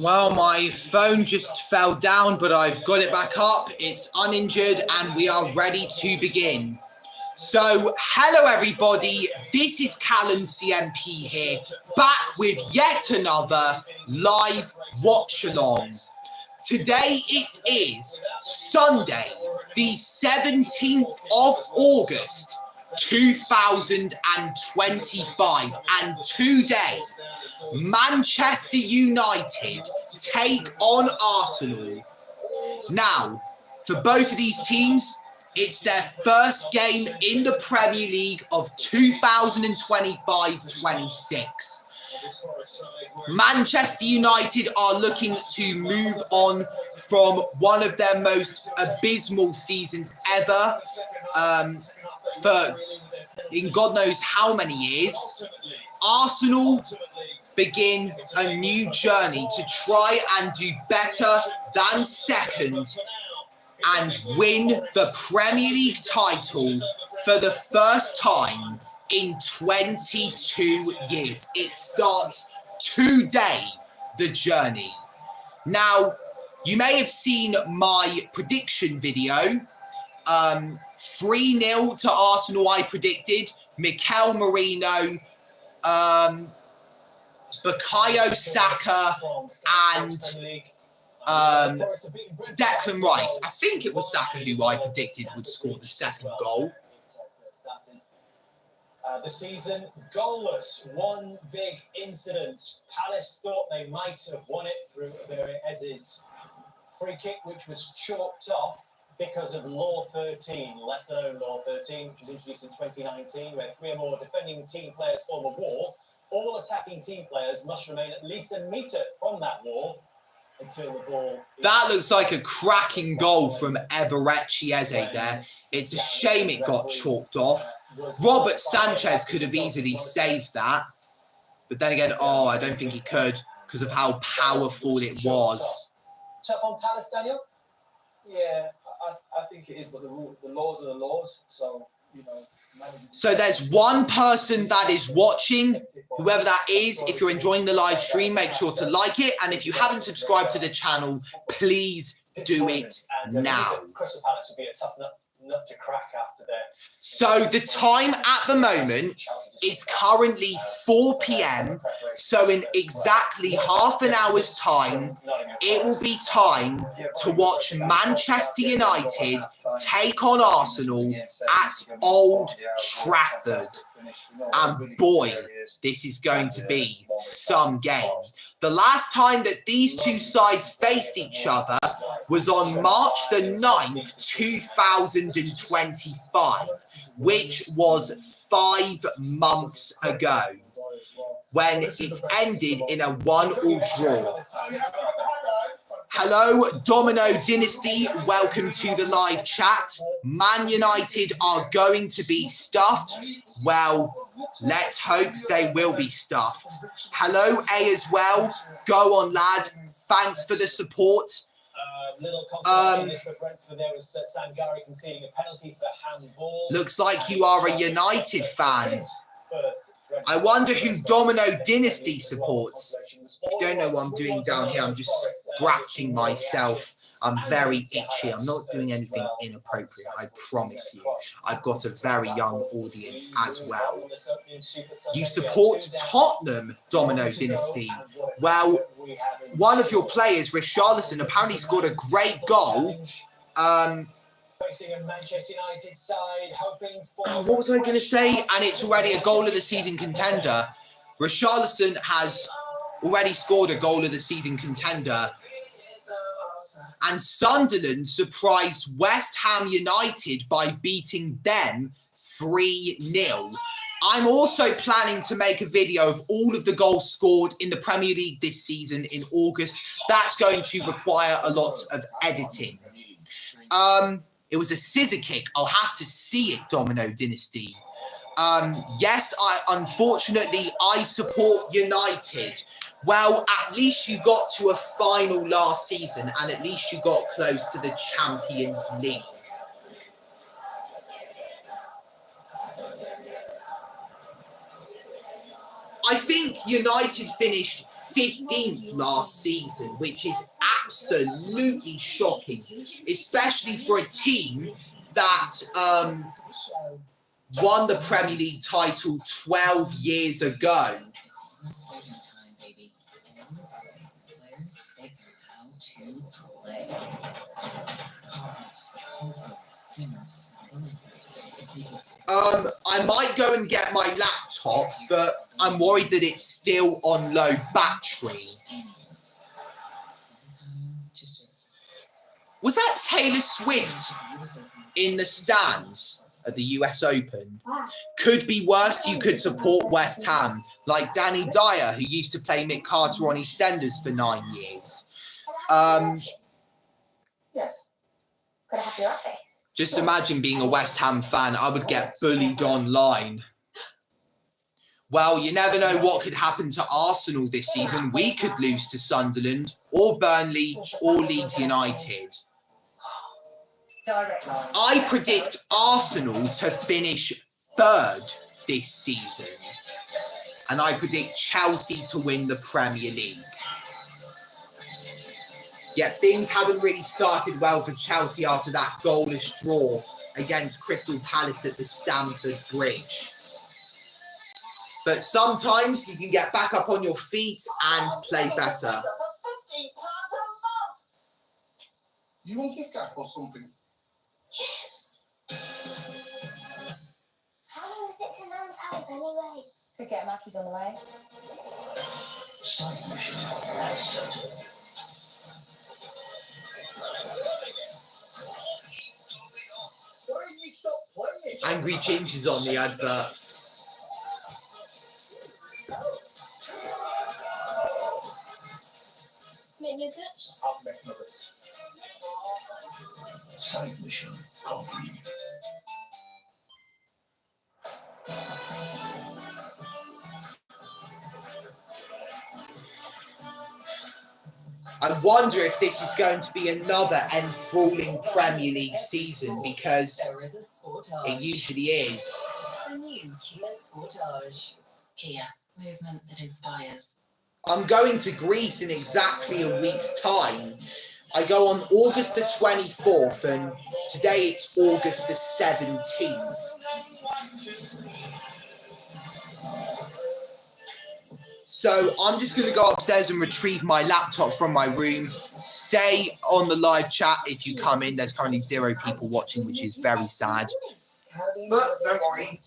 Well, my phone just fell down, but I've got it back up. It's uninjured and we are ready to begin. So, hello everybody, this is Callum CMP here, back with yet another live watch-along. Today it is Sunday, the 17th of August, 2025, and today, Manchester United take on Arsenal. Now, for both of these teams, it's their first game in the Premier League of 2025-26. Manchester United are looking to move on from one of their most abysmal seasons ever for in God knows how many years. Arsenal begin a new journey to try and do better than second and win the Premier League title for the first time in 22 years. It starts today, the journey. Now, you may have seen my prediction video. 3-0 to Arsenal, I predicted. Mikel Merino, Bukayo Saka, and Declan Rice. I think it was Saka who I predicted would score the second goal. The season goalless. One big incident. Palace thought they might have won it through Ez's free kick, which was chalked off because of Law 13, lesser known Law 13, which was introduced in 2019, where 3 or more defending team players form a wall. All attacking team players must remain at least a metre from that wall until the ball... That looks like a cracking goal from Eberechi Eze there. It's a shame it got chalked off. Robert Sanchez could have easily saved that. But then again, I don't think he could because of how powerful it was. Tough on Palace, Daniel? Yeah, I think it is, but the laws are the laws, so, you know... So there's one person that is watching, whoever that is. If you're enjoying the live stream, make sure to like it. And if you haven't subscribed to the channel, please do it now. Crystal Palace would be a tough nut to crack after that. So the time at the moment is currently 4 p.m. So in exactly half an hour's time, it will be time to watch Manchester United take on Arsenal at Old Trafford. And boy, this is going to be some game. The last time that these two sides faced each other was on March the 9th, 2025, which was 5 months ago, when it ended in a 1-1 draw. Hello, Domino Dynasty. Welcome to the live chat. Man United are going to be stuffed. Well, let's hope they will be stuffed. Hello, A as well. Go on, lad. Thanks for the support. Little consolation for Brentford. There was Sangari conceding a penalty for handball. Looks like you are a United fan. I wonder who Domino Dynasty supports. If you don't know what I'm doing down here, I'm just scratching myself. I'm very itchy. I'm not doing anything inappropriate, I promise you. I've got a very young audience as well. You support Tottenham, Domino Dynasty. Well, one of your players, Richarlison, apparently scored a great goal. What was I going to say? And it's already a goal of the season contender. Richarlison has already scored a goal of the season contender. And Sunderland surprised West Ham United by beating them 3-0. I'm also planning to make a video of all of the goals scored in the Premier League this season in August. That's going to require a lot of editing. It was a scissor kick. I'll have to see it, Domino Dynasty. Yes, unfortunately, I support United. Well, at least you got to a final last season, and at least you got close to the Champions League. I I think United finished 15th last season, which is absolutely shocking, especially for a team that won the Premier League title 12 years ago. I might go and get my laptop, but I'm worried that it's still on low battery. Was that Taylor Swift in the stands at the US Open? Could be worse. You could support West Ham, like Danny Dyer, who used to play Mick Carter on EastEnders for 9 years. Yes. Gotta have your outfit. Just imagine being a West Ham fan. I would get bullied online. Well, you never know what could happen to Arsenal this season. We could lose to Sunderland or Burnley or Leeds United. I predict Arsenal to finish 3rd this season. And I predict Chelsea to win the Premier League. Yet things haven't really started well for Chelsea after that goalless draw against Crystal Palace at the Stamford Bridge. But sometimes you can get back up on your feet and play better. You want gift card or something? Yes. How long is it to Nan's house anyway? Could get Mackie's on the way. Angry Ginger's on the advert. Make nuggets? I'll make nuggets. Side mission complete. I wonder if this is going to be another enthralling Premier League season, because it usually is. The new Kia Sportage. Kia, movement that inspires. I'm going to Greece in exactly a week's time. I go on August the 24th, and today it's August the 17th. So I'm just going to go upstairs and retrieve my laptop from my room. Stay on the live chat if you come in. There's currently 0 people watching, which is very sad. But don't worry.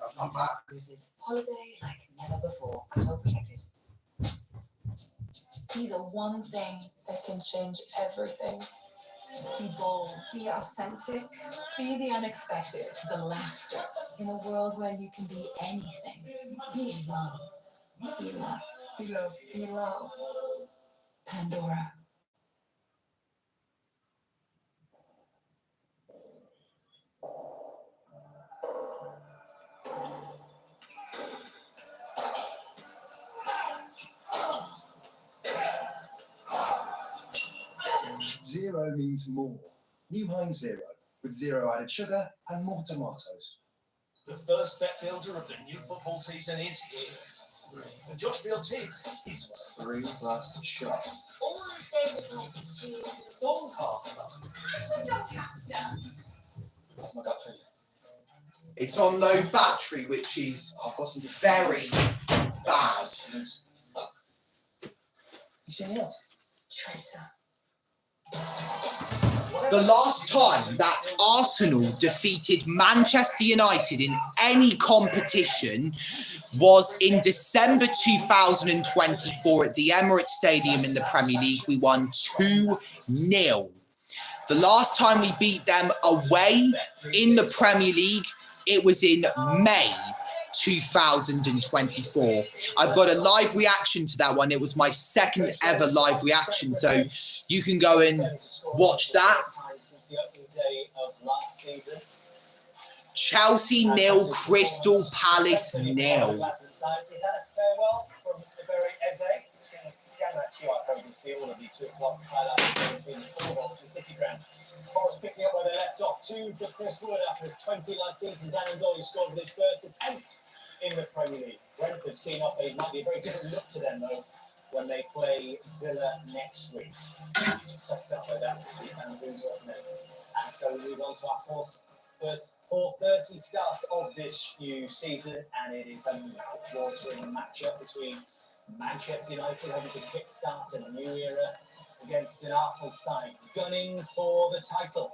I'll come back. Holiday like never before. So protected. Be the one thing that can change everything. Be bold. Be authentic. Be the unexpected. The laughter. In a world where you can be anything. Be love. Be love. Be love. Be love. Pandora. Zero means more. New Heinz Zero, with 0 added sugar and more tomatoes. The first bet builder of the new football season is here. And Josh builds his. He's 3 plus shots. All the stage advice to one half. That's my gut feeling. It's on low battery, which is very bad. You see anything else? Traitor. The last time that Arsenal defeated Manchester United in any competition was in December 2024 at the Emirates Stadium in the Premier League. We won 2-0. The last time we beat them away in the Premier League, it was in May 2024. I've got a live reaction to that one. It was my second ever live reaction, so you can go and watch that. Chelsea 0, Crystal Palace 0. Is that a farewell from Iberi Eze? Scan that QR code and see all of the 2 o'clock highlights between the 4 goals for City Ground. Forest picking up where they left off. 2 for Chris Wood after his 20 last season. Dan Doyle scored with his first attempt in the Premier League. When Brentford seeing off, it might be a very different look to them though when they play Villa next week. Tough stuff like that, and lose, wasn't it? And so we move on to our 4:30 start of this new season, and it is a mouth-watering matchup between Manchester United hoping to kick-start a new era against an Arsenal side gunning for the title.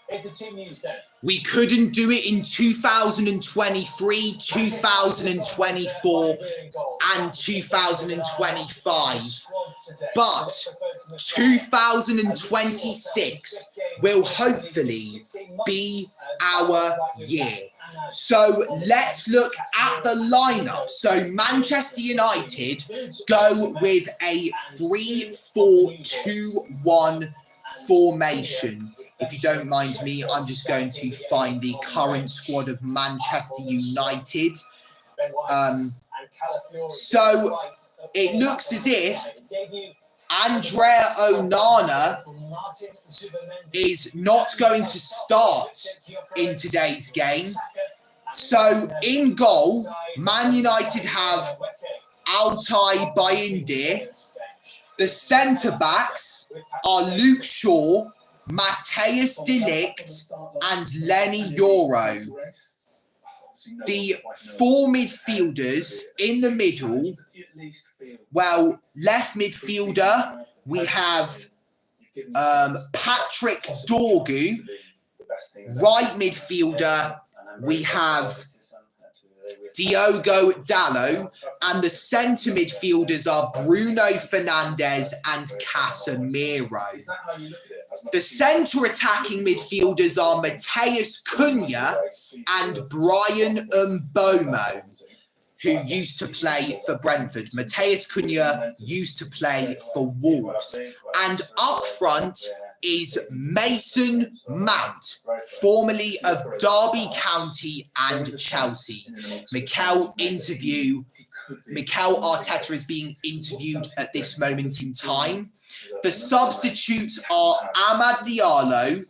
Here's the team news then. We couldn't do it in 2023, 2024, and 2025. But 2026 will hopefully be our year. So let's look at the lineup. So Manchester United go with a 3-4-2-1 formation. If you don't mind me, I'm just going to find the current squad of Manchester United. So it looks as if Andrea Onana is not going to start in today's game. So in goal, Man United have Altay Bayindir. The centre-backs are Luke Shaw, Matthias de Ligt and Lenny Yoro. The four midfielders in the middle, well, left midfielder, we have Patrick Dorgu. Right midfielder, we have Diogo Dalot, and the centre midfielders are Bruno Fernandes and Casemiro. The centre attacking midfielders are Mateus Cunha and Brian Mbomo, who used to play for Brentford. Mateus Cunha used to play for Wolves. And up front is Mason Mount, formerly of Derby County and Chelsea. Mikel Arteta is being interviewed at this moment in time. The substitutes are Amad Diallo,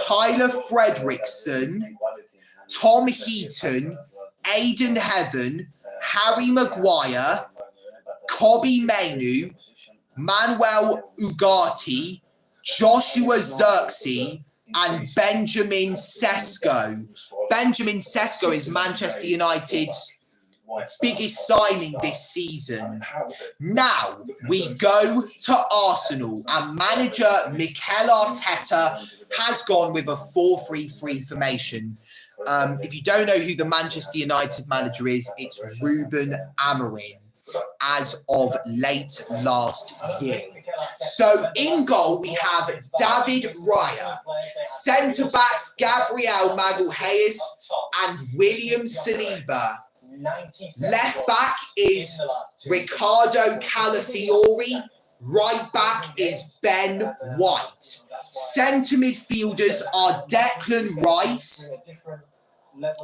Tyler Fredrickson, Tom Heaton, Aidan Heaven, Harry Maguire, Kobbie Mainoo, Manuel Ugarte, Joshua Zirkzee, and Benjamin Sesko. Benjamin Sesko is Manchester United's biggest signing this season. Now we go to Arsenal, and manager Mikel Arteta has gone with a 4-3-3 formation. If you don't know who the Manchester United manager is, it's Ruben Amorim, as of late last year. So in goal we have David Raya, centre backs Gabriel Magalhaes and William Saliba. Left back is Ricardo Calafiori. Right back is Ben White. Centre midfielders are Declan Rice.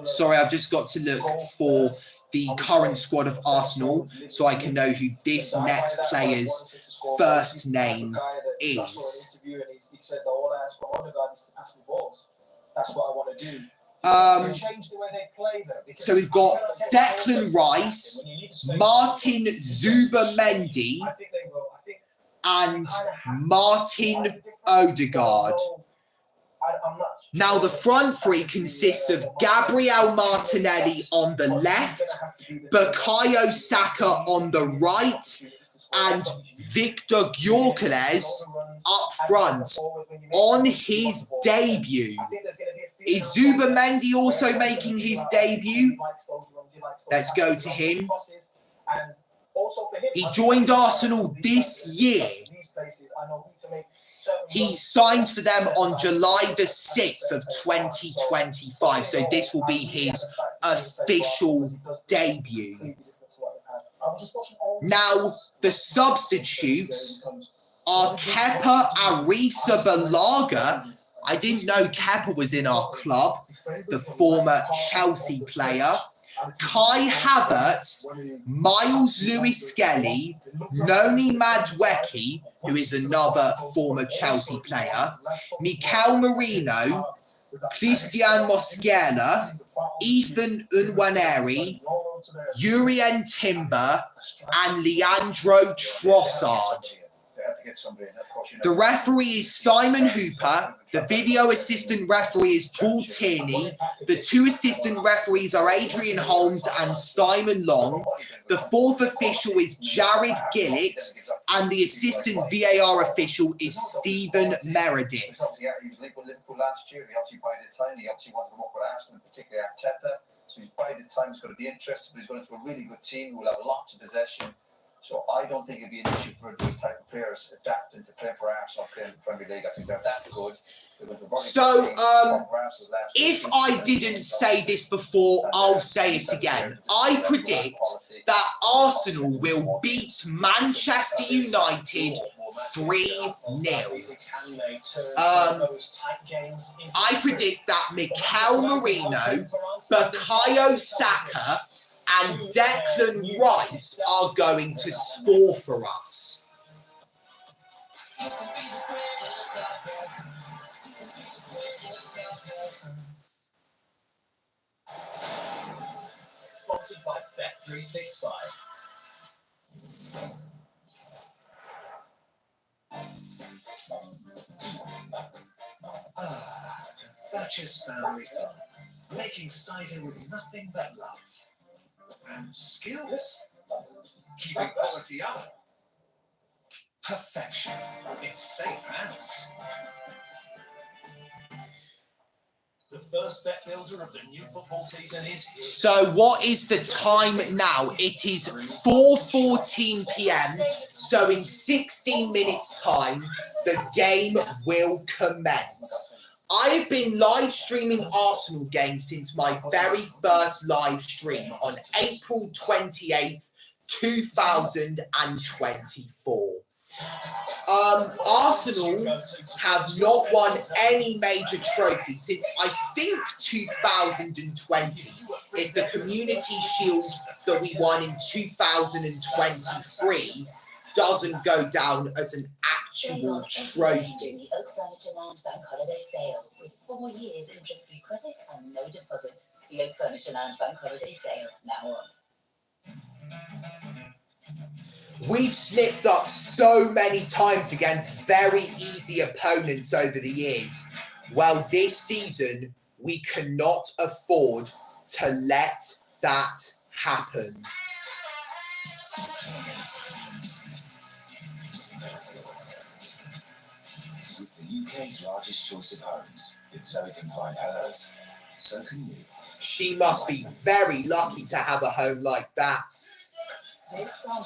Sorry, I've just got to look for the current squad of Arsenal so I can know who this next player's first name is. That's what I want to do. So we've got Declan Rice, Martin Zubimendi, and Martin Odegaard. Now the front three consists of Gabriel Martinelli on the left, Bukayo Saka on the right, and Victor Gyökeres up front on his debut. Is Zubimendi also making his debut? Let's go to him. He joined Arsenal this year. He signed for them on July the 6th of 2025. So this will be his official debut. Now, the substitutes are Kepa Arrizabalaga. I didn't know Kepa was in our club, the former Chelsea player. Kai Havertz, Miles Lewis-Skelly, Noni Madueke, who is another former Chelsea player, Mikel Merino, Christian Mosquera, Ethan Nwaneri, Urien Timber, and Leandro Trossard. The referee is Simon Hooper. The video assistant referee is Paul Tierney. The 2 assistant referees are Adrian Holmes and Simon Long. The 4th official is Jared Gillett. And the assistant VAR official is Stephen Meredith. He was linked with Liverpool last year. He obviously bided time. He obviously wanted to work with Arsenal, particularly Arteta. So he's bided time. He's going to be interested, but he's going into a really good team who will have lots of possession. So I don't think it'd be an issue for these type of players adapting to play for Arsenal, playing in the Premier League. I think they're that good. So, if I didn't say this before, I'll say it again. I predict that Arsenal will beat Manchester United 3-0. I predict that Mikel Merino, Bukayo Saka, and Declan Rice are going to score for us. Sponsored by Bet365. Thatcher's family fun. Making cider with nothing but love. And skills. Keeping quality up. Perfection. In safe hands. The first bet builder of the new football season is here. So what is the time now? It is 4:14 p.m. So in 16 minutes time, the game will commence. I've been live streaming Arsenal games since my very first live stream on April 28th, 2024. Arsenal have not won any major trophy since I think 2020. If the Community Shield that we won in 2023 doesn't go down as an actual trophy. The Oak Furniture Land Bank Holiday Sale with 4 years interest-free credit and no deposit. The Oak Furniture Land Bank Holiday Sale now on. We've slipped up so many times against very easy opponents over the years. Well, this season, we cannot afford to let that happen. With the UK's largest choice of homes, if Zoe can find hers, so can you. She must be very lucky to have a home like that,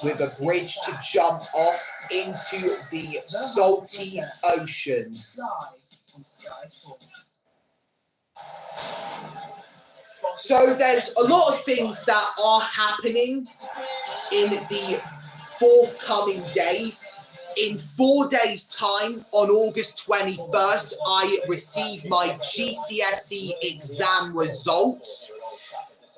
with a bridge to jump off into the salty ocean. So there's a lot of things that are happening in the forthcoming days. In 4 days' time, on August 21st, I receive my GCSE exam results.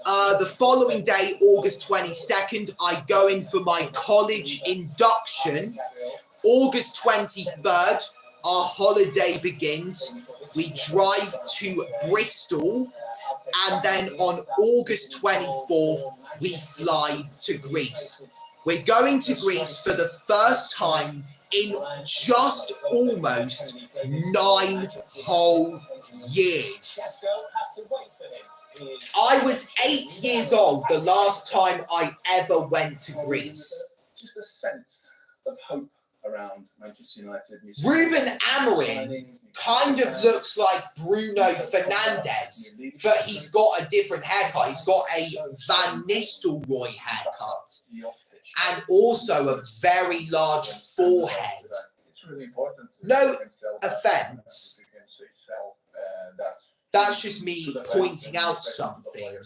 The following day, August 22nd, I go in for my college induction. August 23rd, our holiday begins. We drive to Bristol. And then on August 24th, we fly to Greece. We're going to Greece for the first time in just almost 9 whole years. I was 8 years old the last time I ever went to Greece. Just a sense of hope around Manchester United. Ruben Amorim kind of looks like Bruno Fernandes, but he's got a different haircut. He's got a Van Nistelrooy haircut and also a very large forehead. It's really important. No offense. That's just me pointing out something.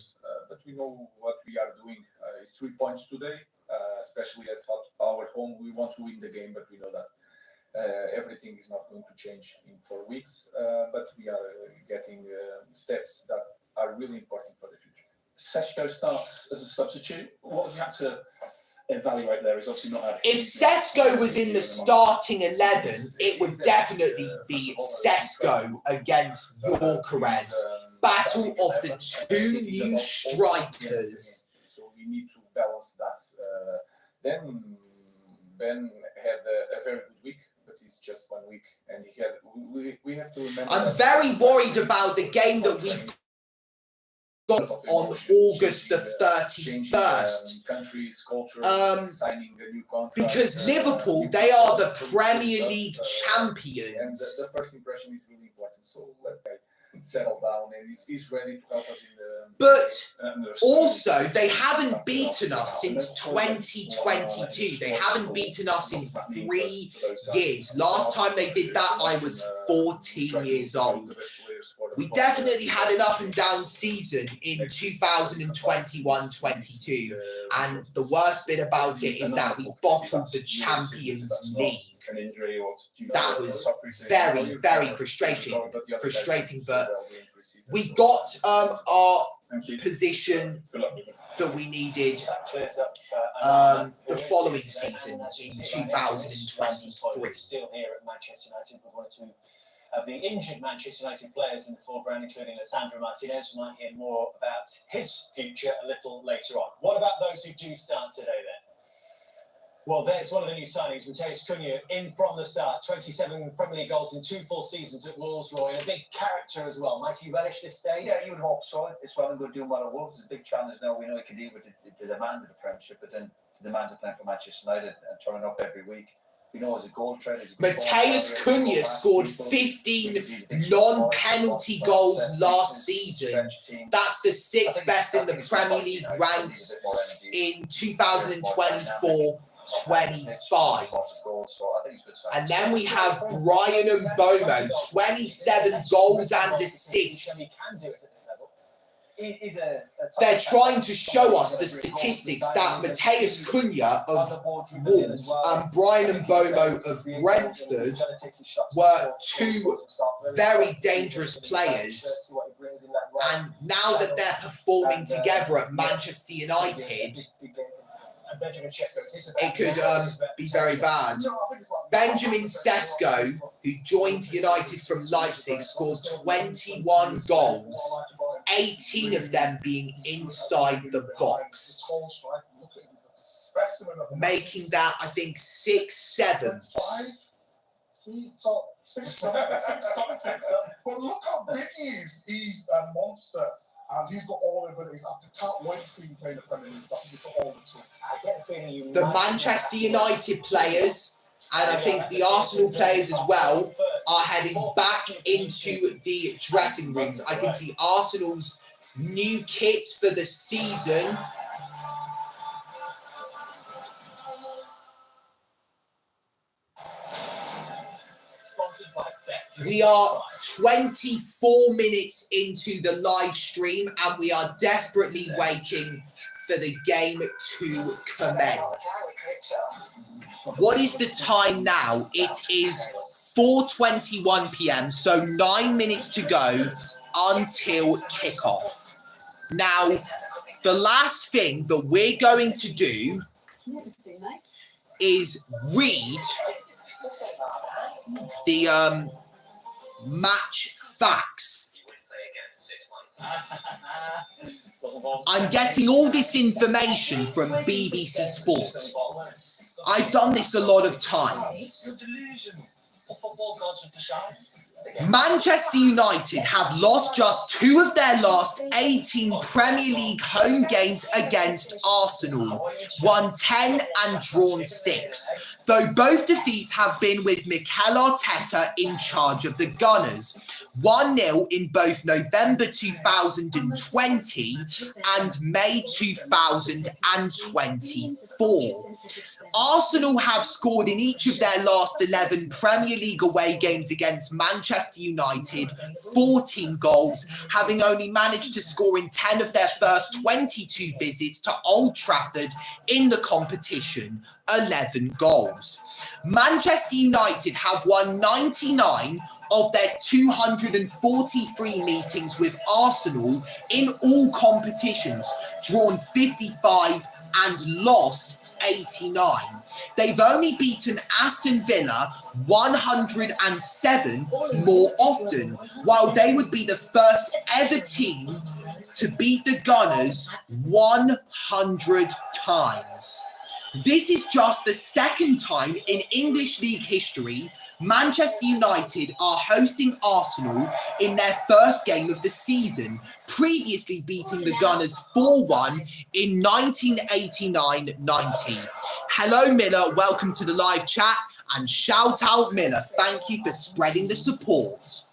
But we know what we are doing. It's 3 points today, especially at our home. We want to win the game, but we know that everything is not going to change in 4 weeks. But we are getting steps that are really important for the future. Seshko starts as a substitute. What we had to evaluate there is obviously not. If Sesko was in the starting 11, it would definitely be Sesko against Gyökeres. Battle of the two new strikers. Then Ben had a very good week, but it's just 1 week, and he had. We have to remember. I'm very worried about the game that we've got on August the 31st. Countries, culture, signing a new contract. Because Liverpool, they are the Premier League champions. And the first impression is really important. So let guy settle down, and he's ready to help us in the. But also, they haven't beaten us since 2022. They haven't beaten us in 3 years. Last time they did that, I was 14 years old. We definitely had an up and down season in 2021-22, and the worst bit about it is that we bottled the Champions League. That was very, very frustrating, but we got our position that we needed the following season in 2023. Still here at Manchester United with one or two of the injured Manchester United players in the foreground, including Lisandro Martinez. We might hear more about his future a little later on. What about those who do start today then? Well, there's one of the new signings, Matheus Cunha, in from the start. 27 Premier League goals in 2 full seasons at Wolves, Roy, and a big character as well. Might he relish this stage? Yeah, you would hope so. It's well and good doing well at Wolves. It's a big challenge now. We know he can deal with the demands of the Premiership, but then the demands of playing for Manchester United and turning up every week. We know as a goal threat. Matheus Cunha scored 15 non-penalty goals last season. That's the 6th best in the Premier League ranks in 2024-25. And then we have Brian Mbomo, 27 goals and assists. They're trying to show us the statistics that Matheus Cunha of Wolves and Brian Mbomo of Brentford were 2 very dangerous players. And now that they're performing together at Manchester United, it could be very bad. Benjamin Sesko, who joined United from Leipzig, scored 21 goals, 18 of them being inside the box, making that, I think, 6-7. 6'7". But look how big he is. He's a monster. And he's got all the abilities. I can't wait to see him play in the Premier League. He's got all the tools. The Manchester United players, and I think the Arsenal players as well, are heading back into the dressing rooms. I can see Arsenal's new kit for the season. We are 24 minutes into the live stream and we are desperately waiting for the game to commence. What is the time now? It is 4:21 p.m, so 9 minutes to go until kickoff. Now, the last thing that we're going to do is read the match facts. I'm getting all this information from BBC Sport. I've done this a lot of times. Manchester United have lost just 2 of their last 18 Premier League home games against Arsenal, won 10 and drawn 6, though both defeats have been with Mikel Arteta in charge of the Gunners. 1-0 in both November 2020 and May 2024. Arsenal have scored in each of their last 11 Premier League away games against Manchester United 14 goals, having only managed to score in 10 of their first 22 visits to Old Trafford in the competition, 11 goals. Manchester United have won 99 of their 243 meetings with Arsenal in all competitions, drawn 55 and lost 89. They've only beaten Aston Villa 107 more often, while they would be the first ever team to beat the Gunners 100 times. This is just the second time in English League history Manchester United are hosting Arsenal in their first game of the season, previously beating the Gunners 4-1 in 1989-90. Hello Miller, welcome to the live chat, and shout out Miller, thank you for spreading the support.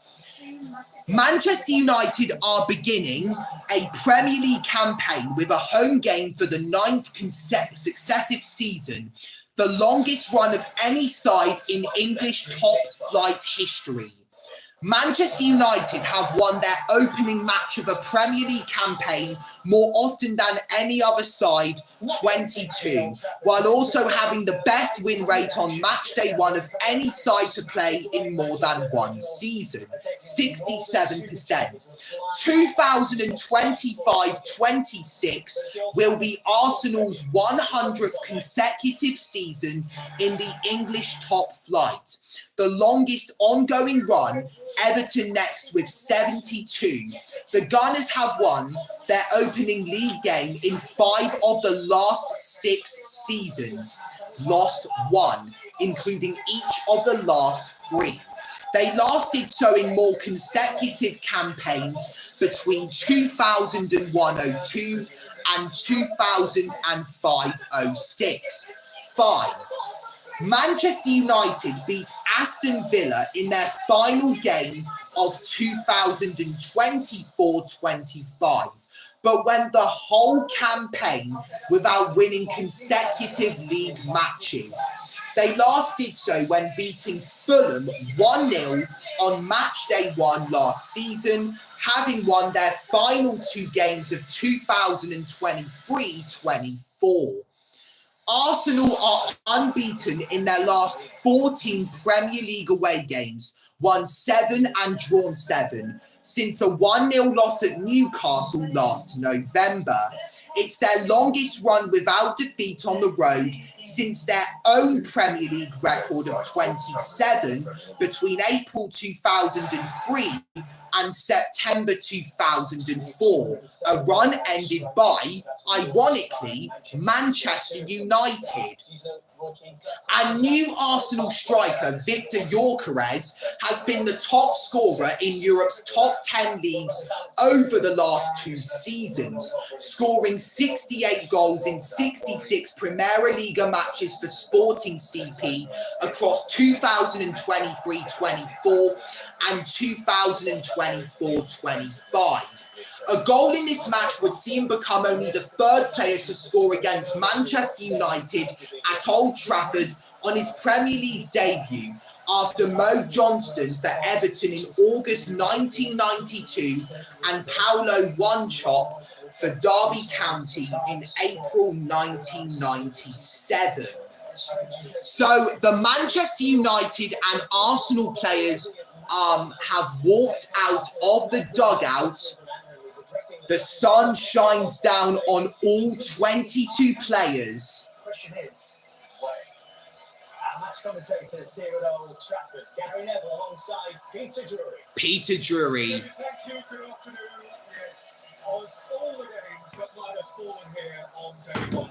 Manchester United are beginning a Premier League campaign with a home game for the 9th successive season, the longest run of any side in English top-flight history. Manchester United have won their opening match of a Premier League campaign more often than any other side, 22, while also having the best win rate on match day 1 of any side to play in more than one season, 67%. 2025-26 will be Arsenal's 100th consecutive season in the English top flight. The longest ongoing run, Everton next with 72. The Gunners have won their opening league game in 5 of the last 6 seasons, lost 1, including each of the last 3. They last did so in more consecutive campaigns between 2001-02 and 2005-06. 5. Manchester United beat Aston Villa in their final game of 2024-25, but went the whole campaign without winning consecutive league matches. They last did so when beating Fulham 1-0 on match day 1 last season, having won their final 2 games of 2023-24. Arsenal are unbeaten in their last 14 Premier League away games, won 7 and drawn 7, since a 1-0 loss at Newcastle last November. It's their longest run without defeat on the road since their own Premier League record of 27 between April 2003 and September 2004, a run ended by, ironically, Manchester United. And new Arsenal striker Victor Gyökeres has been the top scorer in Europe's top 10 leagues over the last 2 seasons, scoring 68 goals in 66 Primera Liga matches for Sporting CP across 2023-24 and 2024-25. A goal in this match would see him become only the 3rd player to score against Manchester United at Old Trafford on his Premier League debut after Mo Johnston for Everton in August 1992 and Paulo Wanchope for Derby County in April 1997. So the Manchester United and Arsenal players have walked out of the dugout. The sun shines down on all 22 players. Question is, our match commentators here at Old Trafford, Gary Neville alongside Peter Drury. Peter Drury. Thank you, good afternoon. Yes, of all the games that might have fallen here on day 1,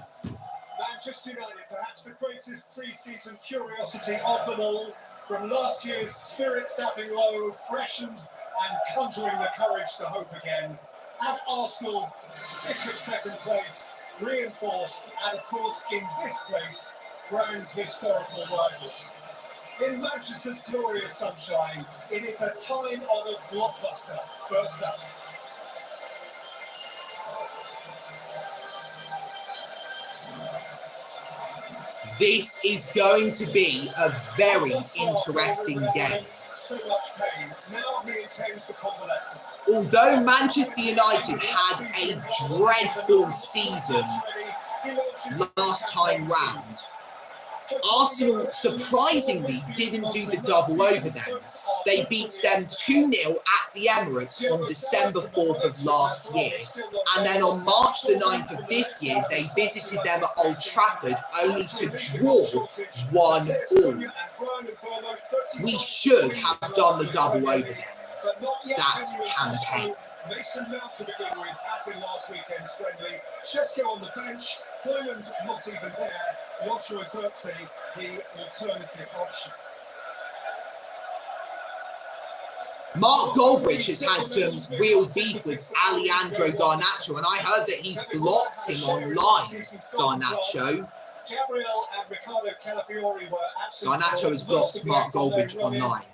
Manchester United, perhaps the greatest pre-season curiosity of them all, from last year's spirit-sapping low, freshened and conjuring the courage to hope again. And Arsenal, sick of 2nd place, reinforced, and of course in this place, grand historical rivals. In Manchester's glorious sunshine, it is a time-honoured blockbuster. First up. This is going to be a very interesting game. So much pain. Now he intends the convalescence. Although Manchester United had a dreadful season last time round, Arsenal surprisingly didn't do the double over them. They beat them 2-0 at the Emirates on December 4th of last year. And then on March the 9th of this year, they visited them at Old Trafford only to draw 1-1. We should have done the double over them that campaign. Mason Mount to begin with, as in last weekend's friendly. Shesko on the bench, Hoyland not even there, Joshua Zirkzee, the alternative option. Mark Goldbridge has had some real beef with Alejandro Garnacho, and I heard that he's blocked him online, Garnacho. Gabriel and Ricardo Calafiori were absent. Garnacho has blocked Mark Goldbridge online.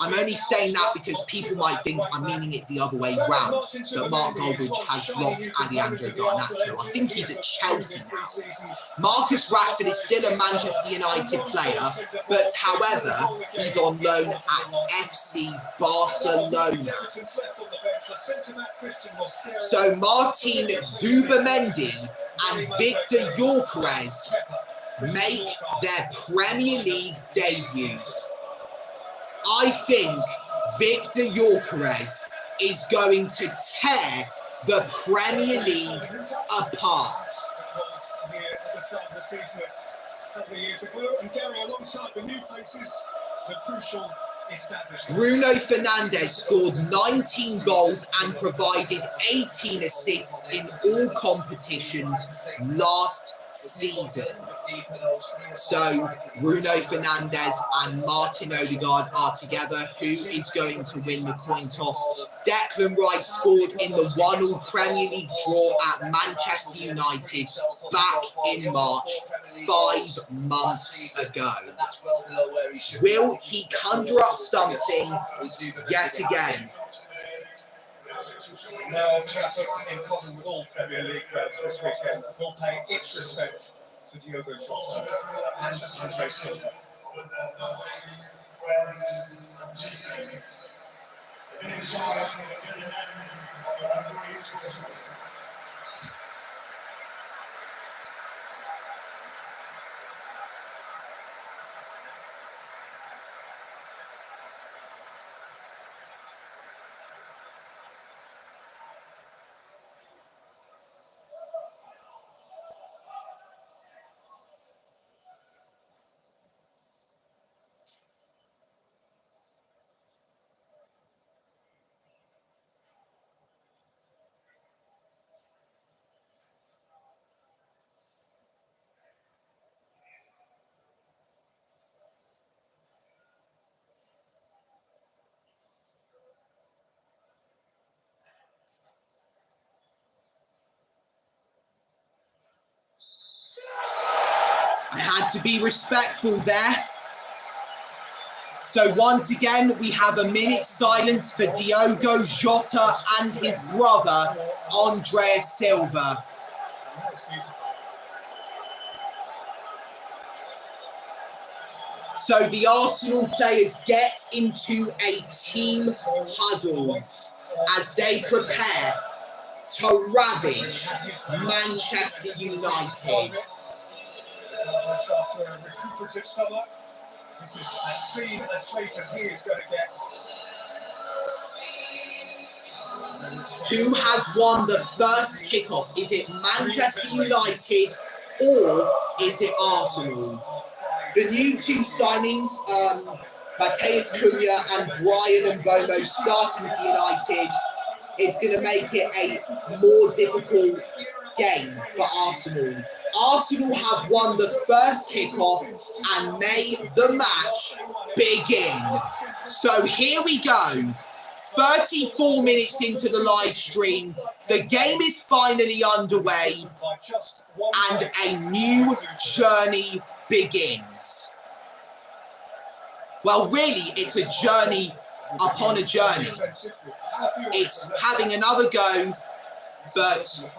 I'm only saying that because people might think I'm meaning it the other way round, that Mark Goldbridge has blocked Alejandro Garnacho. I think he's at Chelsea now. Marcus Rashford is still a Manchester United player, but however, he's on loan at FC Barcelona. So Martin Zubamendi and Victor Gyökeres make their Premier League debuts. I think Victor Gyökeres is going to tear the Premier League apart. Here at the start of the season a couple of years ago, and Gary, alongside the new faces, the crucial establishment. Bruno Fernandes scored 19 goals and provided 18 assists in all competitions last season. So Bruno Fernandes and Martin Odegaard are together. Who is going to win the coin toss? Declan Rice scored in the 1-1 Premier League draw at Manchester United back in March, 5 months ago. Will he conjure up something yet again? Now, Trafford, in common with all Premier League clubs this weekend, will pay its respect to Diogo Jota and Andre Silva. I had to be respectful there. So once again, we have a minute's silence for Diogo Jota and his brother, Andre Silva. So the Arsenal players get into a team huddle as they prepare to ravage Manchester United. After a recuperative summer, this is as clean a slate as he is going to get. Who has won the first kickoff? Is it Manchester United or is it Arsenal? The new two signings, Matheus Cunha and Brian Mbomo, starting for United. It's going to make it a more difficult game for Arsenal. Arsenal have won the first kickoff and made the match begin. So here we go. 34 minutes into the live stream. The game is finally underway and a new journey begins. Well, really, it's a journey upon a journey. It's having another go, but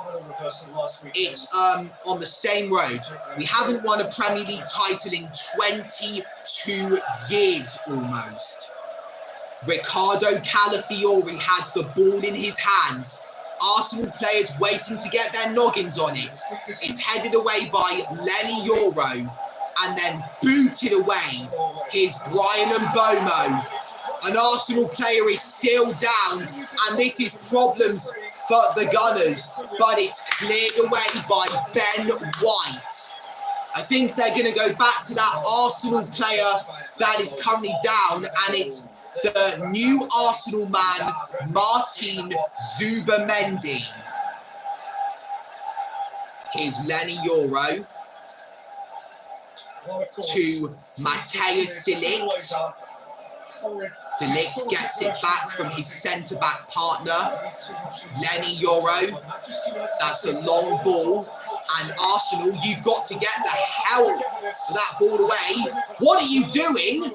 it's on the same road. We haven't won a Premier League title in 22 years almost. Ricardo Calafiori has the ball in his hands. Arsenal players waiting to get their noggins on it. It's headed away by Lenny Yoro and then booted away. Here's Brian Mbomo. An Arsenal player is still down, and this is problems for the Gunners, but it's cleared away by Ben White. I think they're going to go back to that Arsenal player that is currently down, and it's the new Arsenal man, Martin Zubamendi. Here's Lenny Yoro. to Matthäus de Ligt. De Ligt gets it back from his centre-back partner, Lenny Yoro. That's a long ball. And Arsenal, you've got to get the hell of that ball away. What are you doing?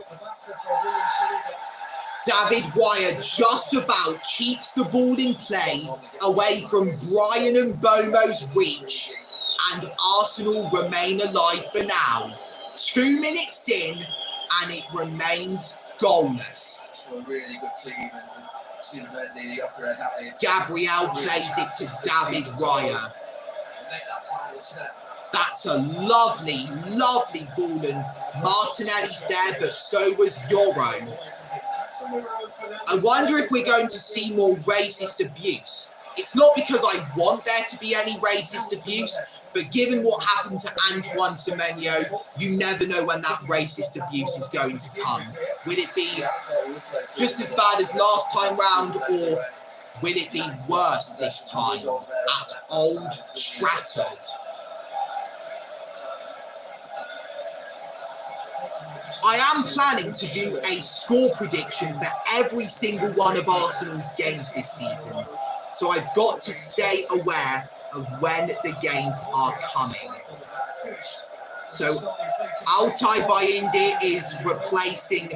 David Wire just about keeps the ball in play away from Brian and Bomo's reach. And Arsenal remain alive for now. 2 minutes in, and it remains goalless. Still a really good team, and seeing the upper out there. Gabriel plays it to David Wire. Make that final step. That's a lovely, lovely ball, and Martinelli's there, but so was Yoro. I wonder if we're going to see more racist abuse. It's not because I want there to be any racist abuse, but given what happened to Antoine Semenyo, you never know when that racist abuse is going to come. Will it be just as bad as last time round, or will it be worse this time at Old Trafford? I am planning to do a score prediction for every single one of Arsenal's games this season, so I've got to stay aware of when the games are coming. So Altay Bayindi is replacing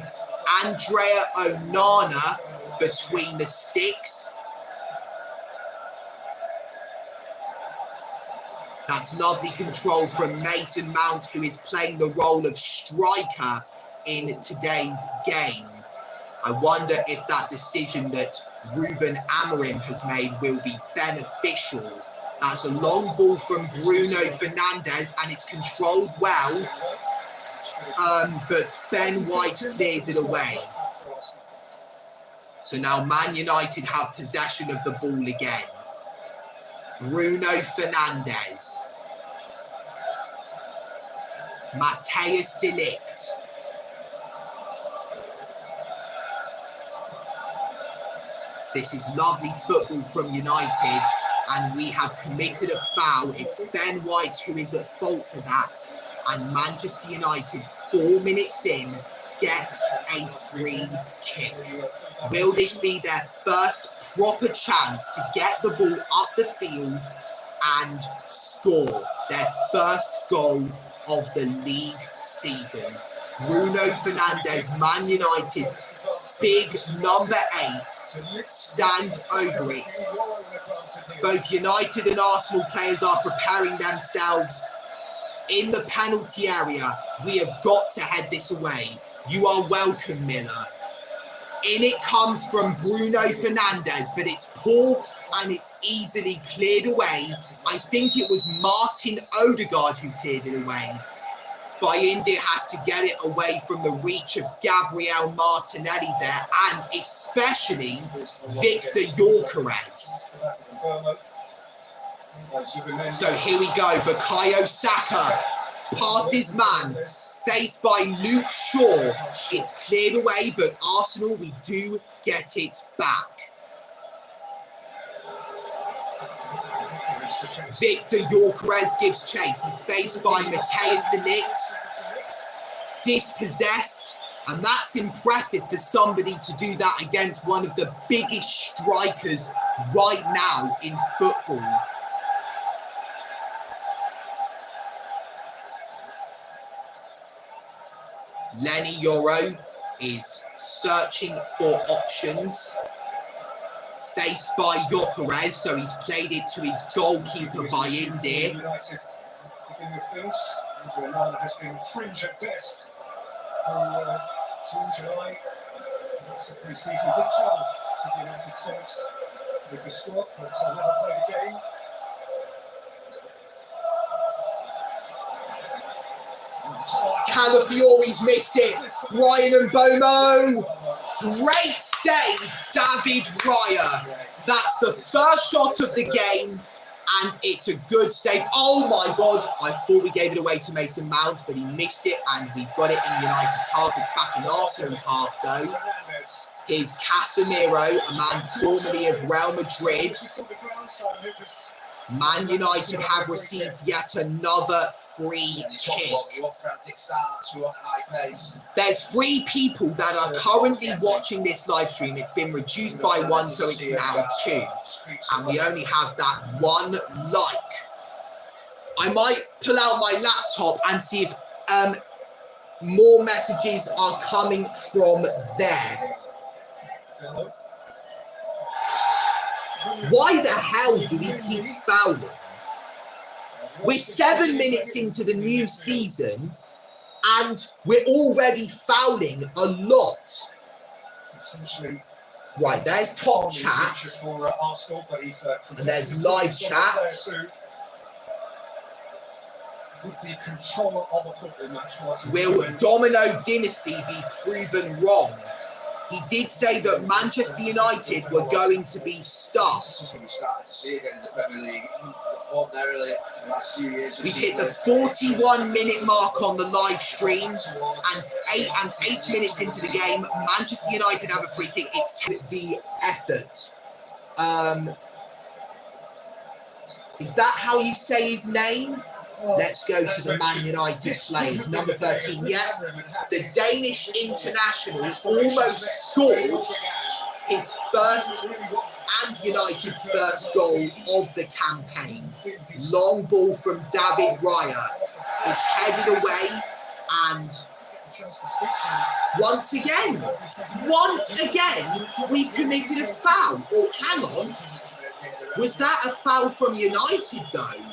Andrea Onana between the sticks. That's lovely control from Mason Mount, who is playing the role of striker in today's game. I wonder if that decision that Ruben Amorim has made will be beneficial. That's a long ball from Bruno Fernandes, and it's controlled well, but Ben White clears it away. So now Man United have possession of the ball again. Bruno Fernandes. Matthäus de Ligt. This is lovely football from United, and we have committed a foul. It's Ben White who is at fault for that, and Manchester United, 4 minutes in, get a free kick. Will this be their first proper chance to get the ball up the field and score their first goal of the league season? Bruno Fernandes, Man United's big number 8, stands over it. Both United and Arsenal players are preparing themselves in the penalty area. We have got to head this away. You are welcome, Miller. In it comes from Bruno Fernandes, but it's poor and it's easily cleared away. I think it was Martin Odegaard who cleared it away. Bayindi has to get it away from the reach of Gabriel Martinelli there, and especially Victor Gyökeres. So here we go, Bukayo Saka past his man, faced by Luke Shaw. It's cleared away, but Arsenal, we do get it back. Victor Gyökeres gives chase. He's faced by Matthäus de Ligt. Dispossessed. And that's impressive for somebody to do that against one of the biggest strikers right now in football. Lenny Yoro is searching for options. Faced by Gyökeres, so he's played it to his goalkeeper Bayindi. United begin with things. Andrea Onana has been fringe at best through June, July. It's a pre-season good travel to the United States with the squad, but never played a game. Calafiori's missed it. Brian and Bomo. Great save, David Raya. That's the first shot of the game, and it's a good save. Oh my God, I thought we gave it away to Mason Mount, but he missed it, and we've got it in United's half. It's back in Arsenal's half, though. Here's Casemiro, a man formerly of Real Madrid. Man United have received yet another free kick. We want frantic starts, we want high pace. There's 3 people that are currently watching this live stream. It's been reduced by 1, so it's now 2. And we only have that 1 like. I might pull out my laptop and see if more messages are coming from there. Why the hell do we keep fouling? We're 7 minutes into the new season and we're already fouling a lot. Right, there's top chat and there's live chat. Will Domino Dynasty be proven wrong? He did say that Manchester United were going to be stuffed. We've hit the 41-minute mark on the live stream, and 8 minutes into the game, Manchester United have a free kick. It's the effort. Is that how you say his name? Let's go to the Man United players. Number 13, yeah. The Danish international almost scored his first and United's first goal of the campaign. Long ball from David Raya. It's headed away and once again, we've committed a foul. Oh, hang on. Was that a foul from United though?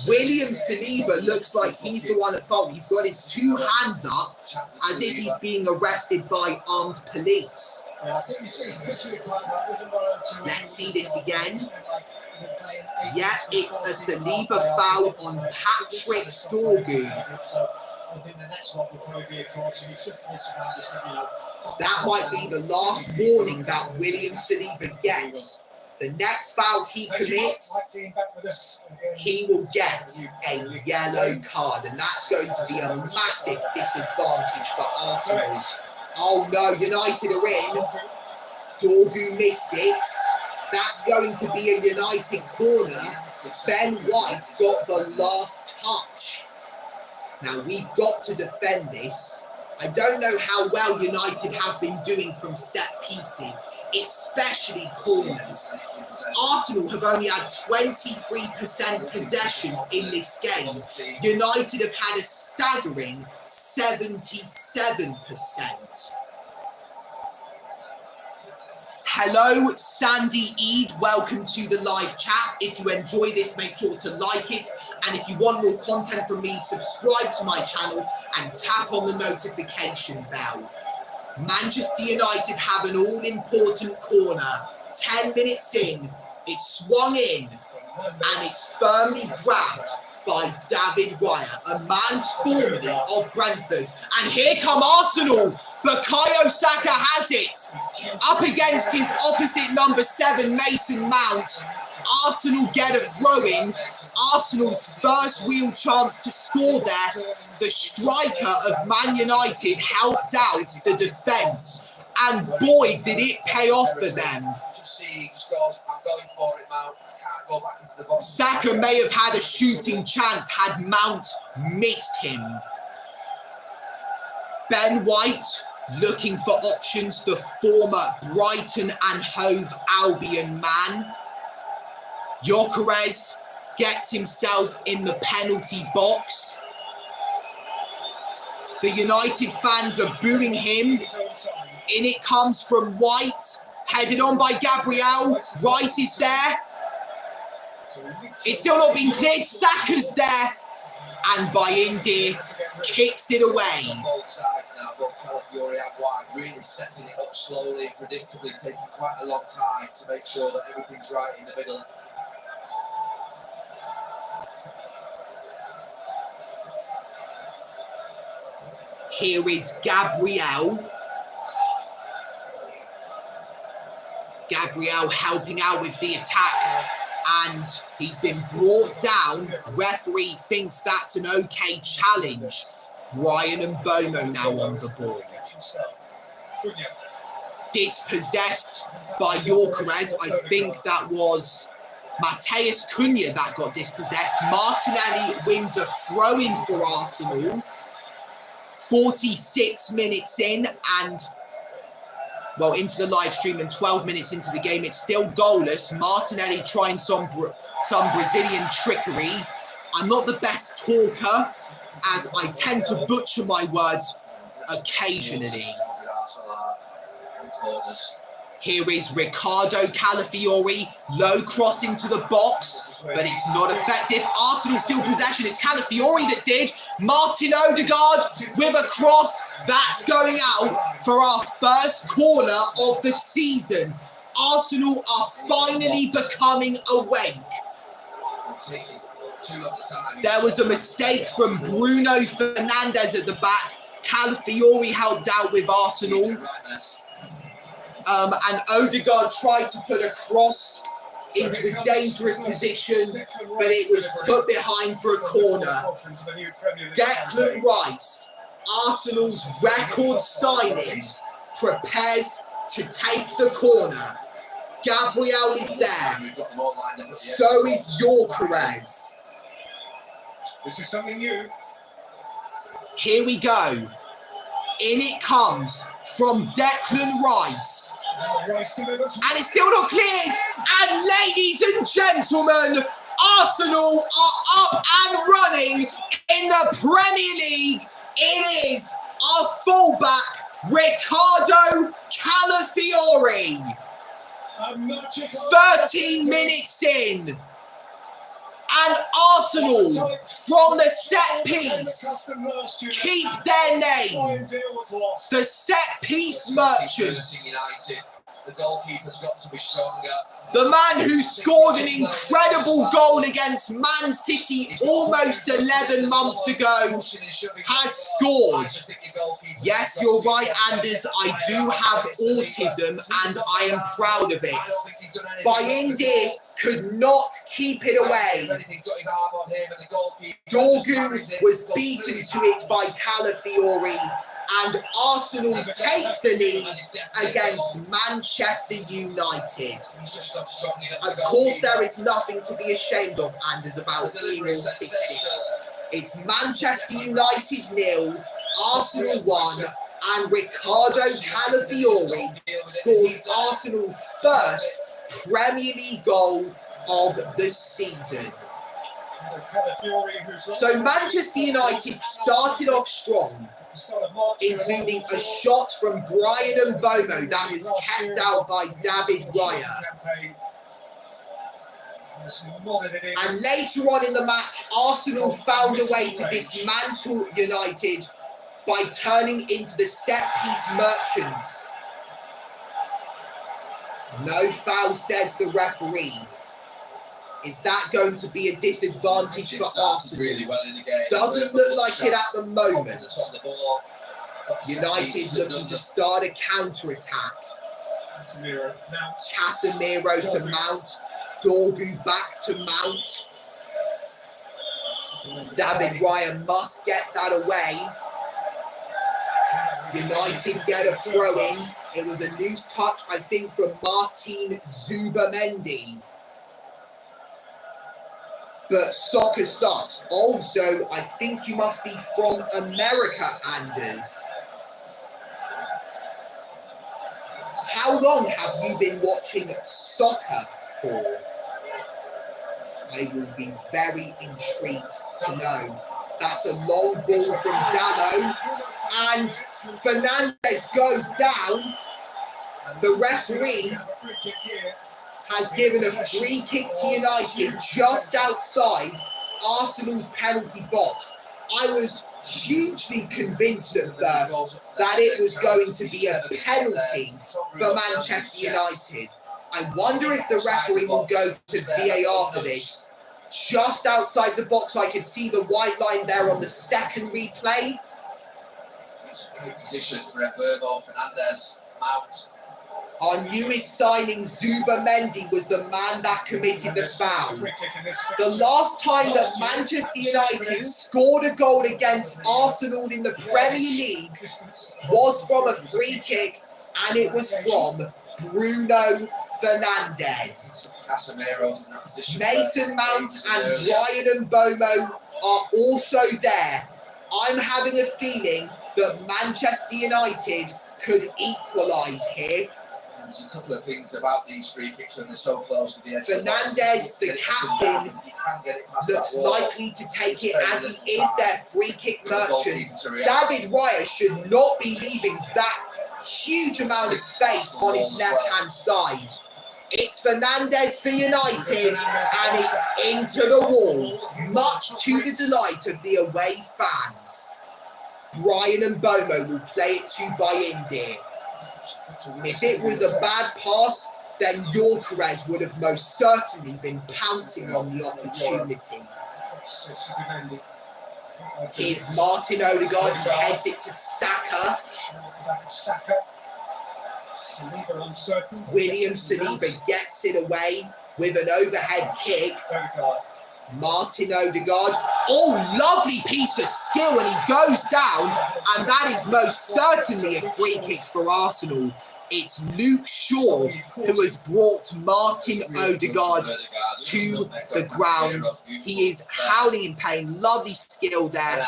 William Saliba looks like he's the one at fault. He's got his 2 hands up as if he's being arrested by armed police. Let's see this again. Yeah, it's a Saliba foul on Patrick Dorgu. That might be the last warning that William Saliba gets. The next foul he commits, he will get a yellow card, and that's going to be a massive disadvantage for Arsenal. Oh no, United are in. Dorgu missed it. That's going to be a United corner. Ben White got the last touch. Now we've got to defend this. I don't know how well United have been doing from set pieces, especially corners. Arsenal have only had 23% possession in this game. United have had a staggering 77%. Hello, Sandy Eid. Welcome to the live chat. If you enjoy this, make sure to like it. And if you want more content from me, subscribe to my channel and tap on the notification bell. Manchester United have an all-important corner. 10 minutes in, it's swung in, and it's firmly grabbed by David Raya, a man formerly of Brentford. And here come Arsenal. Bukayo Saka has it. Up against his opposite number 7, Mason Mount. Arsenal get a throw-in. Arsenal's first real chance to score there. The striker of Man United helped out the defence. And boy, did it pay off for them. Saka may have had a shooting chance had Mount missed him. Ben White looking for options, the former Brighton and Hove Albion man. Gyökeres gets himself in the penalty box. The United fans are booing him. In it comes from White, headed on by Gabriel. Rice is there. It's still not been cleared. Saka's there. And by Indy, kicks it away. Both sides now, both Calafiori and White really setting it up slowly and predictably, taking quite a long time to make sure that everything's right in the middle. Here is Gabriel. Gabriel helping out with the attack. And he's been brought down. Referee thinks that's an okay challenge. Brian and Bomo now on the ball. Dispossessed by Gyökeres. I think that was Mateus Cunha that got dispossessed. Martinelli wins a throw-in for Arsenal. 46 minutes in and, well, into the live stream and 12 minutes into the game, it's still goalless. Martinelli trying some Brazilian trickery. I'm not the best talker, as I tend to butcher my words occasionally. Here is Ricardo Calafiori, low cross into the box, but it's not effective. Arsenal still possession. It's Calafiori that did. Martin Odegaard with a cross. That's going out for our first corner of the season. Arsenal are finally becoming awake. There was a mistake from Bruno Fernandes at the back. Calafiori helped out with Arsenal. And Odegaard tried to put a cross into a dangerous position, but it was put behind for a corner. Declan Rice, Arsenal's record signing, prepares to take the corner. Gabriel is there. So is Gyökeres. This is something new. Here we go. In it comes from Declan Rice. And it's still not cleared. And ladies and gentlemen, Arsenal are up and running in the Premier League. It is our fullback, Ricardo Calafiori. 13 minutes in. And Arsenal, from the set piece, keep their name. The set piece merchants. The goalkeeper's got to be stronger. The man who scored an incredible goal against Man City almost 11 months ago has scored. Yes, you're right, Anders. I do have autism and I am proud of it. Bayinde could not keep it away. Dorgu was beaten to it by Calafiori. And Arsenal take the lead against Manchester United. Of course, there is nothing to be ashamed of, Anders, about being autistic. It's Manchester United 0, Arsenal 1, and Ricardo Calafiori scores Arsenal's first Premier League goal of the season. So Manchester United started off strong, including a shot from Brian Mbomo that was kept out by David Raya. And later on in the match, Arsenal found a way to dismantle United by turning into the set-piece merchants. No foul, says the referee. Is that going to be a disadvantage for Arsenal? Really well in the game. Doesn't look like it at the moment. United looking to start a counter-attack. Casemiro to Mount. Dorgu back to Mount. David Raya must get that away. United get a throw-in. It was a loose touch, I think, from Martin Zubamendi. But soccer sucks. Also, I think you must be from America, Anders. How long have you been watching soccer for? I will be very intrigued to know. That's a long ball from Dano. And Fernandes goes down. The referee has given a free kick to United just outside Arsenal's penalty box. I was hugely convinced at first that it was going to be a penalty for Manchester United. I wonder if the referee will go to VAR for this. Just outside the box, I could see the white line there on the second replay. It's a great position for Mbomo, Fernandes, Mount. Our newest signing, Zubamendi, was the man that committed the foul. The last time that Manchester United scored a goal against Arsenal in the Premier League was from a free kick, and it was from Bruno Fernandes. Casemiro's in that position. Mason Mount and Brian Mbomo are also there. I'm having a feeling that Manchester United could equalise here. There's a couple of things about these free kicks when they're so close to the edge. Fernandez, the captain, looks likely to take it as he is their free kick merchant. David Raya should not be leaving that huge amount of space on his left-hand side. It's Fernandez for United, and it's into the wall, much to the delight of the away fans. Brian Mbomo will play it to Bayindir. If it was a bad pass, then Gyökeres would have most certainly been pouncing on the opportunity. Here's Martin Odegaard, who heads it to Saka. William Saliba gets it away with an overhead kick. Martin Odegaard, oh, lovely piece of skill, and he goes down, and that is most certainly a free kick for Arsenal. It's Luke Shaw who has brought Martin Odegaard to the ground. He is howling in pain, lovely skill there.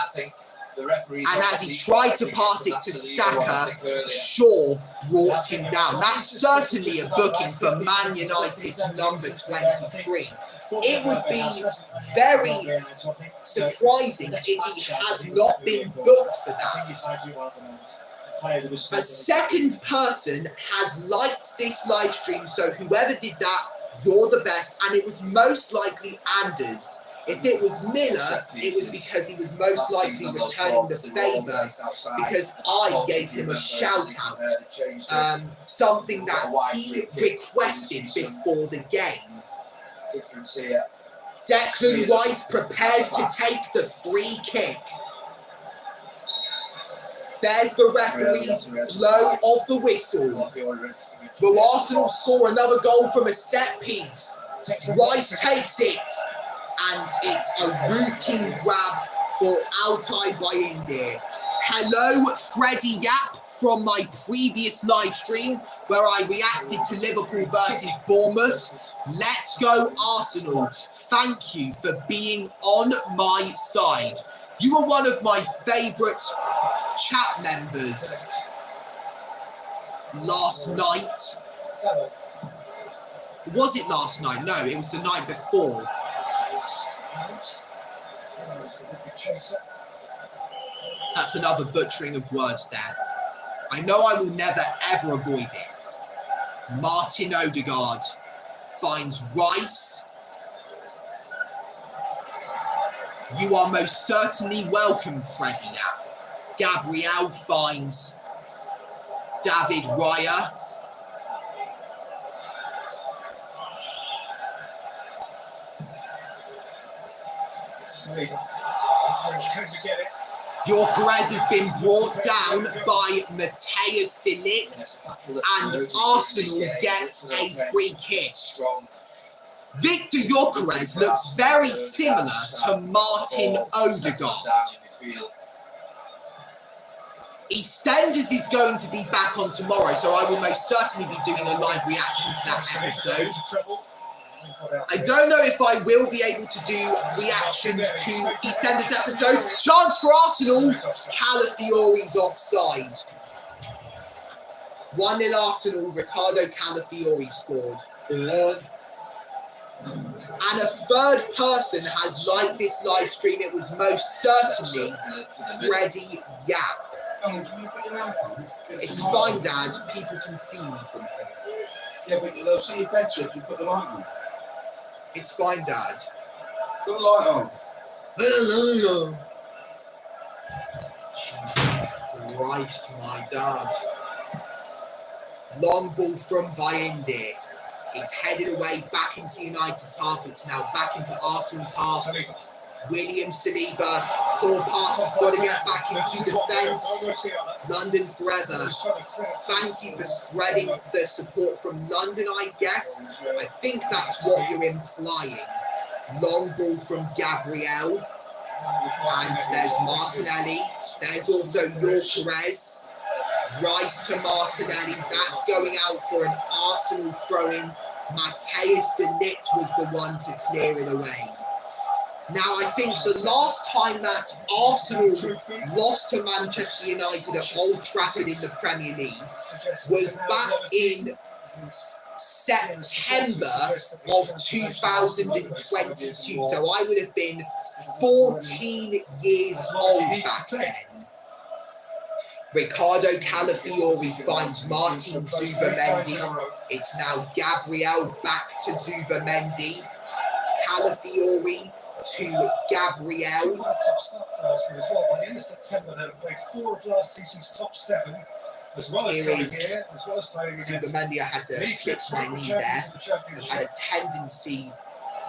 And as he tried to pass it to Saka, Shaw brought him down. That's certainly a booking for Man United's number 23. It would be very surprising if he has not been booked for that. A second person has liked this live stream, so whoever did that, you're the best. And it was most likely Anders. If it was Miller, it was because he was most likely returning the favour, because I gave him a shout out, something that he requested before the game. Declan Rice prepares to take the free kick. There's the referee's blow of the whistle. Will Arsenal score another goal from a set piece? Rice takes it, and it's a routine grab for Altay Bayindir. Hello, Freddie Yap from my previous live stream where I reacted to Liverpool versus Bournemouth. Let's go Arsenal. Thank you for being on my side. You are one of my favourite chat members last night. Was it last night? No, it was the night before. That's another butchering of words there. I know I will never ever avoid it. Martin Odegaard finds Rice. You are most certainly welcome, Freddie Yap. Gabriel finds David Raya. Gyökeres has been brought down by Mateus de Ligt, and Arsenal gets a free kick. Victor Gyökeres looks very similar to Martin Odegaard. EastEnders is going to be back on tomorrow, so I will most certainly be doing a live reaction to that episode. I don't know if I will be able to do reactions to EastEnders episodes. Chance for Arsenal. Calafiori's offside. 1-0 Arsenal. Ricardo Calafiori scored. And a third person has liked this live stream. It was most certainly Freddie Yap. It's fine, Dad. People can see me from here. Yeah, but they'll see you better if you put the light on. It's fine, Dad. Put the light on. Put the light on. Jesus Christ, my dad. Long ball from Bayindir. It's headed away back into United's half. It's now back into Arsenal's half. William Saliba, poor pass, he's got to get back into defence. London forever. Thank you for spreading the support from London, I guess. I think that's what you're implying. Long ball from Gabriel. And there's Martinelli. There's also Gyökeres. Rice to Martinelli. That's going out for an Arsenal throw-in. Matthijs de Ligt was the one to clear it away. Now, I think the last time that Arsenal lost to Manchester United at Old Trafford in the Premier League was back in September of 2022. So I would have been 14 years old back then. Ricardo Calafiori finds Martin Zubamendi. It's now Gabriel back to Zubamendi. Calafiori to Gabriel. Quite a tough start for Arsenal as well. By the end of September, they've played 4 of last season's top 7, as well as playing here, as well as playing against Zubamendi. I had to clip my knee there. I've had a tendency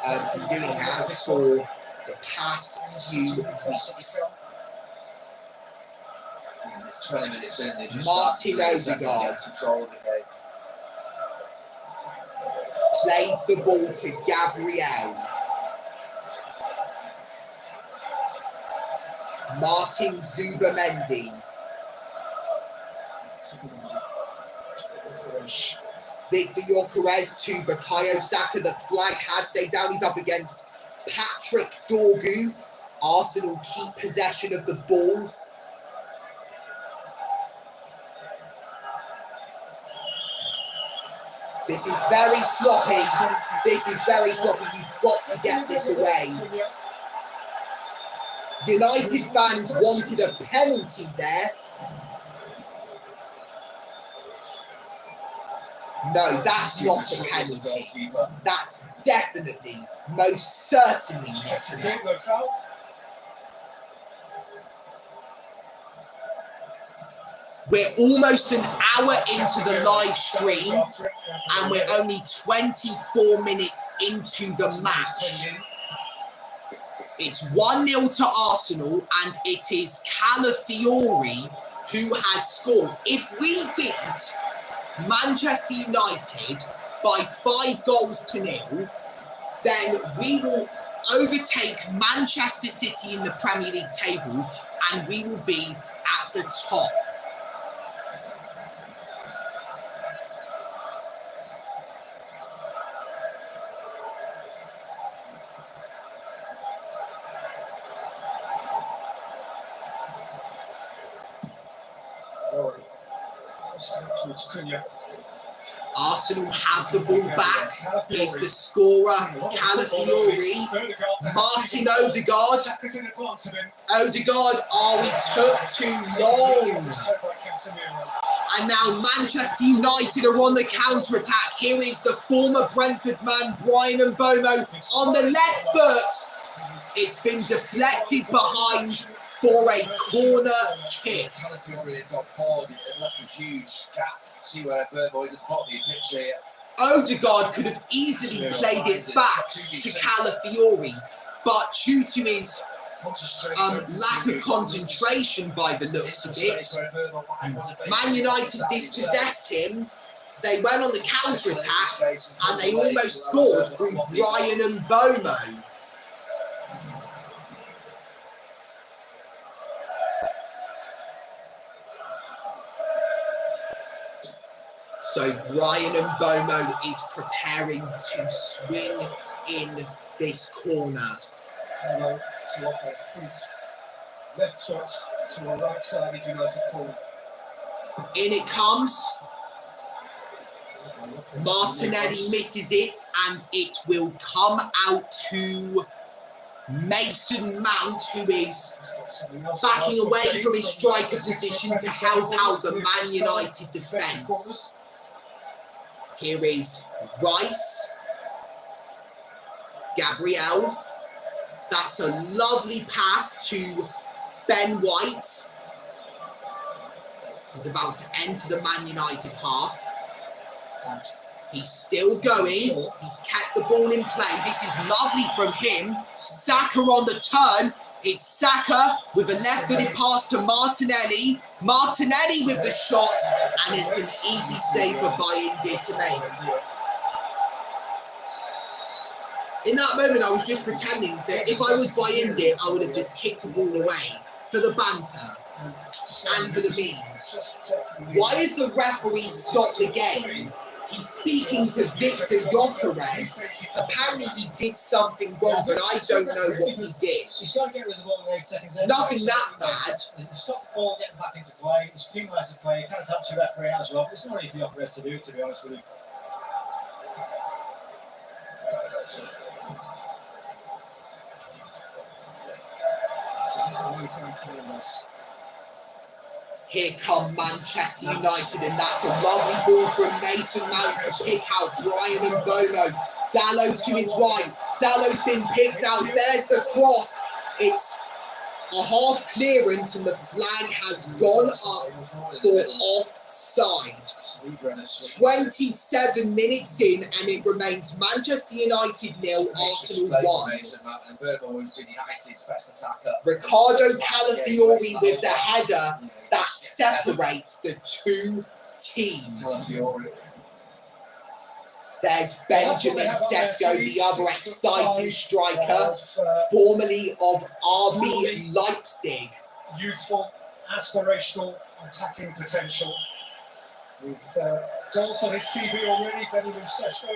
of doing that for the past few weeks. 20 minutes in, they just Martin Odegaard plays the ball to Gabriel. Martin Zubamendi. Victor Gyökeres to Bukayo Saka. The flag has stayed down. He's up against Patrick Dorgu. Arsenal keep possession of the ball. This is very sloppy. This is very sloppy. You've got to get this away. United fans wanted a penalty there. No, that's not a penalty. That's definitely, most certainly not a penalty. We're almost an hour into the live stream and we're only 24 minutes into the match. It's 1-0 to Arsenal and it is Calafiori who has scored. If we beat Manchester United by 5-0, then we will overtake Manchester City in the Premier League table and we will be at the top. Arsenal have the ball back. It's the scorer, Calafiori. Martin Odegaard. Odegaard, we took too long. And now Manchester United are on the counter-attack. Here is the former Brentford man, Brian Mbomo, on the left foot. It's been deflected behind for a corner kick. Calafiori got forward and left a huge gap. See where Burbo is at the bottom of your pitch here. Odegaard could have easily played it back to Calafiori, but due to his lack of concentration by the looks of it, Man United dispossessed him. They went on the counter-attack and they almost scored through Brian Mbomo. So Brian Mbomo is preparing to swing in this corner. To offer his left foot to the right side of United corner. In it comes. Martinelli misses it and it will come out to Mason Mount, who is backing away from his striker position to help out the Man United defence. Here is Rice. Gabriel. That's a lovely pass to Ben White. He's about to enter the Man United half. He's still going. He's kept the ball in play. This is lovely from him. Saka on the turn. It's Saka with a left-footed pass to Martinelli. Martinelli with the shot. And it's an easy save for Bayindir to make. In that moment, I was just pretending that if I was Bayindir, I would have just kicked the ball away for the banter and for the memes. Why has the referee stopped the game He's speaking to Victor Gyökeres. Apparently he did something wrong, but I don't know what he did. He's got to get rid of the ball in 8 seconds. Nothing that bad. Stop the ball getting back into play. It's penalised to play. It kind of helps your referee out as well. But it's not really for Gyökeres to do, to be honest with you. Here come Manchester United, and that's a lovely ball from Mason Mount to pick out Brian Mbeumo. Dalot to his right. Dalot's been picked out. There's the cross. It's a half clearance, and the flag has gone up for offside. 27 minutes in, and it remains Manchester United 0, Arsenal 1. Ricardo Calafiori with the header that separates the two teams. There's Benjamin Sesko, the other exciting striker, formerly of RB Leipzig. Youthful, aspirational, attacking potential. With goals on his CV already, Benjamin Sesko.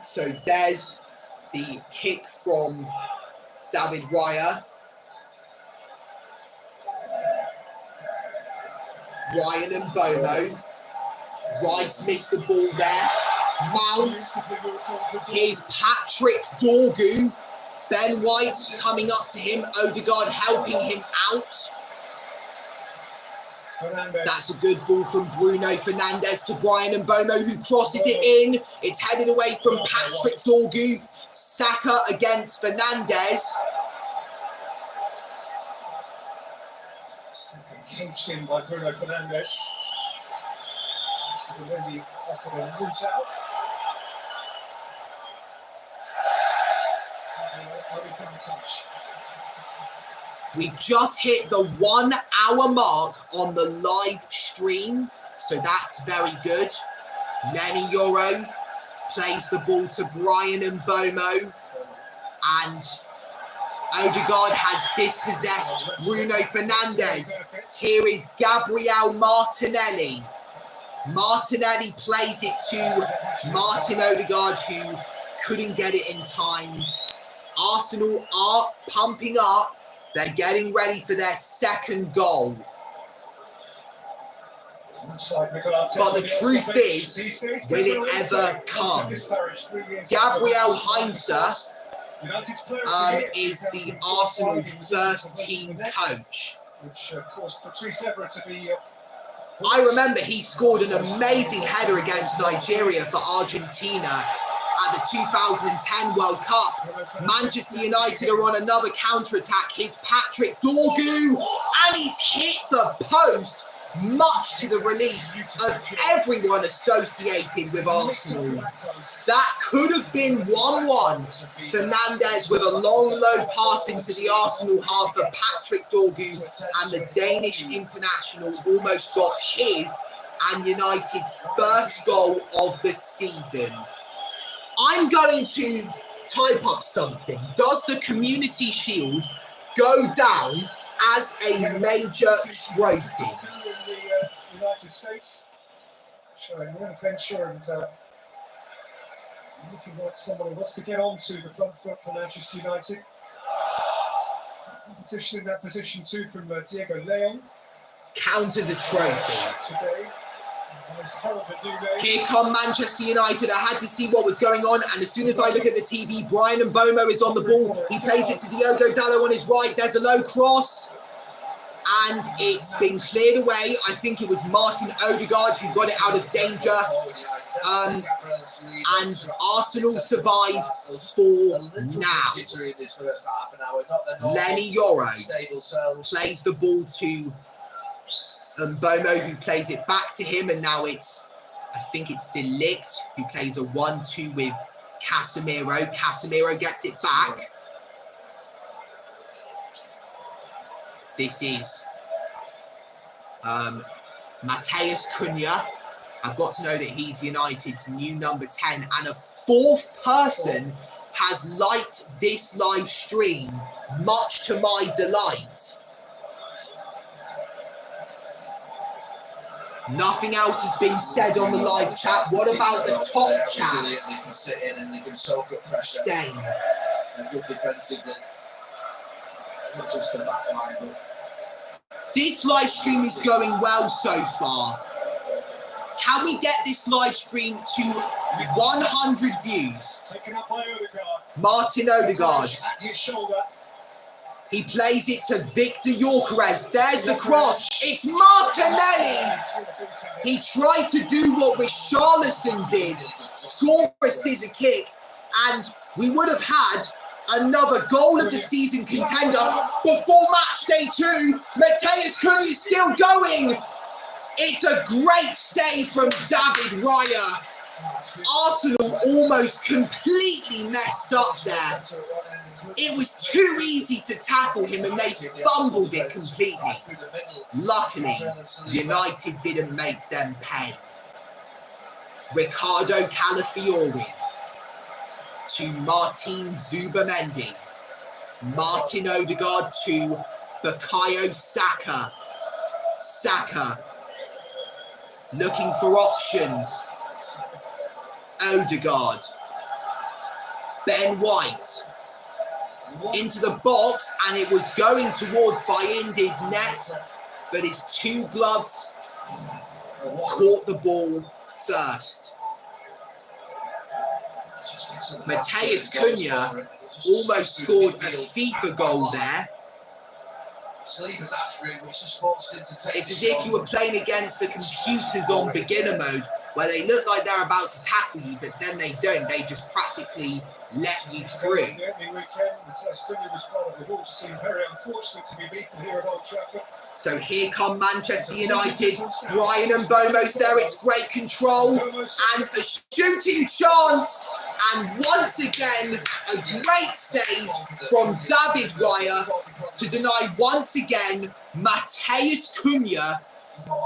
So there's the kick from David Raya. Brian Mbeumo. Rice missed the ball there. Mount. Here's Patrick Dorgu. Ben White coming up to him. Odegaard helping him out. That's a good ball from Bruno Fernandes to Brian Mbeumo, who crosses it in. It's headed away from Patrick Dorgu. Saka against Fernandes. Coached in by Bruno Fernandes. Already offered a route out. We've just hit the 1 hour mark on the live stream, so that's very good. Lenny Yoro plays the ball to Brian Mbeumo, and Odegaard has dispossessed Bruno Fernandes. Here is Gabriel Martinelli. Martinelli plays it to Martin Odegaard, who couldn't get it in time. Arsenal are pumping up. They're getting ready for their second goal. But the truth is, will it ever come? Gabriel Heinze is the Arsenal first team coach. I remember he scored an amazing header against Nigeria for Argentina at the 2010 World Cup. Manchester United are on another counter-attack. Here's Patrick Dorgu, and he's hit the post, much to the relief of everyone associated with Arsenal. That could have been 1-1. Fernandes with a long, low pass into the Arsenal half for Patrick Dorgu, and the Danish international almost got his and United's first goal of the season. I'm going to type up something. Does the Community Shield go down as a major trophy? In the United States, showing real adventure and looking like somebody wants to get onto the front foot for Manchester United. Competition in that position too from Diego Leon. Count as a trophy. Today. Here come Manchester United. I had to see what was going on, and as soon as I look at the TV, Brian Mbeumo is on the ball. He plays it to Diogo Dalot on his right. There's a low cross, and it's been cleared away. I think it was Martin Odegaard who got it out of danger. And Arsenal survive for now. Lenny Yoro plays the ball to Mbeumo, who plays it back to him, and now I think it's De Ligt who plays a 1-2 with Casemiro. Casemiro gets it back. This is Matheus Cunha. I've got to know that he's United's new number 10, and a fourth person has liked this live stream, much to my delight. Nothing else has been said on the live chat. What about the top chat? They can sit in and they can soak up pressure. Same. And good defensively. Not just the back line, but... This live stream is going well so far. Can we get this live stream to 100 views? Taken up by Odegaard. Martin Odegaard. At his shoulder. He plays it to Victor Gyökeres. There's the cross. It's Martinelli. He tried to do what Richarlison did, score a scissor kick, and we would have had another goal of the season contender before match day 2. Matheus Cunha is still going. It's a great save from David Raya. Arsenal almost completely messed up there. It was too easy to tackle him and they fumbled it completely. Luckily, United didn't make them pay. Ricardo Calafiori to Martin Zubamendi. Martin Odegaard to Bukayo Saka. Saka looking for options. Odegaard. Ben White. Into the box, and it was going towards Bayindi's net, but his two gloves caught the ball first. Matheus Cunha almost scored a FIFA goal there. It's as if you were playing against the computers on beginner mode, where they look like they're about to tackle you, but then they don't. They just practically let you through. So here come Manchester United. Brian and Bomos there. It's great control and a shooting chance. And once again, a great save from David Raya to deny once again Matheus Cunha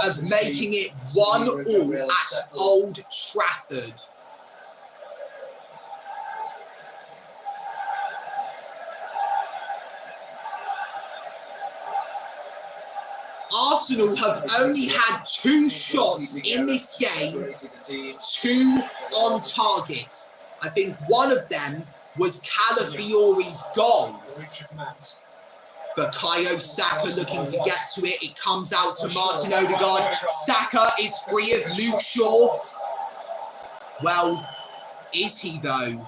of making it 1-1 at Old Trafford. Arsenal have only had 2 shots in this game, 2 on target. I think one of them was Calafiori's goal. Bukayo Saka looking to get to it. It comes out to Martin Odegaard. Saka is free of Luke Shaw. Well, is he though?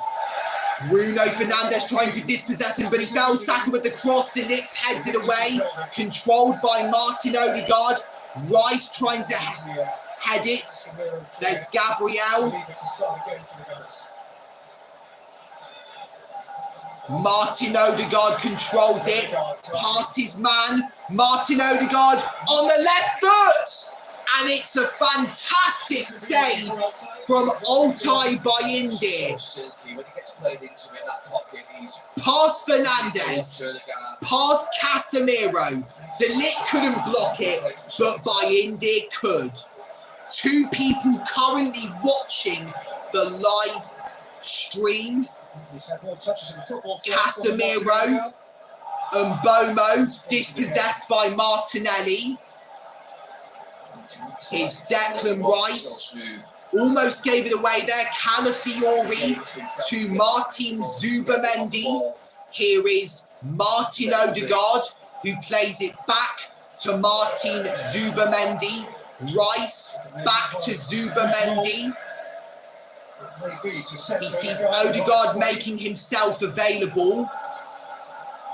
Bruno Fernandes trying to dispossess him, but he fell. Saka with the cross. De Ligt heads it away. Controlled by Martin Odegaard. Rice trying to head it. There's Gabriel. Martin Odegaard controls it. Past his man. Martin Odegaard on the left foot. And it's a fantastic save from Altay Bayindir. Past Fernandes. Past Casemiro. De Ligt couldn't block it, but Bayindir could. 2 people currently watching the live stream. Casemiro and Bomo dispossessed by Martinelli. It's Declan Rice. Almost gave it away there. Calafiori to Martin Zubamendi. Here is Martin Odegaard, who plays it back to Martin Zubamendi. Rice back to Zubamendi. He sees Odegaard making himself available.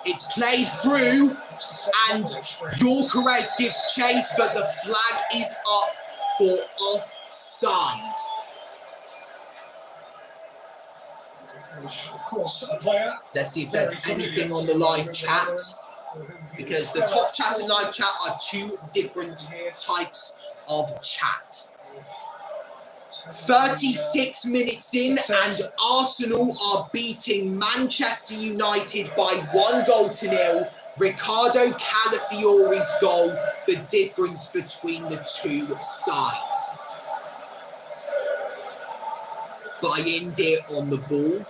It's played through, and Gyökeres gives chase, but the flag is up for offside. Let's see if there's anything on the live chat, because the top chat and live chat are 2 different types of chat. 36 minutes in, and Arsenal are beating Manchester United by 1-0. Ricardo Calafiori's goal, the difference between the 2 sides. Bayindir on the ball.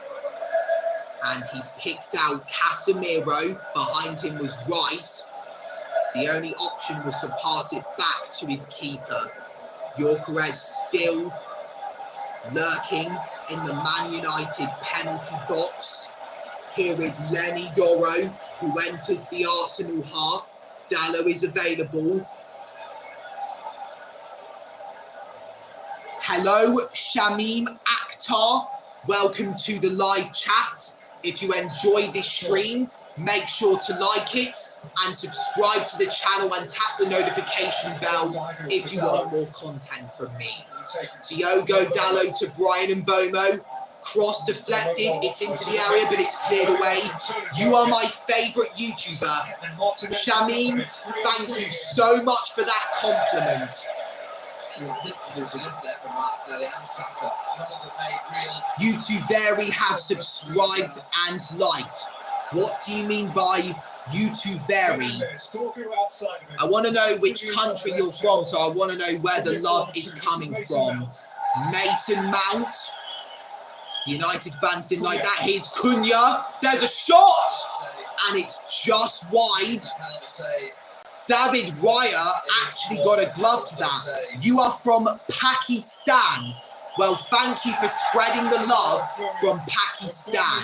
And he's picked out Casemiro. Behind him was Rice. The only option was to pass it back to his keeper. Gyökeres still lurking in the Man United penalty box. Here is Lenny Yoro, who enters the Arsenal half. Dalot is available. Hello, Shamim Akhtar. Welcome to the live chat. If you enjoy this stream, make sure to like it and subscribe to the channel and tap the notification bell if you want more content from me. Diogo Dalot to Brian Mbomo. Cross deflected, it's into the area, but it's cleared away. You are my favourite YouTuber. Shamim, thank you so much for that compliment. You two very have subscribed and liked. What do you mean by you two very? I want to know which country you're from, so I want to know where the love is coming from. Mason Mount. The United fans didn't like that. Here's Cunha. There's a shot! And it's just wide. David Raya actually got a glove to that. You are from Pakistan. Well, thank you for spreading the love from Pakistan.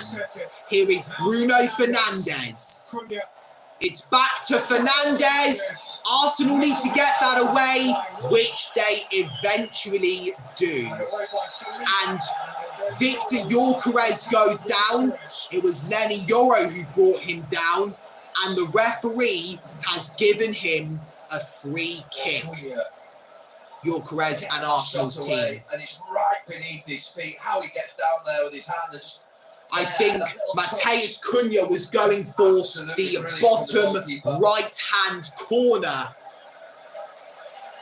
Here is Bruno Fernandes. It's back to Fernandes. Arsenal need to get that away, which they eventually do. And Victor Gyökeres goes down. It was Lenny Yoro who brought him down. And the referee has given him a free kick. Gyökeres and Arsenal's team. And it's right beneath his feet. How he gets down there with his hand and just... I think Matheus Cunha was going for the bottom right-hand corner.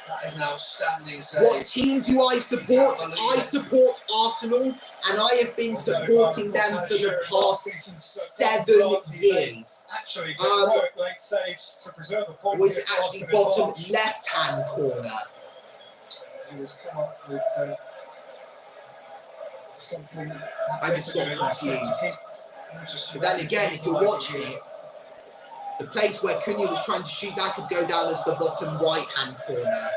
That is an outstanding save. What team do I support? I support Arsenal, and I have been supporting them for the past 7 years. Actually, was actually bottom left-hand corner. I just got confused. But then again, if you're watching it, the place where Cunha was trying to shoot, that could go down as the bottom right-hand corner.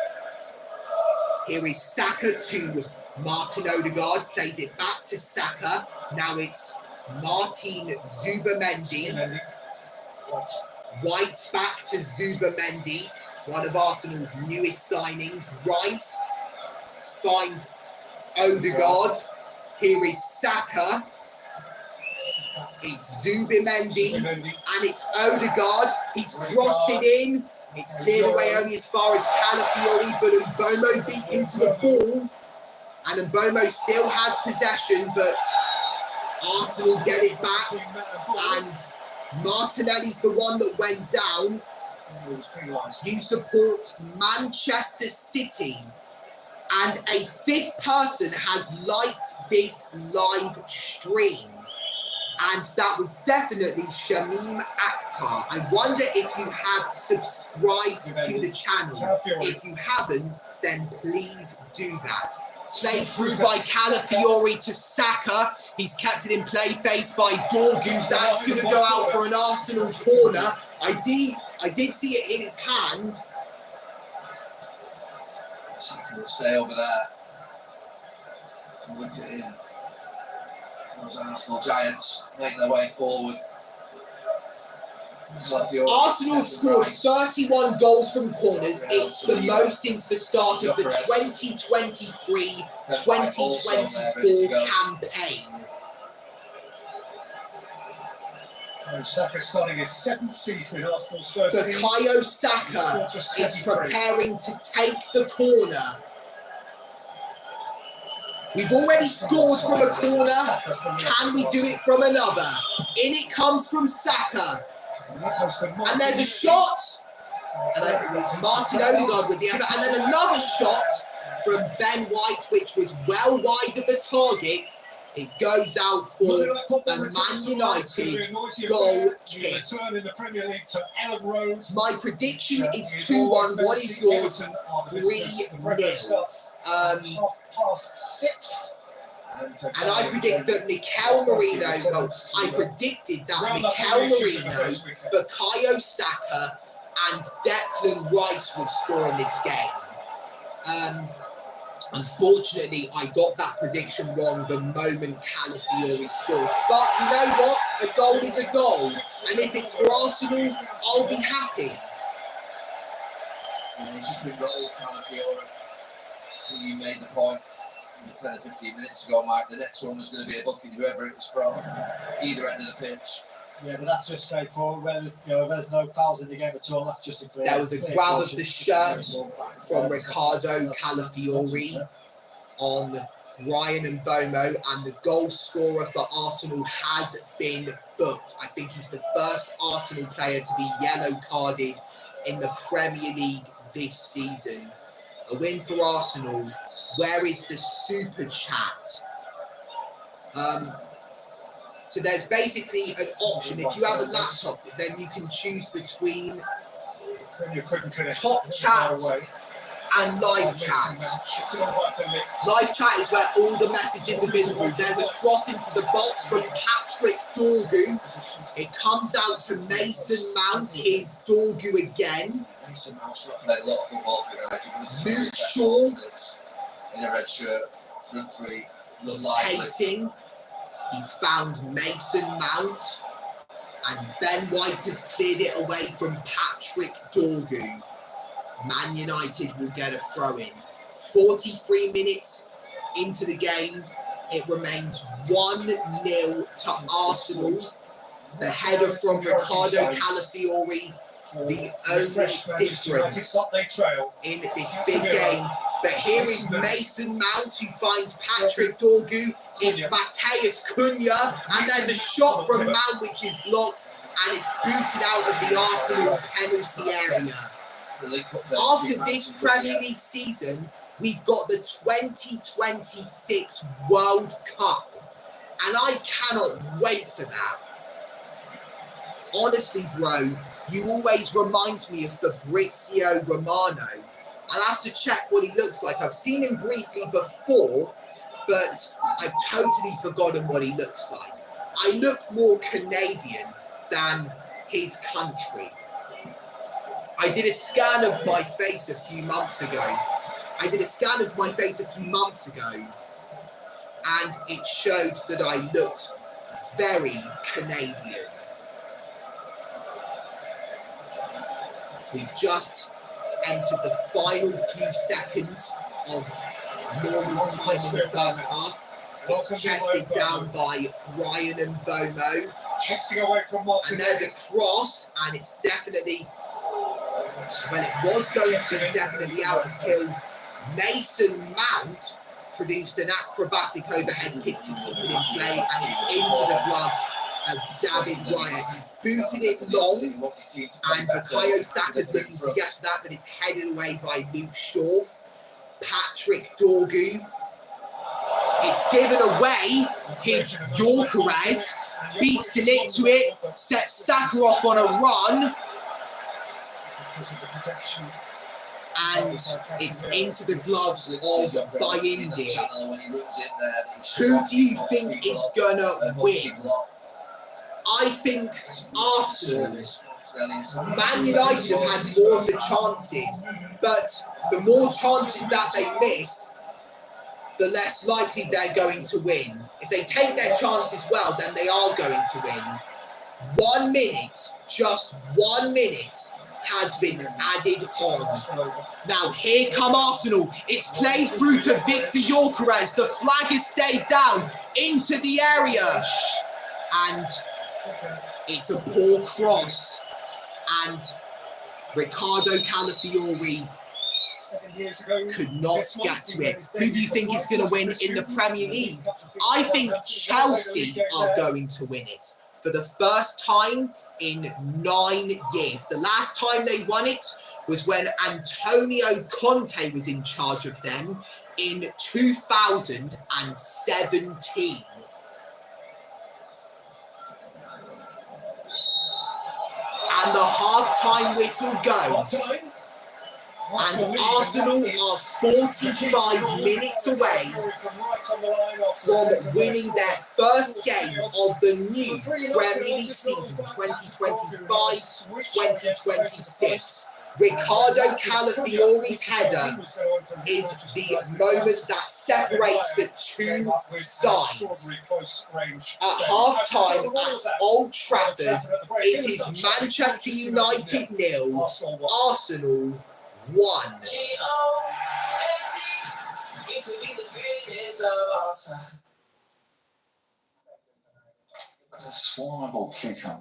Here is Saka to Martin Odegaard, plays it back to Saka. Now it's Martin Zubamendi. White back to Zubamendi, one of Arsenal's newest signings. Rice finds Odegaard. Here is Saka. It's Zubamendi and it's Odegaard. He's crossed it in. It's cleared away only as far as Calafiori, but Mbomo beat him to the ball. And Mbomo still has possession, but Arsenal get it back. And Martinelli's the one that went down. You support Manchester City. And a 5th person has liked this live stream. And that was definitely Shamim Akhtar. I wonder if you have subscribed to the channel. If you haven't, then please do that. Play through by Calafiori to Saka. He's kept it in play, faced by Dorgu. That's going to go out for an Arsenal corner. I did see it in his hand. Saka will stay over there and whip it in. Those Arsenal giants make their way forward. Arsenal have scored 31 goals from corners. It's the most since the start of the 2023-2024 campaign. Saka starting his 7th season in Arsenal's first team. Bukayo Saka is preparing to take the corner. We've already scored from a corner. Can we do it from another? In it comes from Saka. And there's a shot. And it was Martin Odegaard with the effort. And then another shot from Ben White, which was well wide of the target. It goes out for a Man United goal kick. My prediction is 2-1. What is yours? 3-0. And I predict that Mikel Merino, well, I predicted that Mikel Merino, Bukayo Saka and Declan Rice would score in this game. Unfortunately, I got that prediction wrong the moment Calafiori scored. But you know what? A goal is a goal. And if it's for Arsenal, I'll be happy. It's just been goal, Calafiori. You made the point 10 or 15 minutes ago, Mark. The next one was going to be a booking, whoever it was from, either end of the pitch. Yeah, but that's just straightforward. When there's no fouls in the game at all, that's just a clear. There was a grab of the shirt from Ricardo Calafiori on Brian Mbomo, and the goal scorer for Arsenal has been booked. I think he's the first Arsenal player to be yellow carded in the Premier League this season. A win for Arsenal. Where is the super chat? So there's basically an option. If you have a laptop, then you can choose between top chat and live chat. Live chat is where all the messages are visible. There's a cross into the box from Patrick Dorgu. It comes out to Mason Mount. Here's Dorgu again. Mason Mount's not played a lot of football for United. Luke Shaw in a red shirt, front three. He's pacing. He's found Mason Mount. And Ben White has cleared it away from Patrick Dorgu. Man United will get a throw-in. 43 minutes into the game. It remains 1-0 to Arsenal. The header from Ricardo Calafiori. The only difference in this big game. But here is Mason Mount who finds Patrick Dorgu. It's Mateus Cunha. And there's a shot from Mount which is blocked. And it's booted out of the Arsenal penalty area. After this Premier League season, we've got the 2026 World Cup. And I cannot wait for that. Honestly, bro, you always remind me of Fabrizio Romano. I'll have to check what he looks like. I've seen him briefly before, but I've totally forgotten what he looks like. I look more Canadian than his country. I did a scan of my face a few months ago. And it showed that I looked very Canadian. We've just entered the final few seconds of normal time in the first half. It's chested down by Brian Mbomo. And there's a cross, and it's definitely, well, it was going to be definitely out until Mason Mount produced an acrobatic overhead kick to keep it in play, and it's into the gloves of David Raya. He's booted it long, and Bukayo Saka's looking to get to that, but it's headed away by Luke Shaw. Patrick Dorgu. It's given away. Here's Yorkeres. Beats Delict to it. Sets Saka off on a run. And it's into the gloves of Bayindi. Who do you think is going to win? I think Arsenal. Man United have had more of the chances, but the more chances that they miss, the less likely they're going to win. If they take their chances well, then they are going to win. 1 minute, just 1 minute, has been added on. Now here come Arsenal. It's played through to Victor Yorkeres. The flag has stayed down into the area. And it's a poor cross. And Ricardo Calafiori could not get to it. Who do you think is going to win in the Premier League? I think Chelsea are going to win it for the first time in 9 years. The last time they won it was when Antonio Conte was in charge of them in 2017. And the half-time whistle goes. And Arsenal are 45 minutes away from winning their first game of the new Premier League season 2025-2026. Ricardo Calafiore's header is the moment that separates the two sides. At half-time at Old Trafford, it is Manchester United 0, Arsenal 1.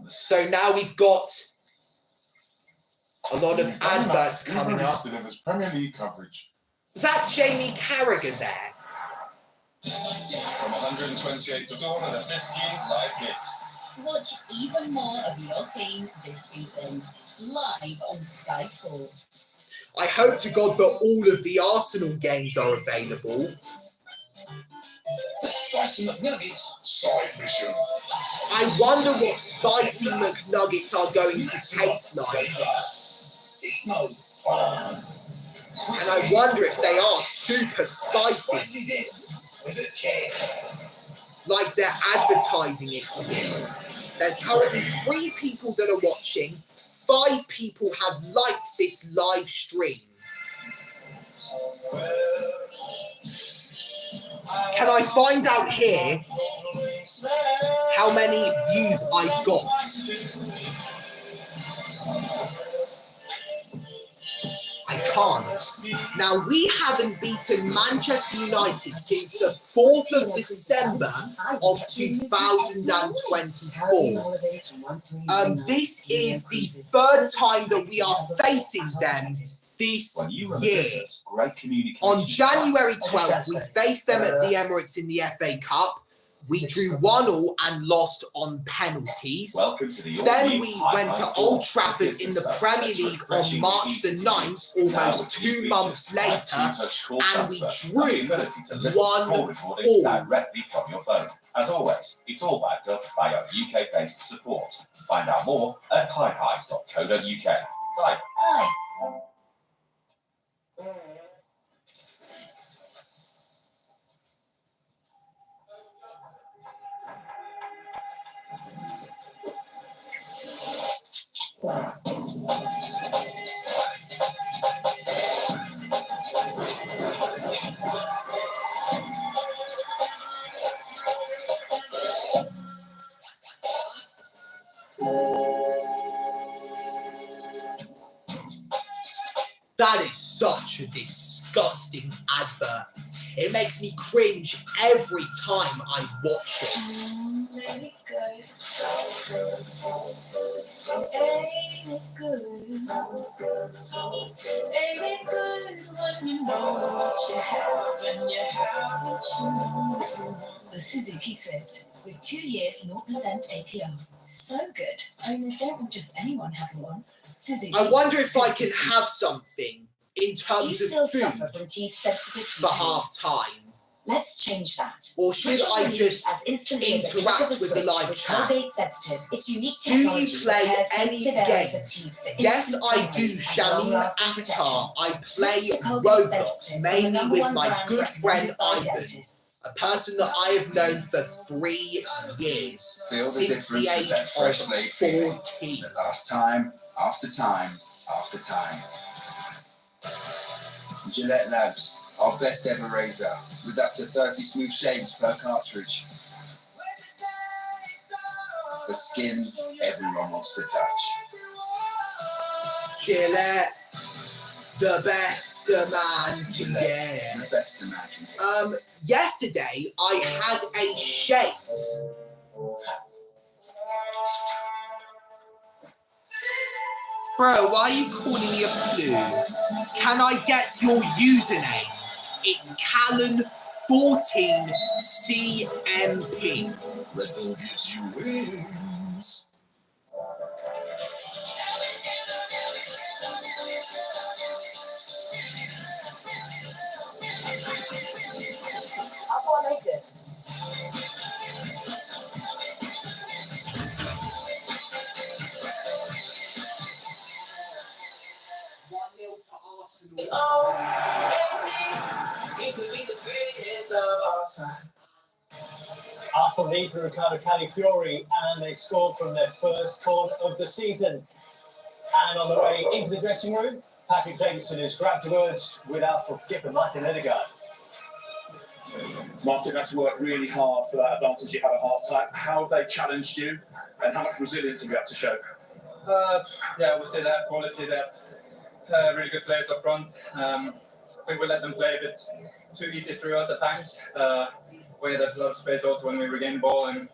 So now we've got a lot of adverts coming up. Premier League coverage. Was that Jamie Carragher there? From 128 before and a 15 live hits. Watch even more of your team this season, live on Sky Sports. I hope to God that all of the Arsenal games are available. The Spicy McNuggets side mission. I wonder what Spicy McNuggets are going to taste like. And I wonder if they are super spicy. Like they're advertising it to me. There's currently 3 people that are watching. 5 people have liked this live stream. Can I find out here how many views I've got? I can't. Now, we haven't beaten Manchester United since the 4th of December of 2024. This is the 3rd time that we are facing them this year. On January 12th, we faced them at the Emirates in the FA Cup. We drew 1-1 and lost on penalties. Then we went to Old Trafford in the Premier League on March the 9th, almost 2 months later, and we drew 1-1. As always, it's all backed up by our UK-based support. Find out more at highhigh.co.uk. Hi. Hi. That is such a disgusting advert. It makes me cringe every time I watch it. Let it go. Ain't it good? Ain't it good when you know what you have and you have what you know? The Suzuki Swift with 2 years 0% APR. So good. Owners don't want just anyone having one. Suzuki. I wonder if I can have something in terms of food for half-time. Let's change that. Or should I just interact with the live chat? Do you play any games? Yes, I do, Shamin Akhtar. I play Roblox, mainly with my good friend Ivan, a person that I have known for 3 years, since the age of 14. The last time, after time, after time. Gillette Labs, our best ever razor, with up to 30 smooth shaves per cartridge. The skin everyone wants to touch. Gillette, the best a man can get. The best a man can get. Yesterday I had a shave. Bro, why are you calling me a plume? Can I get your username? It's Callan14CMP. Red Bull gives you wings. How do I make this? 1-0 to Arsenal Arsenal lead for Ricardo Calafiori, and they scored from their first corner of the season. And on the way into the dressing room, Patrick Davison has grabbed words with Arsenal skipper Martin Odegaard. Martin had to work really hard for that advantage you had at half time. How have they challenged you, and how much resilience have you had to show? Yeah, obviously they have quality. They have really good players up front. I think we let them play a bit too easy through us at times. Where there's a lot of space also when we regain the ball. And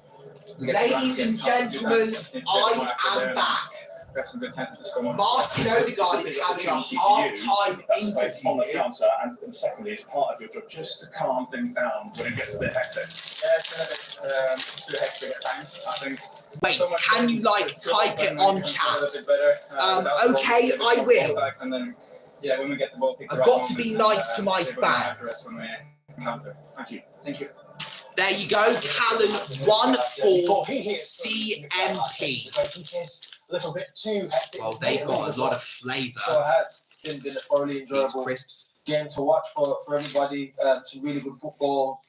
ladies and gentlemen, I am back. Martin Odegaard is having a half-time interview. On the counter, and secondly, it's part of your job just to calm things down when it gets a bit hectic. Yeah, it's been a bit too hectic at times, I think. Wait, can you type it on chat? Okay, I will. And then, yeah, when we get the ball picked I've got to be nice to my fans. Thank you. Thank you. There you go, Callan 1 for CMP. He says a little bit too hectic. Well, they've got a lot of flavour. So it has been a thoroughly enjoyable game to watch for everybody. Some really good football,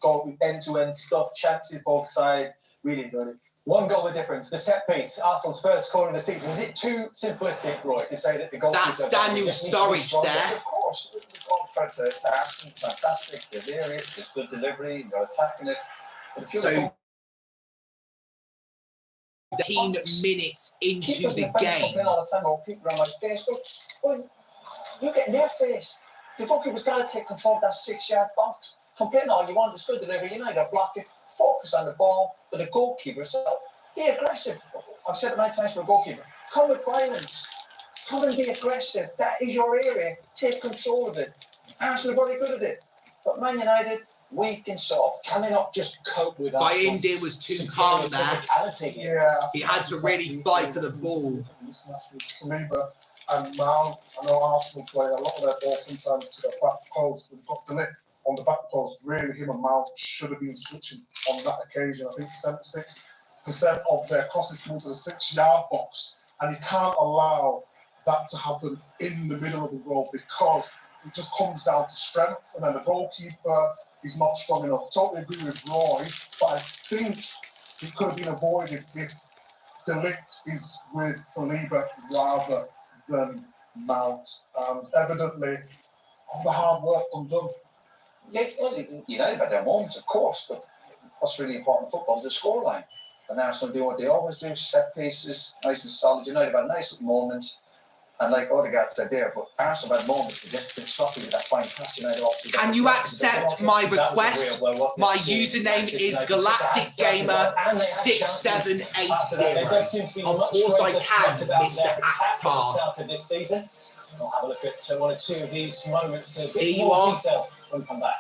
go end-to-end stuff, chances both sides. Really enjoyed it. One goal the difference, the set piece, Arsenal's first corner of the season. Is it too simplistic, Roy, to say that the goal? That's Daniel Sturridge there. Of course, the goal threat to Arsenal, fantastic. They're there, it's good delivery, they're attacking it. So 15 minutes into the game. All the time, or people around my face. Well, you're getting their face. The goalkeeper's got to take control of that 6-yard box. Complain all you want, it's good delivery. You know, you got to block it. Focus on the ball, but the goalkeeper, so be aggressive. I've said it 9 times for a goalkeeper. Come with violence. Come and be aggressive. That is your area. Take control of it. Arsenal are very good at it. But Man United, weak and soft. Can they not just cope with that? Bayindir was too calm there. Yeah. He had to really fight for the ball. Saliba and Mount, I know Arsenal play a lot of their ball sometimes to the back post. We've got Delic on the back post. Really, him and Mount should have been switching on that occasion. I think 76% of their crosses come to the 6-yard box, and you can't allow that to happen in the middle of the road because it just comes down to strength, and then the goalkeeper is not strong enough. Totally agree with Roy, but I think it could have been avoided if Delict is with Saliba rather than Mount. Evidently, all the hard work undone. Yeah, well, United had their moments, of course, but what's really important in football is the scoreline. And Arsenal do what they always do, set pieces, nice and solid. United had nice moments, and like Odegaard said there, but Arsenal had moments to get sloppy with that fine pass. United obviously. Can you accept my request? My username is Galactic Gamer 6780. Of course I can, Mr. Akhtar. This season. We'll have a look at one or two of these moments in a bit Here you more are. detail when we come back.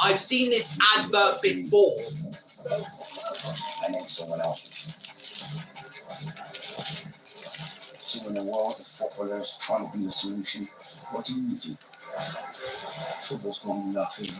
I've seen this advert before. I know someone else's. So in the world of footballers trying to be the solution, what do? Football's going to be nothing.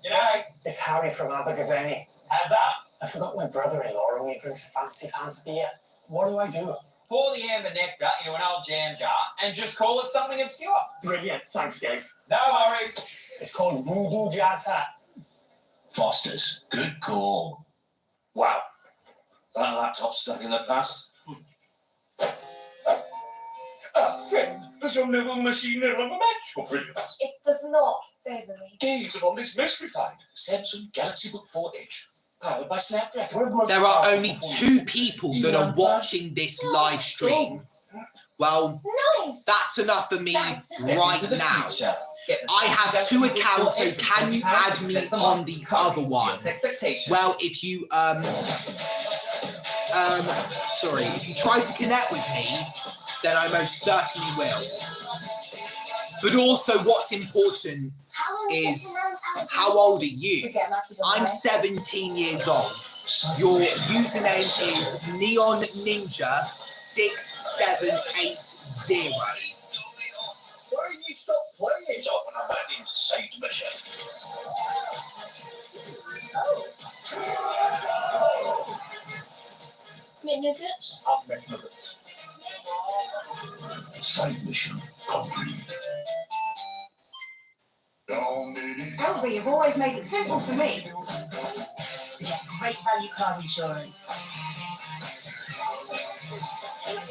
G'day, it's Harry from Abergavenny. How's that? I forgot my brother-in-law who drinks fancy pants beer. What do I do? Pour the amber nectar into an old jam jar and just call it something obscure. Brilliant, thanks guys. No worries. It's called Voodoo Jazz Hat. Foster's, good call. Wow, that laptop's stuck in the past. Friend, does your little machine no longer match your brilliance? It does not favour me. Gaze upon this most refined Samsung Galaxy Book 4 Edge, powered by Snapdragon. There are only 2 people that are watching this live stream. Well, Nice. that's enough for me right now. I have 2 accounts, so can you add me on the other one? Well, if you sorry, if you try to connect with me, then I most certainly will. But also, what's important is How old are you? I'm 17 years old. Your username is Neon Ninja 6780. Why don't you stop playing? It's often a bad inside mission. McNuggets? I'm McNuggets. Side mission complete. Elby have always made it simple for me. To get great value car insurance.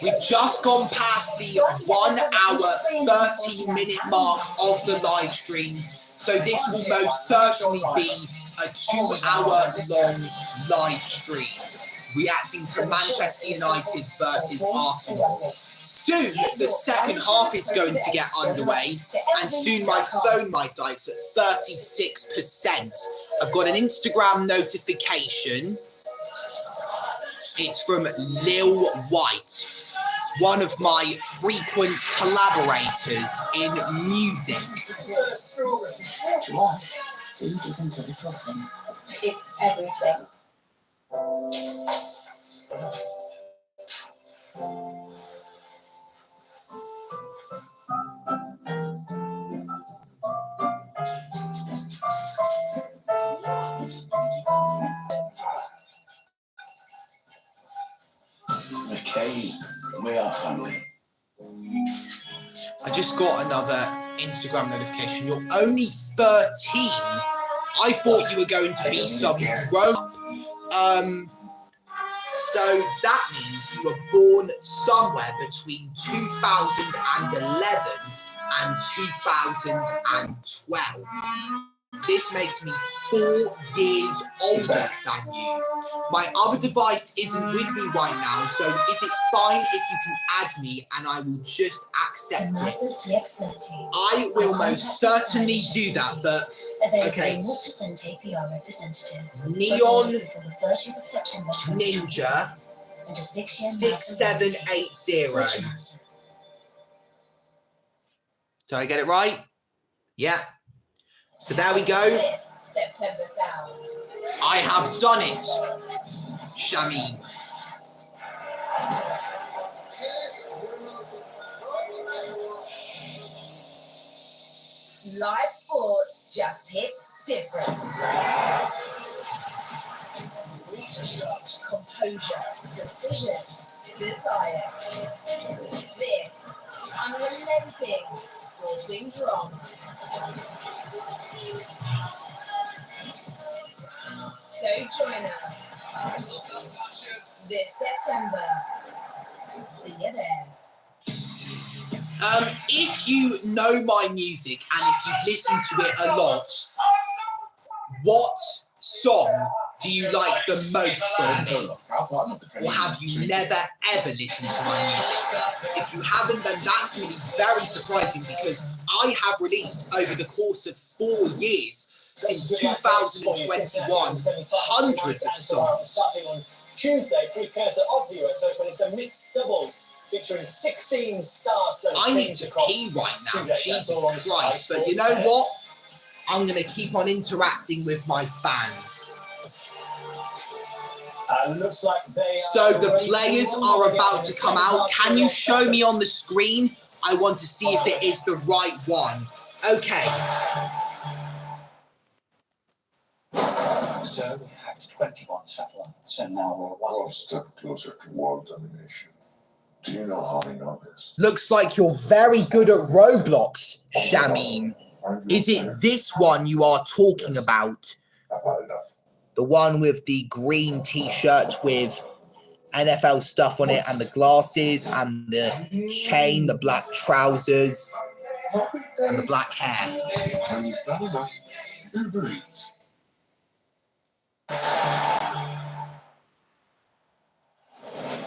We've just gone past the 1 hour 30-minute mark of the live stream, so this will most certainly be a 2 hour long live stream reacting to Manchester United versus Arsenal. Soon the second half is going to get underway, and soon my phone might die. It's at 36%. I've got an Instagram notification. It's from Lil White, one of my frequent collaborators in music. To us, food isn't a little thing. It's everything. Okay, we are family. I just got another Instagram notification. You're only 13. I thought you were going to be some grown-up. So that means you were born somewhere between 2011 and 2012. This makes me 4 years older than you. My other device isn't with me right now, so is it fine if you can add me and I will just accept it? I will most certainly do that, but okay. Neon Ninja 6780. Did I get it right? Yeah. So there we go. This September sound. I have done it, Shami. Live sport just hits different. Composure, precision, desire. This unrelenting sporting drum. So join us this September. See you there. If you know my music and if you've listened to it a lot, what song do you like the most from me? Or have you never ever listened to my music? If you haven't, then that's really very surprising because I have released over the course of 4 years since 2021 hundreds of songs. Starting on Tuesday, precursor of the US Open is the mixed doubles featuring 16 stars. I need to pee right now, Jesus Christ, but you know what? I'm going to keep on interacting with my fans. Looks like they so the players are about to come out. Can you show me on the screen? I want to see if it is the right one. Okay. So we hacked 21 satellites, and now we're one step closer to world domination. Do you know how we know this? Looks like you're very good at Roblox, Shamin. Is it this one you are talking about? The one with the green t-shirt with NFL stuff on it and the glasses and the chain, the black trousers and the black hair.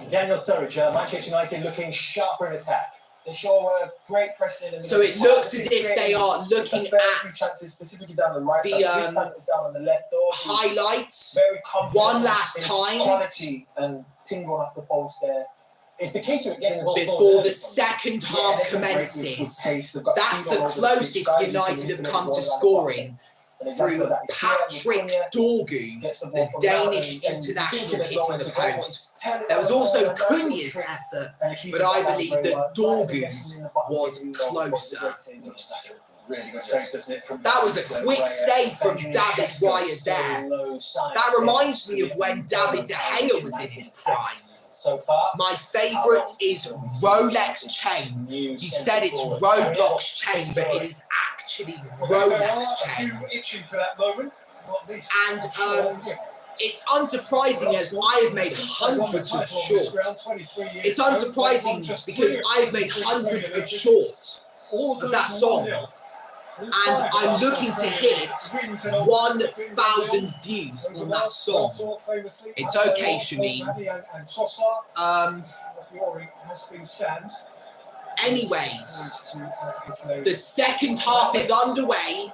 Daniel Sturridge, Manchester United looking sharper in attack. They show great pressing. In the so it looks as if they are looking at chances specifically down the right the side. This time it's down on the left door. Highlights. Very one last time. Quality and ping one off the post there. It's the key to it getting the ball before the second half commences. That's the closest United have come to scoring through Patrick Dorgu, the Danish international, hitting the post. There was also Cunha's effort, but I believe that Dorgu's was closer. Really good save, doesn't it? That was a quick save from David Raya there. That reminds me of when David De Gea was in his prime. So far, my favourite is Rolex Chain. You said it's Roblox Chain, but it is actually Rolex Chain. And it's unsurprising as I have made hundreds of shorts. It's unsurprising because I have made hundreds of shorts of that song. And I'm looking to hit 1,000 views on that song. It's okay, Shameen. Anyways, the second half is underway,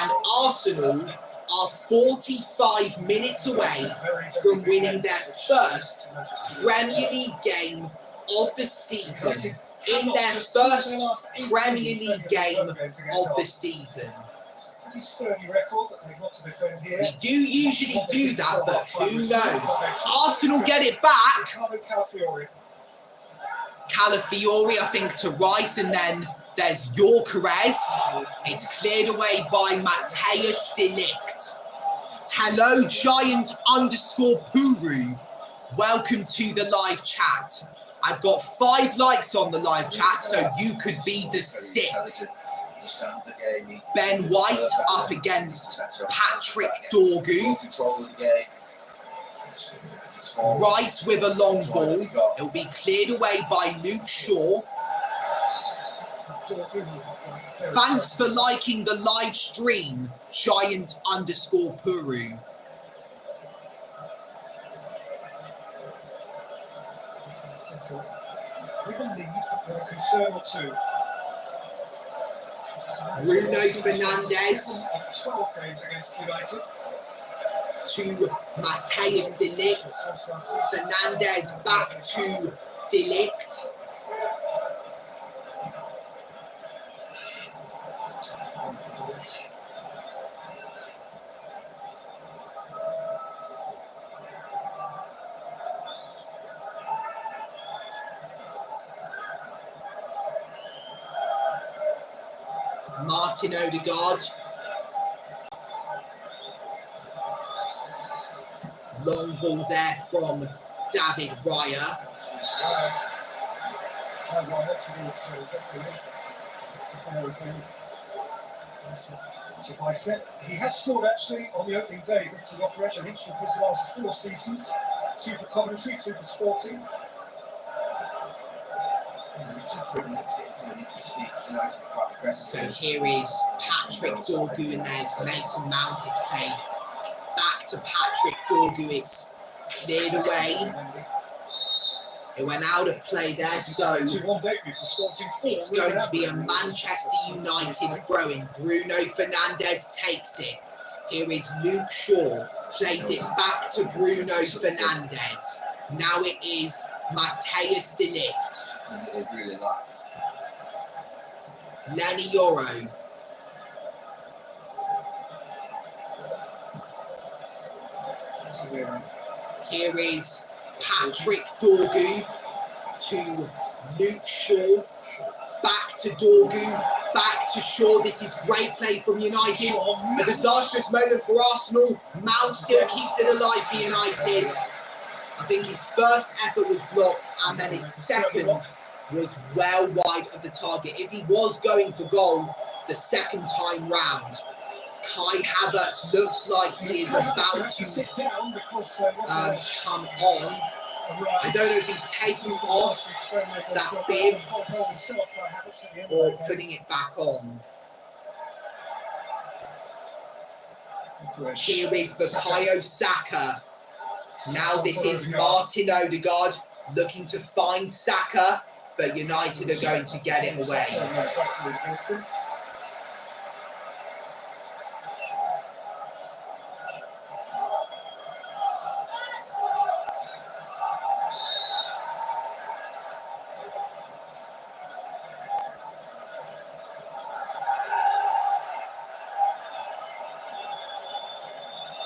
and Arsenal are 45 minutes away from winning their first Premier League game of the season. In their first Premier League game of the season. We do usually do that, but who knows? Arsenal get it back. Calafiori, I think, to Rice, and then there's Yorkeres. It's cleared away by Mateus De Ligt. Hello, Giant_Puru. Welcome to the live chat. I've got 5 likes on the live chat, so you could be the 6th. Ben White up against Patrick Dorgu. Rice with a long ball. It'll be cleared away by Luke Shaw. Thanks for liking the live stream, Giant_Puru. With a lead, but a concern or two. Bruno Fernandes 12 games against United. To Mateus De Ligt. Fernandes back to De Ligt. Martin Odegaard. Long ball there from David Raya. He has scored actually on the opening day to the operation. I think for his last 4 seasons. 2 for Coventry, 2 for Sporting. So here is Patrick Dorgu, and there's Mason Mount. It's played back to Patrick Dorgu. It's cleared away. It went out of play there, so it's going to be a Manchester United throw-in. Bruno Fernandes takes it. Here is Luke Shaw, plays it back to Bruno Fernandes. Now it is Mateus De Ligt. They really liked. Lenny Yoro. Here is Patrick Dorgu to Luke Shaw. Back to Dorgu. Back to Shaw. This is great play from United. A disastrous moment for Arsenal. Mount still keeps it alive for United. I think his first effort was blocked, and then his second was well wide of the target. If he was going for goal the second time round, Kai Havertz looks like he is about to come on. I don't know if he's taking off that bib or putting it back on. Here is Bukayo Saka. Now this is Martin Odegaard looking to find Saka, but United are going to get it away.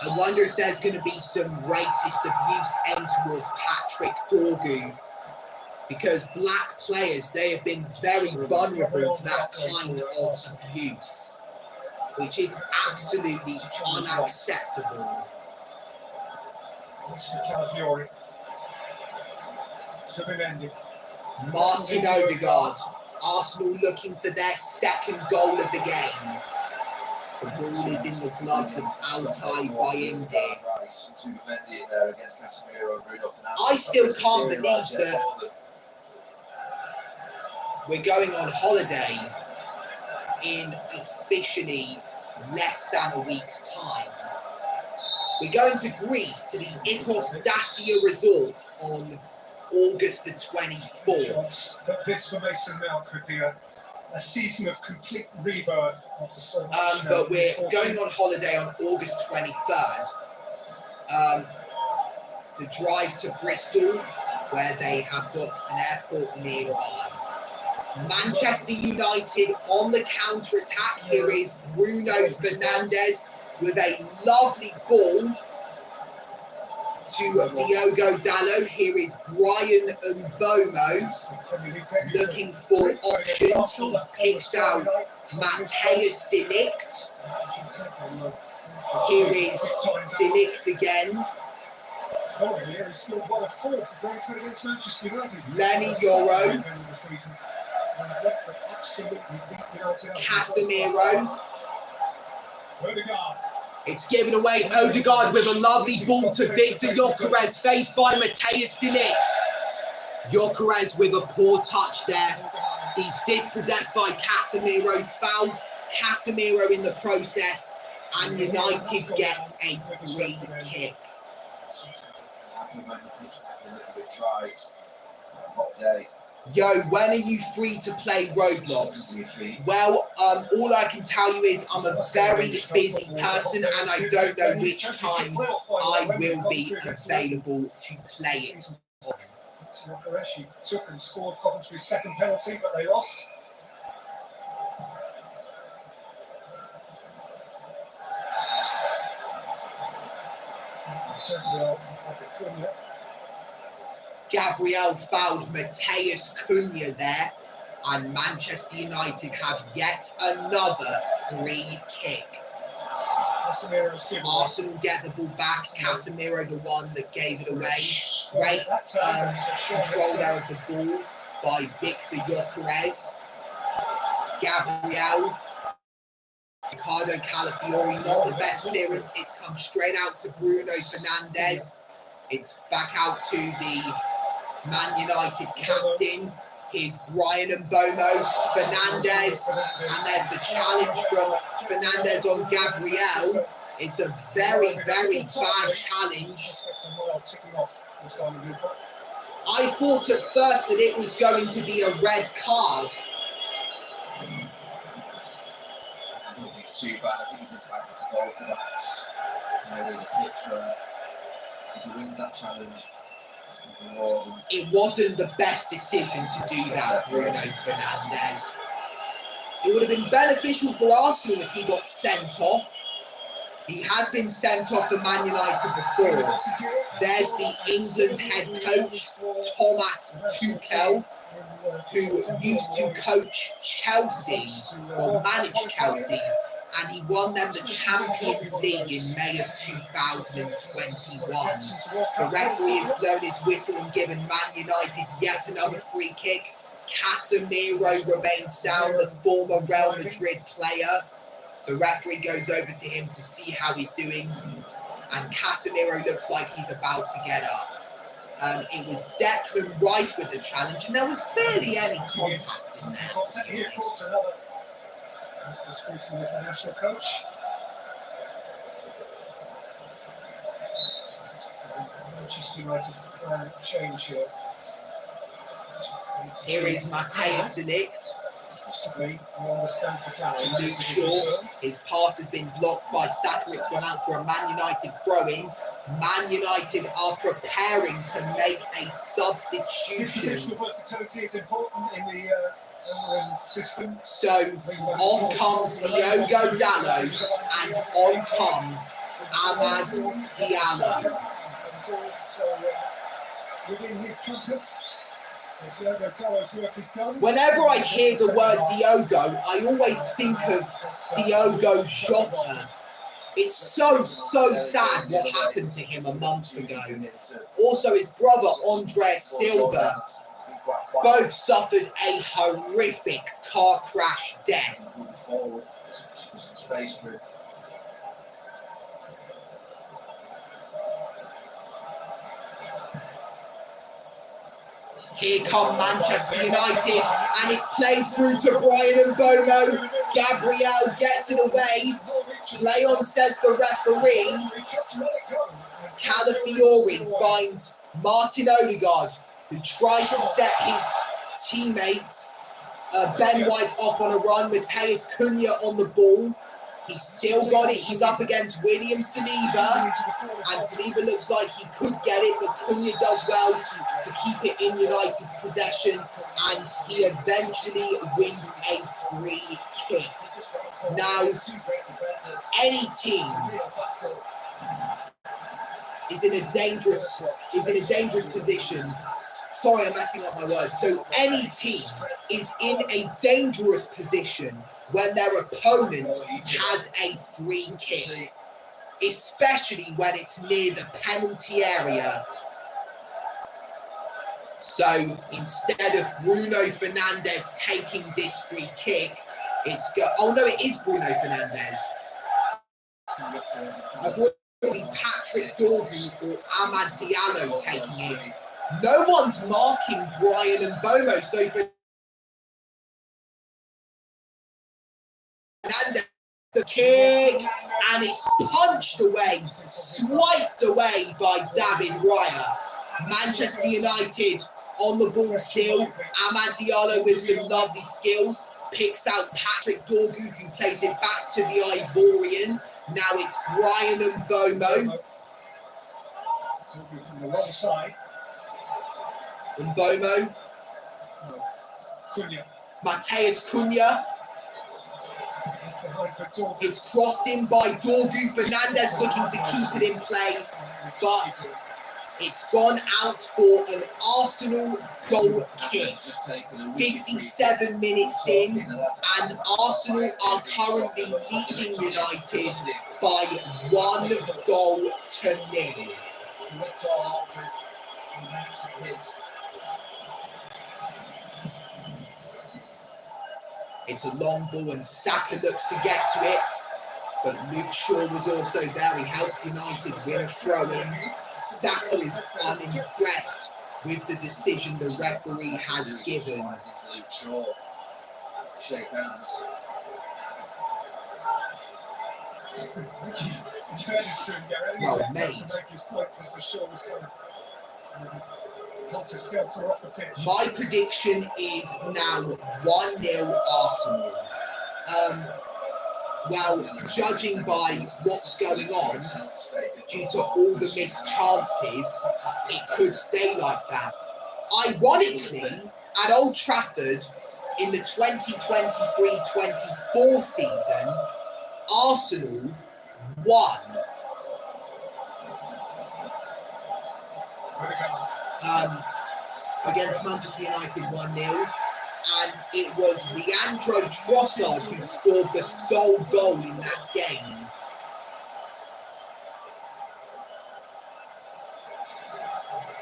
I wonder if there's going to be some racist abuse aimed towards Patrick Dorgu, because black players, they have been very vulnerable to that kind of abuse, which is absolutely unacceptable. Calafiori. Subimendi. Martin Odegaard, Arsenal looking for their second goal of the game. The ball is in the gloves of Altay Bayinde. I still can't believe that we're going on holiday in officially less than a week's time. We're going to Greece to the Ikos Dacia Resort on August the 24th. But this for Mason Mount could be a season of complete rebirth after so much. But we're going on holiday on August 23rd. The drive to Bristol, where they have got an airport nearby. Manchester United on the counter-attack. Here is Bruno Fernandes with a lovely ball to Diogo Dalot. Here is Brian Mbomo looking for options. He's picked out Matthijs de Ligt. Here is de Ligt again. Lenny Yoro. Casemiro. It's given away. Odegaard with a lovely ball to Victor Gyökeres, faced by Matthijs de Ligt. Gyökeres with a poor touch there. He's dispossessed by Casemiro, fouls Casemiro in the process, and United get a free kick. Yo, when are you free to play Roblox? Well, all I can tell you is I'm a very busy person and I don't know which time I will be available to play it. She took and scored Coventry's second penalty, but they lost. Gabriel fouled Matheus Cunha there, and Manchester United have yet another free kick. Arsenal get the ball back. Casemiro, the one that gave it away. Great control there of the ball by Victor Gyökeres. Gabriel. Ricardo Calafiori, not the best clearance. It's come straight out to Bruno Fernandes. It's back out to the Man United captain. Here's Brian Mbomo, Fernandes, and there's the challenge from Fernandes on Gabriel. It's a very, very bad challenge. I thought at first that it was going to be a red card. I don't think it's too bad. I think he's entitled to go for that. Area of the pitch where if he wins that challenge, it wasn't the best decision to do that, Bruno Fernandes. It would have been beneficial for Arsenal if he got sent off. He has been sent off for Man United before. There's the England head coach, Thomas Tuchel, who used to coach Chelsea, or manage Chelsea, and he won them the Champions League in May of 2021. The referee has blown his whistle and given Man United yet another free kick. Casemiro remains down, the former Real Madrid player. The referee goes over to him to see how he's doing, and Casemiro looks like he's about to get up. It was Declan Rice with the challenge, and there was barely any contact in there, to be honest. The scrutiny of the national coach. Manchester United change here. Here is Matthijs de Ligt. To Luke Shaw. His pass has been blocked by Saka. It's gone out for a Man United throw-in. Man United are preparing to make a substitution. Positional versatility is important in the system. So off comes Diogo Dalot and on comes Amad Diallo. Within his compass, Diogo Dalot's work is done. Whenever I hear the word Diogo, I always think of Diogo Jota. It's so sad what happened to him a month ago. Also, his brother Andres Silva both suffered a horrific car crash death. Here come Manchester United, and it's played through to Brian Mbomo. Gabriel gets it away. Play on, says the referee. Calafiori finds Martin Odegaard, who tries to set his teammate Ben White off on a run. Mateus Cunha on the ball. He's still got it. He's up against William Saliba. And Saliba looks like he could get it, but Cunha does well to keep it in United's possession. And he eventually wins a free kick. Now, any team is in a dangerous position. Sorry, I'm messing up my words. So any team is in a dangerous position when their opponent has a free kick, especially when it's near the penalty area. So instead of Bruno Fernandes taking this free kick, oh no, it is Bruno Fernandes. I thought it would be Patrick Dorgu or Amad Diallo taking it. No one's marking Brian Mbomo, so for Fernandes, the kick, and it's punched away, swiped away by David Raya. Manchester United on the ball still. Amad Diallo with some lovely skills. Picks out Patrick Dorgu, who plays it back to the Ivorian. Now it's Brian Mbomo. Dorgu from the wrong side. Mbomo. Cunha. Mateus Cunha. It's crossed in by Dorgu. Fernandes looking to keep it in play, but it's gone out for an Arsenal goal kick. 57 minutes in, and Arsenal are currently leading United by 1-0. It's a long ball and Saka looks to get to it, but Luke Shaw was also there. He helps United win a throw-in. Saka is unimpressed with the decision the referee has given. Luke Shaw. Shake hands. Well made. My prediction is now 1-0 Arsenal. Well, judging by what's going on, due to all the missed chances, it could stay like that. Ironically, at Old Trafford, in the 2023-24 season, Arsenal won. Against Manchester United 1-0. And it was Leandro Trossard who scored the sole goal in that game.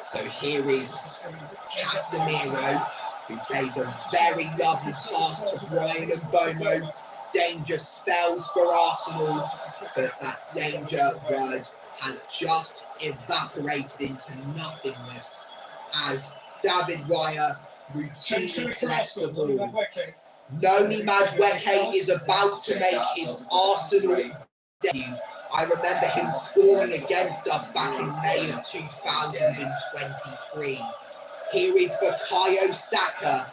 So here is Casemiro, who plays a very lovely pass to Brian Mbomo. Danger spells for Arsenal, but that danger word has just evaporated into nothingness as David Raya routinely collects the ball. Noni Madueke is about to make his Arsenal debut. I remember him scoring against us back in May of 2023. Here is Bukayo Saka.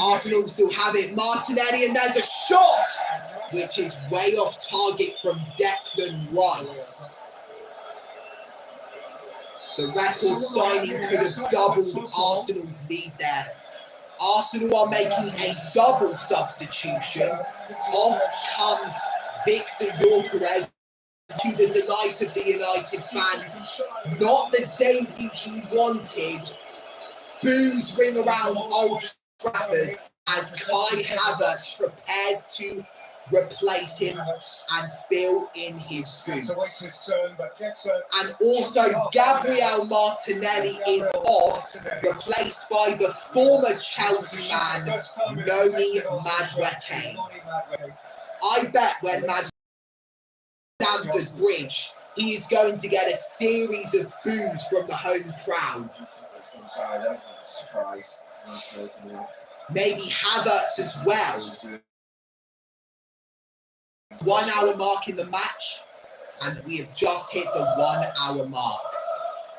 Arsenal still have it. Martinelli, and there's a shot, which is way off target from Declan Rice. The record signing could have doubled Arsenal's lead there. Arsenal are making a double substitution. Off comes Victor Gyökeres to the delight of the United fans. Not the debut he wanted. Boos ring around Old Trafford as Kai Havertz prepares to replace him and fill in his boots. And also Gabriel Martinelli is off, replaced by the former Chelsea man, Noni Madueke. I bet when Madueke Stamford Bridge, he is going to get a series of boos from the home crowd. Maybe Havertz as well. 1 hour mark in the match, and we have just hit the 1 hour mark.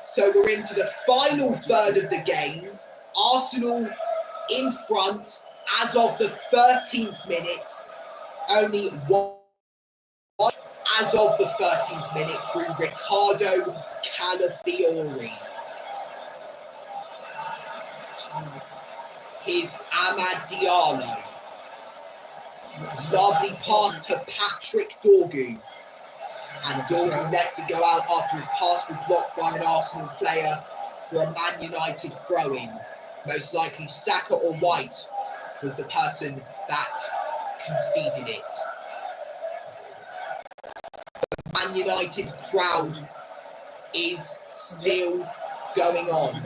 So we're into the final third of the game. Arsenal in front as of the 13th minute. Only one as of the 13th minute through Ricardo Calafiori. Here's Amad Diallo. Lovely pass to Patrick Dorgu. And Dorgu lets it go out after his pass was blocked by an Arsenal player for a Man United throw-in. Most likely Saka or White was the person that conceded it. The Man United crowd is still going on.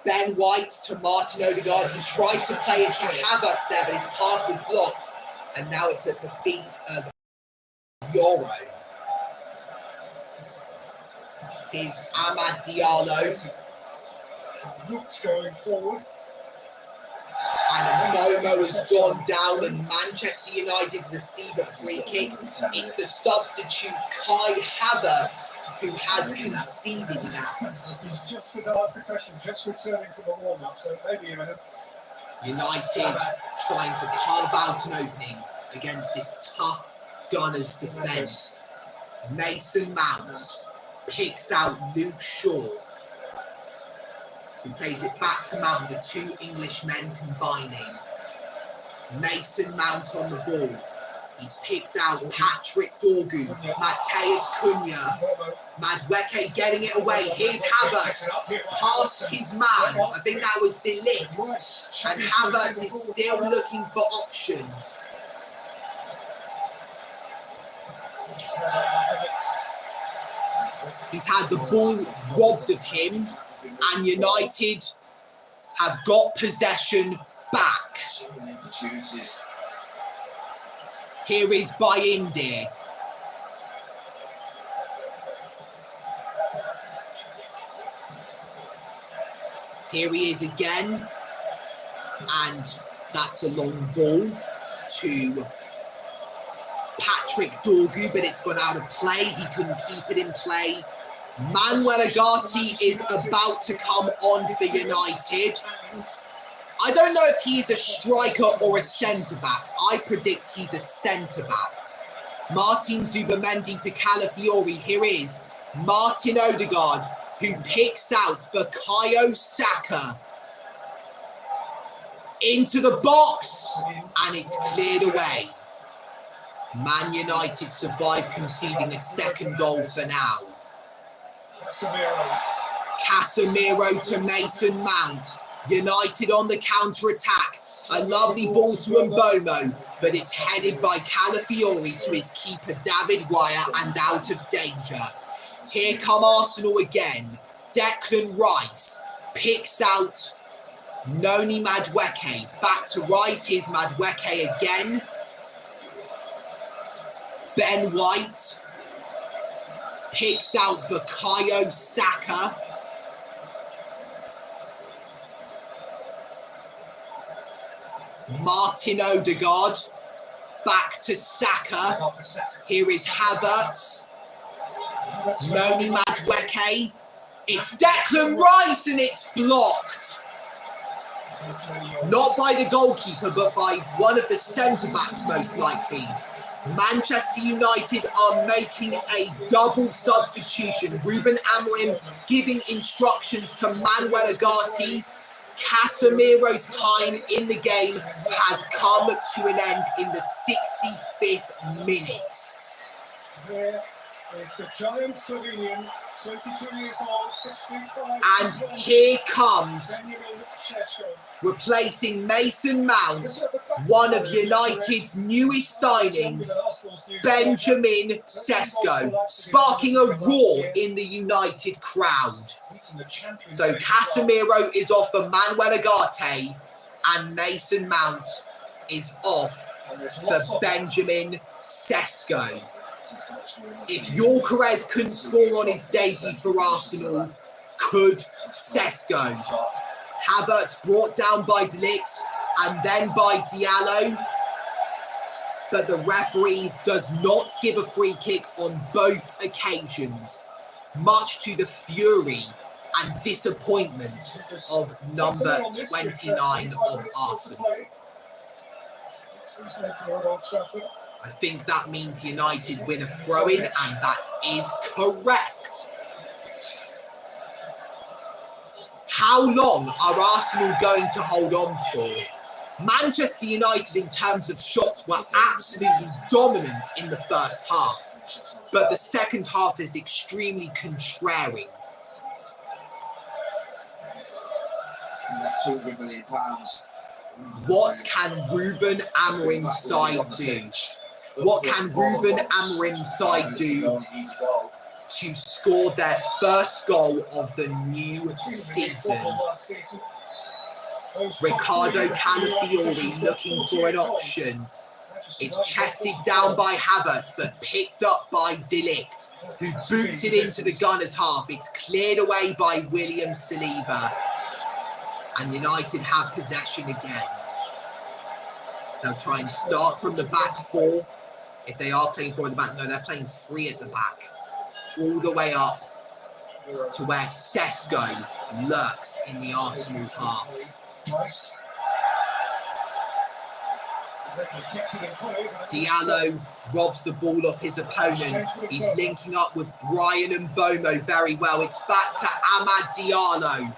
Ben White to Martin Odegaard. He tried to play it to Havertz there, but his pass was blocked. And now it's at the feet of Euro. Here's Amad Diallo. Looks going forward. And Momo has gone down and Manchester United receive a free kick. It's the substitute Kai Havertz who has conceded that. He's just as I asked the question, just returning from the warm-up, so maybe even United trying to carve out an opening against this tough Gunners defence. Mason Mount picks out Luke Shaw, who plays it back to Mount, the two Englishmen combining. Mason Mount on the ball. He's picked out Patrick Dorgu, Mateus Cunha, Madueke getting it away. Here's Havertz, past his man. I think that was De Ligt. And Havertz is still looking for options. He's had the ball robbed of him, and United have got possession back. Here is Bayindir. Here he is again, and that's a long ball to Patrick Dorgu, but it's gone out of play. He couldn't keep it in play. Manuel Ugarte is about to come on for United. I don't know if he's a striker or a centre-back. I predict he's a centre-back. Martin Zubimendi to Calafiori. Here is Martin Odegaard, who picks out Bukayo Saka. Into the box, and it's cleared away. Man United survive conceding a second goal for now. Casemiro to Mason Mount. United on the counter-attack. A lovely ball to Mbomo, but it's headed by Calafiori to his keeper David Raya and out of danger. Here come Arsenal again. Declan Rice picks out Noni Madueke. Back to Rice. Here's Madueke again. Ben White picks out Bukayo Saka. Martin Odegaard back to Saka. Here is Havertz. Noni Madueke. It's Declan Rice and it's blocked. Not by the goalkeeper, but by one of the centre-backs most likely. Manchester United are making a double substitution. Ruben Amorim giving instructions to Manuel Ugarte. Casemiro's time in the game has come to an end in the 65th minute. here is the giant Slovenian, 22 years old, 6'5". And here comes, Benjamin Šeško. replacing Mason Mount, one of United's newest signings, Benjamin Šeško, sparking a roar in the United crowd. So Casemiro is off for Manuel Ugarte, and Mason Mount is off for Benjamin Šeško. If Gyökeres couldn't score on his debut for Arsenal, could Šeško? Havertz brought down by De Ligt and then by Diallo, but the referee does not give a free kick on both occasions, much to the fury and disappointment of number 29 of Arsenal. I think that means United win a throw-in, and that is correct. How long are Arsenal going to hold on for? Manchester United, in terms of shots, were absolutely dominant in the first half, but the second half is extremely contrary. And that £200 million. What can Ruben Amorim's side do? What can Ruben Amorim's side do to score their first goal of the new season? Ricardo Calafiori looking for an option. It's chested down by Havertz, but picked up by De Ligt, who boots it into the Gunners' half. It's cleared away by William Saliba, and United have possession again. They'll try and start from the back four. If they are playing four at the back, no, they're playing three at the back. All the way up to where Šeško lurks in the Arsenal half. Diallo robs the ball off his opponent. He's linking up with Brian and Bomo very well. It's back to Amad Diallo.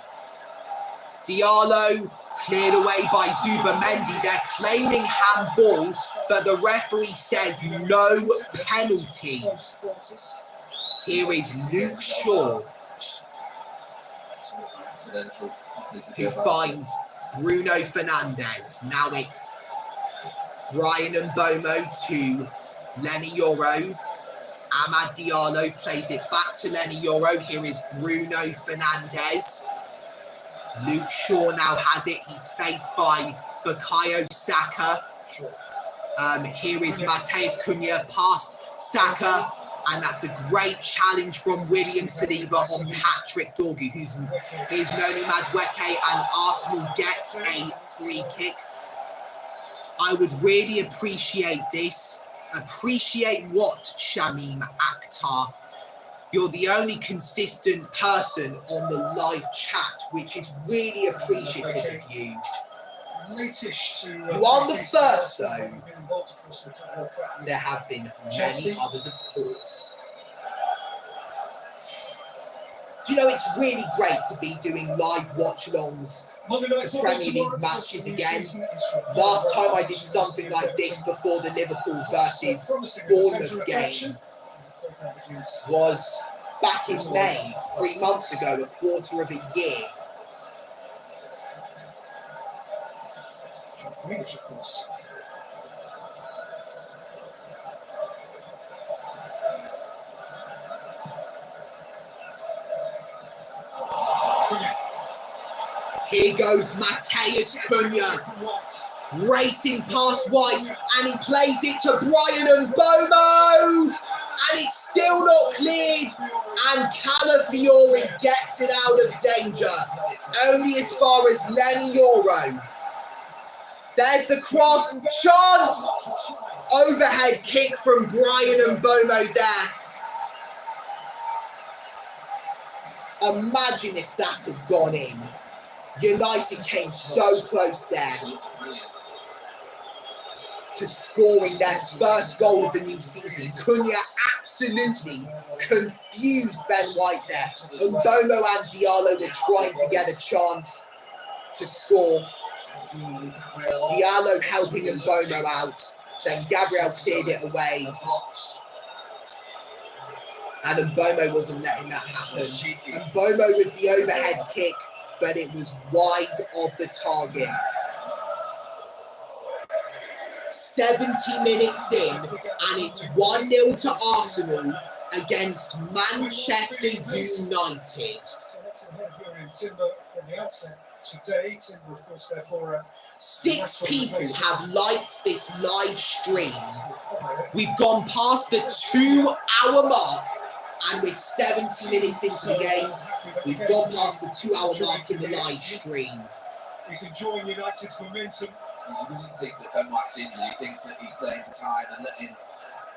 Diallo cleared away by Zubamendi. They're claiming handball, but the referee says no penalty. Here is Luke Shaw, who finds Bruno Fernandes. Now it's Brian and Bomo to Lenny Yoro. Amad Diallo plays it back to Lenny Yoro. Here is Bruno Fernandes. Luke Shaw now has it. He's faced by Bukayo Saka. Here is Matheus Cunha past Saka. And that's a great challenge from William Saliba on Patrick Dorgu, who's Noni Madueke, and Arsenal get a free kick. I would really appreciate this. Appreciate what, Shamim Akhtar? You're the only consistent person on the live chat, which is really appreciative of you. You are the first, though. There have been many others, of course. Do you know, it's really great to be doing live watch-alongs to Premier League matches again. Last time I did something like this before the Liverpool versus Bournemouth game was back in May, 3 months ago, a quarter of a year. Of course. Here goes Matheus Cunha, racing past White, and he plays it to Brian and Bomo, and it's still not cleared, and Calafiori gets it out of danger, only as far as Lenny Yoro. There's the cross, chance! Overhead kick from Brian and Bomo there. Imagine if that had gone in. United came so close there to scoring their first goal of the new season. Cunha absolutely confused Ben White there. And Bomo and Diallo were trying to get a chance to score. Diallo helping Bomo out. Then Gabriel cleared it away. And Mbomo wasn't letting that happen. Mbomo with the overhead kick, but it was wide of the target. 70 minutes in, and it's 1-0 to Arsenal against Manchester United. Timber from the outset today. Timber, of course, therefore. 6 people have liked this live stream. We've gone past the 2-hour mark, and we're 70 minutes into the game. We've gone past the 2-hour mark in the live stream. He's enjoying United's momentum. He doesn't think that Ben White's injured. He thinks that he's playing for time and letting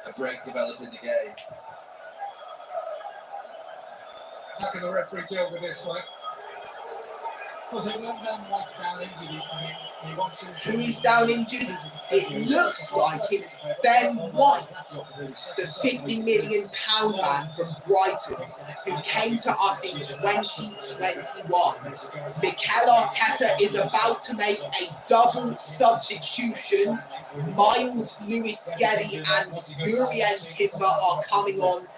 a break develop in the game. How can the referee deal with this, Mike? Well, they went Ben White's down injured. He wants him. Who is down injured? It looks like it's Ben White, the £50 million man from Brighton, who came to us in 2021. Mikel Arteta is about to make a double substitution. Miles Lewis-Skelly and Jurrien Timber are coming on.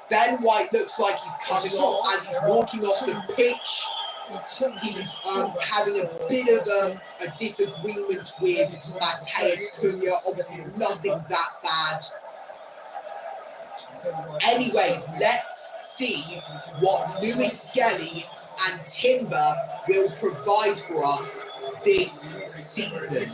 Ben White looks like he's coming off as he's walking off the pitch. He's having a bit of a disagreement with Matheus Cunha. Obviously, nothing that bad. Anyways, let's see what Lewis-Skelly and Timber will provide for us this season.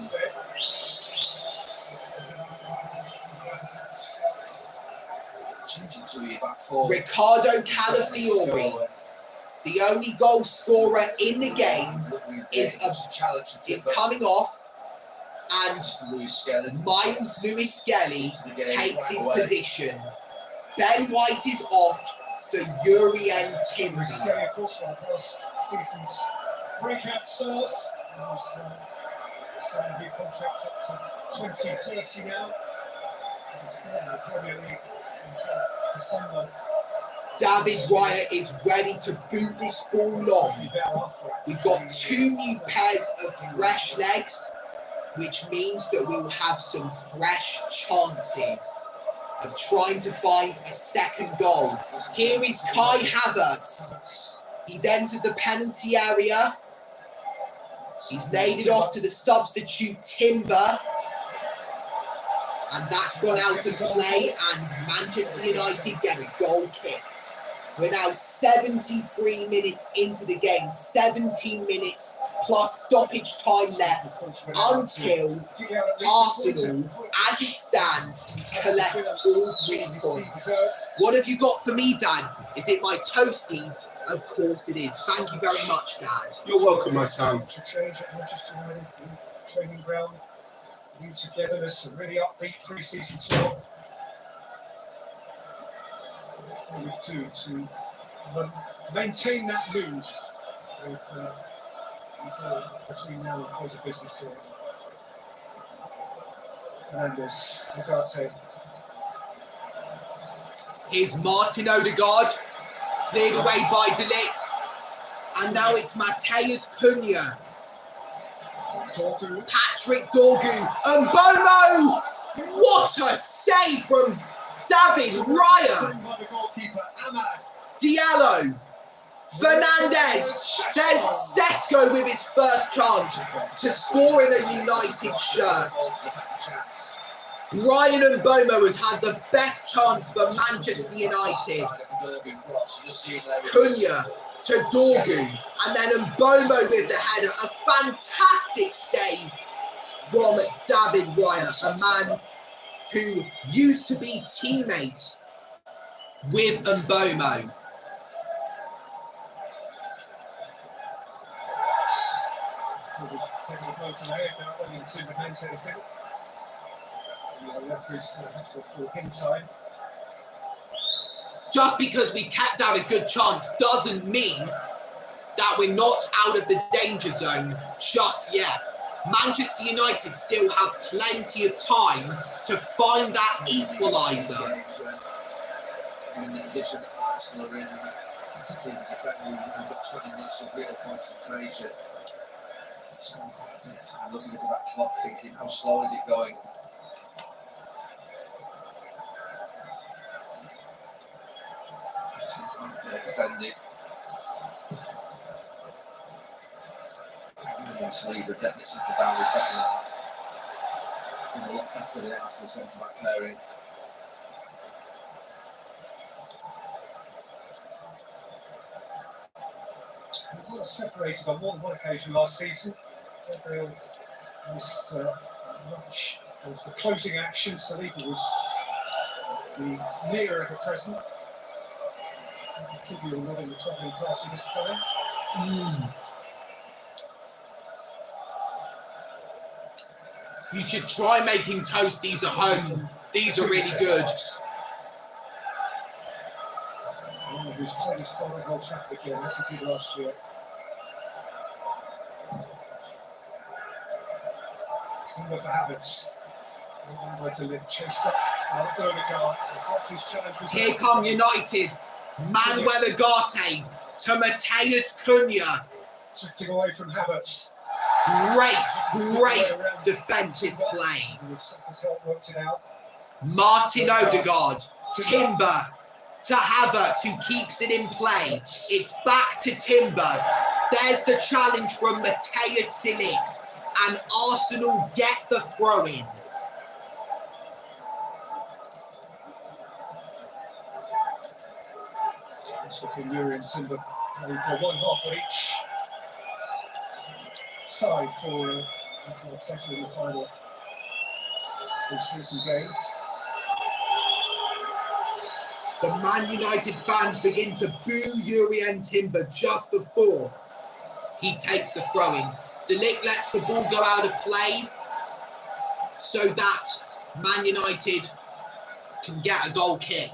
Ricardo Calafiori, the only goal scorer in the game, is coming off, and Miles Lewis-Skelly takes his position. Ben White is off for Jurrien Timber. Skelly, of course, one of last season's breakout stars. Signing a new contract up to 2030 now. He's in the Premier League until December. David Raya is ready to boot this ball long. We've got 2 new pairs of fresh legs, which means that we will have some fresh chances of trying to find a second goal. Here is Kai Havertz. He's entered the penalty area. He's laid it off to the substitute Timber. And that's gone out of play, and Manchester United get a goal kick. We're now 73 minutes into the game, 17 minutes plus stoppage time left until Arsenal, as it stands, collect all 3 points. What have you got for me, Dad? Is it my toasties? Of course it is. Thank you very much, Dad. You're welcome, my son. Change at Manchester United training ground. New togetherness, a really upbeat pre-season tour. What we do to maintain that mood between now and close of business here. Fernandes, Ugarte. Here's Martin Odegaard, cleared away by De Ligt, and now it's Matheus Cunha. Patrick Dorgu and Mbomo! What a save from David Raya! Diallo, Fernandes, there's Sesko with his first chance to score in a United shirt. Brian Mbomo has had the best chance for Manchester United. Cunha to Dorgu, and then Mbomo with the header. A fantastic save from David Raya, a man who used to be teammates with Mbomo. Taking the blow to the head now, wasn't Timber meant anything. The referee's going to have to afford him time. Just because we've kept out a good chance doesn't mean that we're not out of the danger zone just yet. Manchester United still have plenty of time to find that equaliser. In the position that Arsenal are in, particularly as a defender, you've got 20 minutes of real concentration. Spent quite a bit of time looking at that clock, thinking, how slow is it going? Defending. Against Lee, but definitely settled down the second half. Been a lot better than Arsenal centre back pairing. We were separated on more than one occasion last season. Gabriel missed much of the closing action. Saliba was the nearer of the present. I'll give you a nod in the travelling party this time. You should try making toasties at home. These are really good. Who's played his part at Old Trafford again, as he did last year. Timber for Havertz. One way to live, chased up. Here come United. Manuel Ugarte to Mateus Cunha. Drifting away from Havertz. Great defensive play. Worked it out. Martin Odegaard. Timber to Havertz, who keeps it in play. It's back to Timber. There's the challenge from Mateus de Ligt. And Arsenal get the throw-in. It's looking Yuri and Timber playing for one half on each side for Arteta in the final season game. The Man United fans begin to boo Jurrien Timber just before he takes the throw-in. De Ligt lets the ball go out of play so that Man United can get a goal kick.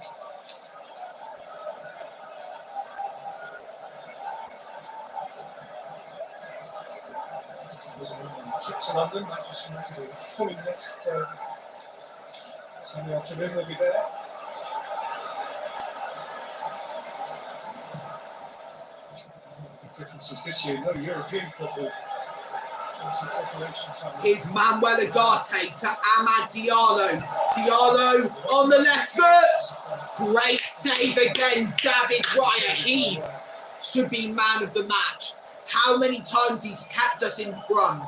Trip to London, Manchester United will fully next Sunday afternoon. They'll be there. Differences this year, no European football. Here's Manuel Ugarte to Amad Diallo. Diallo on the left foot. Great save again, David Raya. He should be man of the match. How many times he's kept us in front.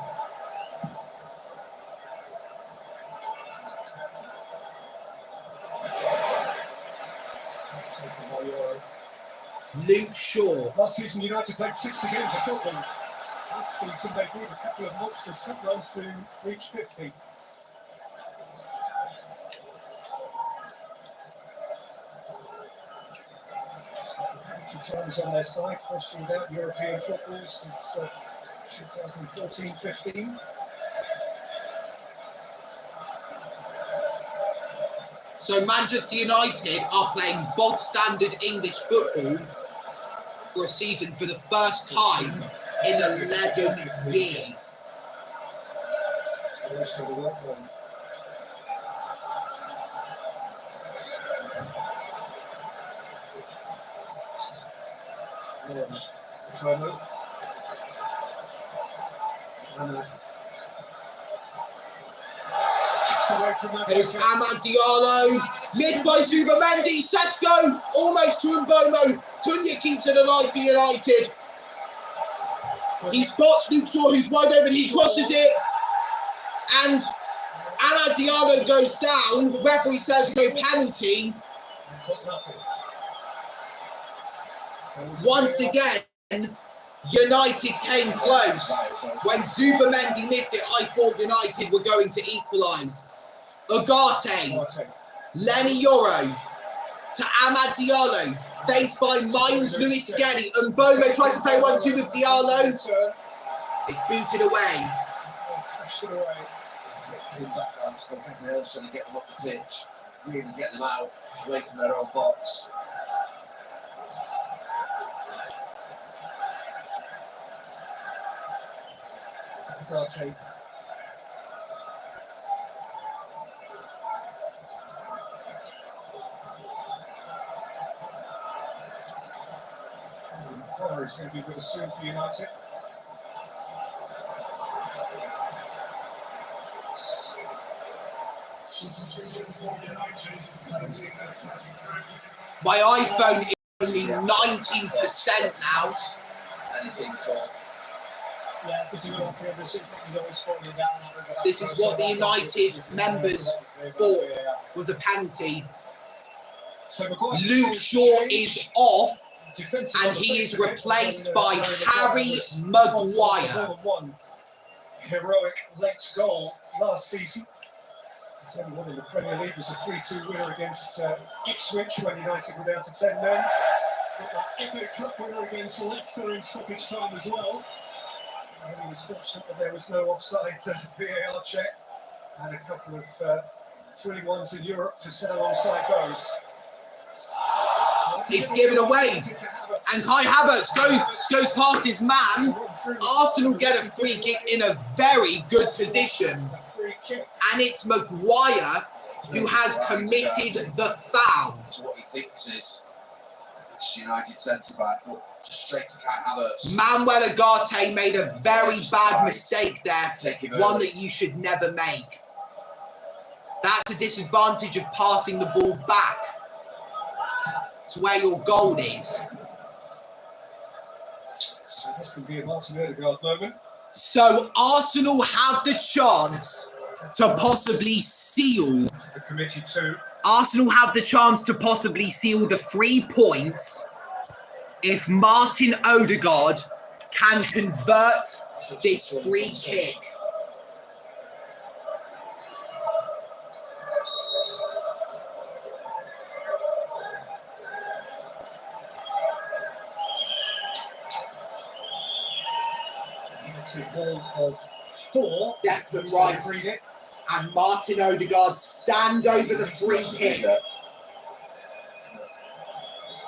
Luke Shaw. Last season, United played 60 games of football. This season, they gave a couple of monstrous cup runs to reach 50. Time is on their side, first year without European football since 2014-15. So Manchester United are playing bog standard English football for a season for the first time in 11 years. Here's Amad Diallo, missed by Zubamendi, Sesko, almost to Mbomo. Cunha keeps it alive for United. He spots Luke Shaw, who's wide open, he crosses it, and Amad Diallo goes down. Referee says no penalty. Once again, United came close. When Zubamendi missed it, I thought United were going to equalise. Ugarte, Lenny Yoro to Amad Diallo, faced by Miles Lewis Skelly, and Mbomo tries to play 1-2 with Diallo. It's booted away. Trying to get them off the pitch, really get them out, away from their own box. Ugarte. Is going to be with us soon for United. My iPhone is only 19% now. Anything at all. This is what the United members thought was a penalty. Luke Shaw is off, and he is replaced by Harry Maguire. Heroic late goal last season. It's only one in the Premier League. It was a 3-2 winner against Ipswich when United were down to 10 men. Got that FA Cup winner against Leicester in stoppage time as well. And he was fortunate that there was no offside VAR check and a couple of 3-1s in Europe to sit alongside those. It's given away, and Kai Havertz goes past his man. Arsenal get a free kick in a very good position, and it's Maguire who has committed the foul. What he thinks is United centre back, but just straight to Kai Havertz. Manuel Ugarte made a very bad mistake there, one that you should never make. That's a disadvantage of passing the ball back to where your goal is. So this can be a Martin Odegaard moment. So Arsenal have the chance to possibly seal. The committee too. Arsenal have the chance to possibly seal the 3 points if Martin Odegaard can convert this free kick. Ball of 4. Declan Rice and Martin Odegaard stand over the free kick.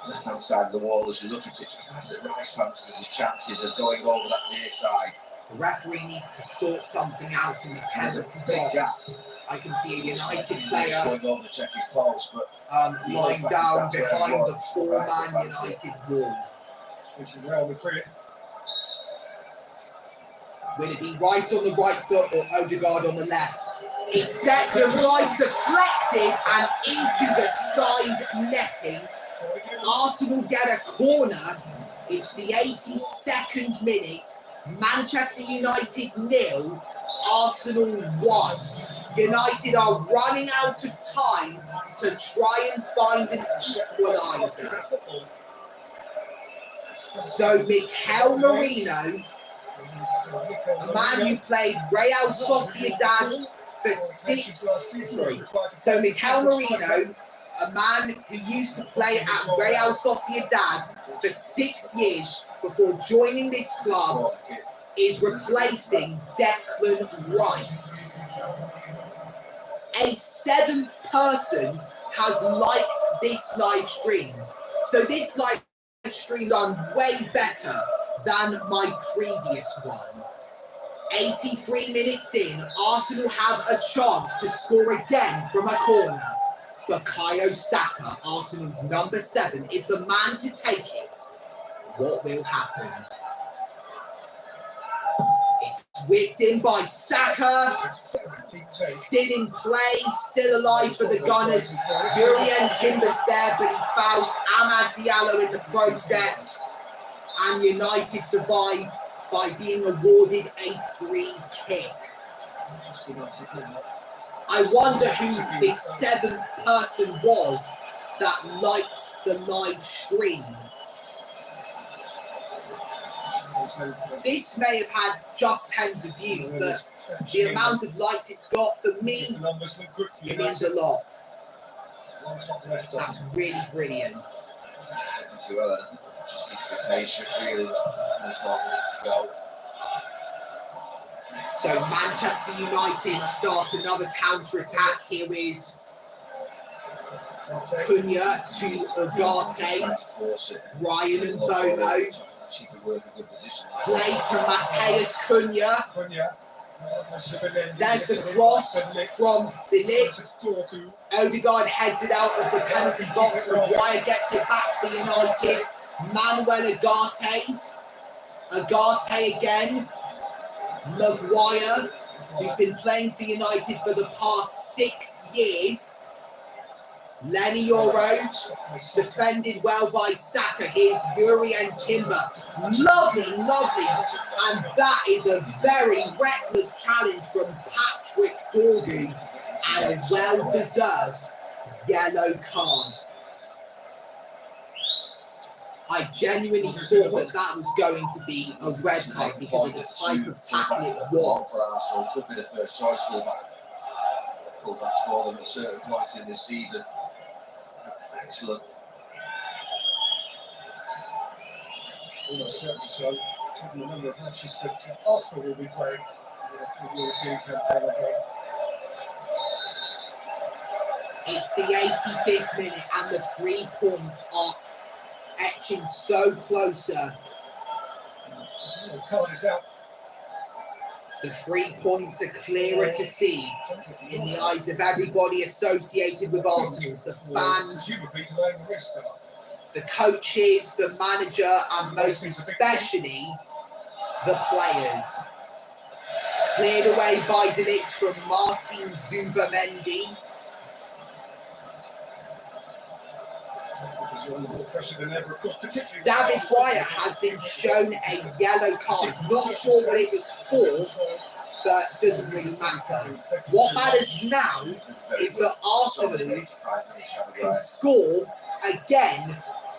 Left hand side of the wall as you look at it, Rice fancies his chances of going over that near side. The referee needs to sort something out in the penalty box. I can see a United player going over to check his pulse, but lying down behind the 4-man United wall. Real Madrid. Will it be Rice on the right foot or Odegaard on the left? It's Declan Rice deflected and into the side netting. Arsenal get a corner. It's the 82nd minute. Manchester United 0, Arsenal 1. United are running out of time to try and find an equaliser. So Mikel Merino, a man who played Real Sociedad for 6... So Mikel Merino, a man who used to play at Real Sociedad for 6 years before joining this club, is replacing Declan Rice. A 7th person has liked this live stream. So this live stream done way better than my previous one. 83 minutes in, Arsenal have a chance to score again from a corner. Bukayo Saka, Arsenal's number 7, is the man to take it. What will happen? It's whipped in by Saka. Still in play, still alive for the Gunners. Jurrien Timber's there, but he fouls Amad Diallo in the process. And United survive by being awarded a free kick. I wonder who this 7th person was that liked the live stream. This may have had just tens of views, but the amount of likes it's got, for me, it means a lot. That's really brilliant. Just need to be patient, really. There's 12 minutes to go. So Manchester United start another counter-attack. Here is Cunha to Ugarte, Ryan and Bomo. Play to Mateus Cunha. There's the cross from De Ligt. Odegaard heads it out of the penalty box. Maguire gets it back for United. Manuel Ugarte. Ugarte again. Maguire, who's been playing for United for the past 6 years. Lenny Yoro, defended well by Saka. Here's Yuri and Timber. Lovely, lovely. And that is a very reckless challenge from Patrick Dorgu and a well-deserved yellow card. I genuinely thought that that was going to be a red card because of the type of tackle it was. Arsenal could be the first choice fullbacks for them at certain points in this season. Excellent. Almost certainly so, given the number of matches that Arsenal will be playing in the European campaign ahead. It's the 85th minute and the 3 points are etching so closer. Card is out. The 3 points are clearer to see in the eyes of everybody associated with Arsenal, the fans, the coaches, the manager, and most especially the players. Cleared away by De Ligt from Martin Zubamendi. David Raya has been shown a yellow card. Not sure what it was for, but doesn't really matter. What matters now is that Arsenal can score again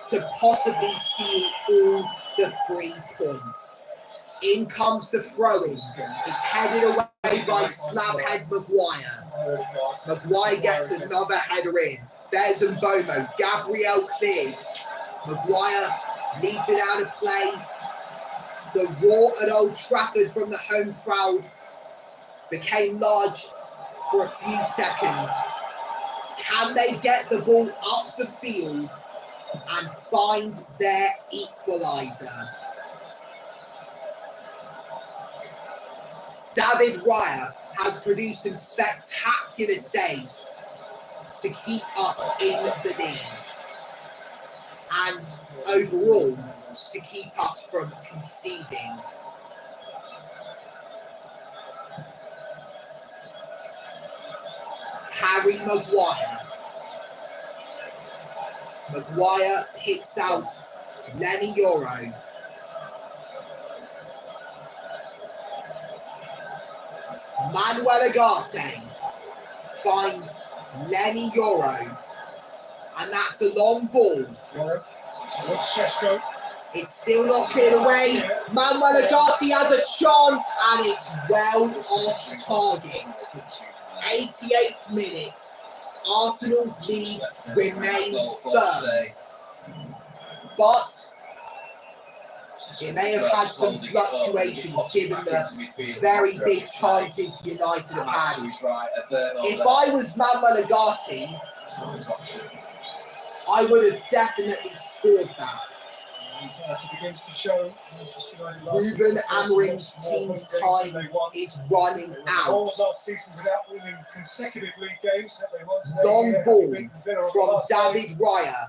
to possibly seal all the 3 points. In comes the throw-in. It's headed away by Slabhead Maguire. Maguire gets another header in. There's Mbomo. Gabriel clears. Maguire leads it out of play. The roar at Old Trafford from the home crowd became large for a few seconds. Can they get the ball up the field and find their equaliser? David Raya has produced some spectacular saves to keep us in the lead and overall to keep us from conceding. Harry Maguire. Maguire picks out Lenny Yoro. Manuel Ugarte finds Lenny Yoro, and that's a long ball. It's still not cleared away. Manuel Ugarte has a chance, and it's well off target. 88th minute. Arsenal's lead remains firm, but it may have had some fluctuations given the very big chances United have had. If I was Manuel Ugarte, I would have definitely scored that. Ruben Amorim's team's time is running out. Long ball from David Raya.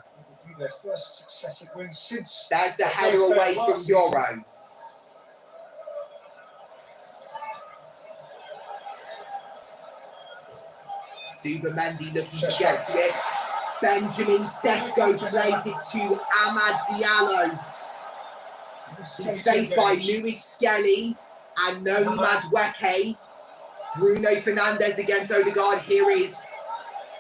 Their first successive win since. There's the header away from Yoro. Zubamendi looking to get to it. Benjamin Sesko plays it to Amad Diallo. He's faced by Luis Skelly and Noni Madueke. Bruno Fernandes against Odegaard. Here is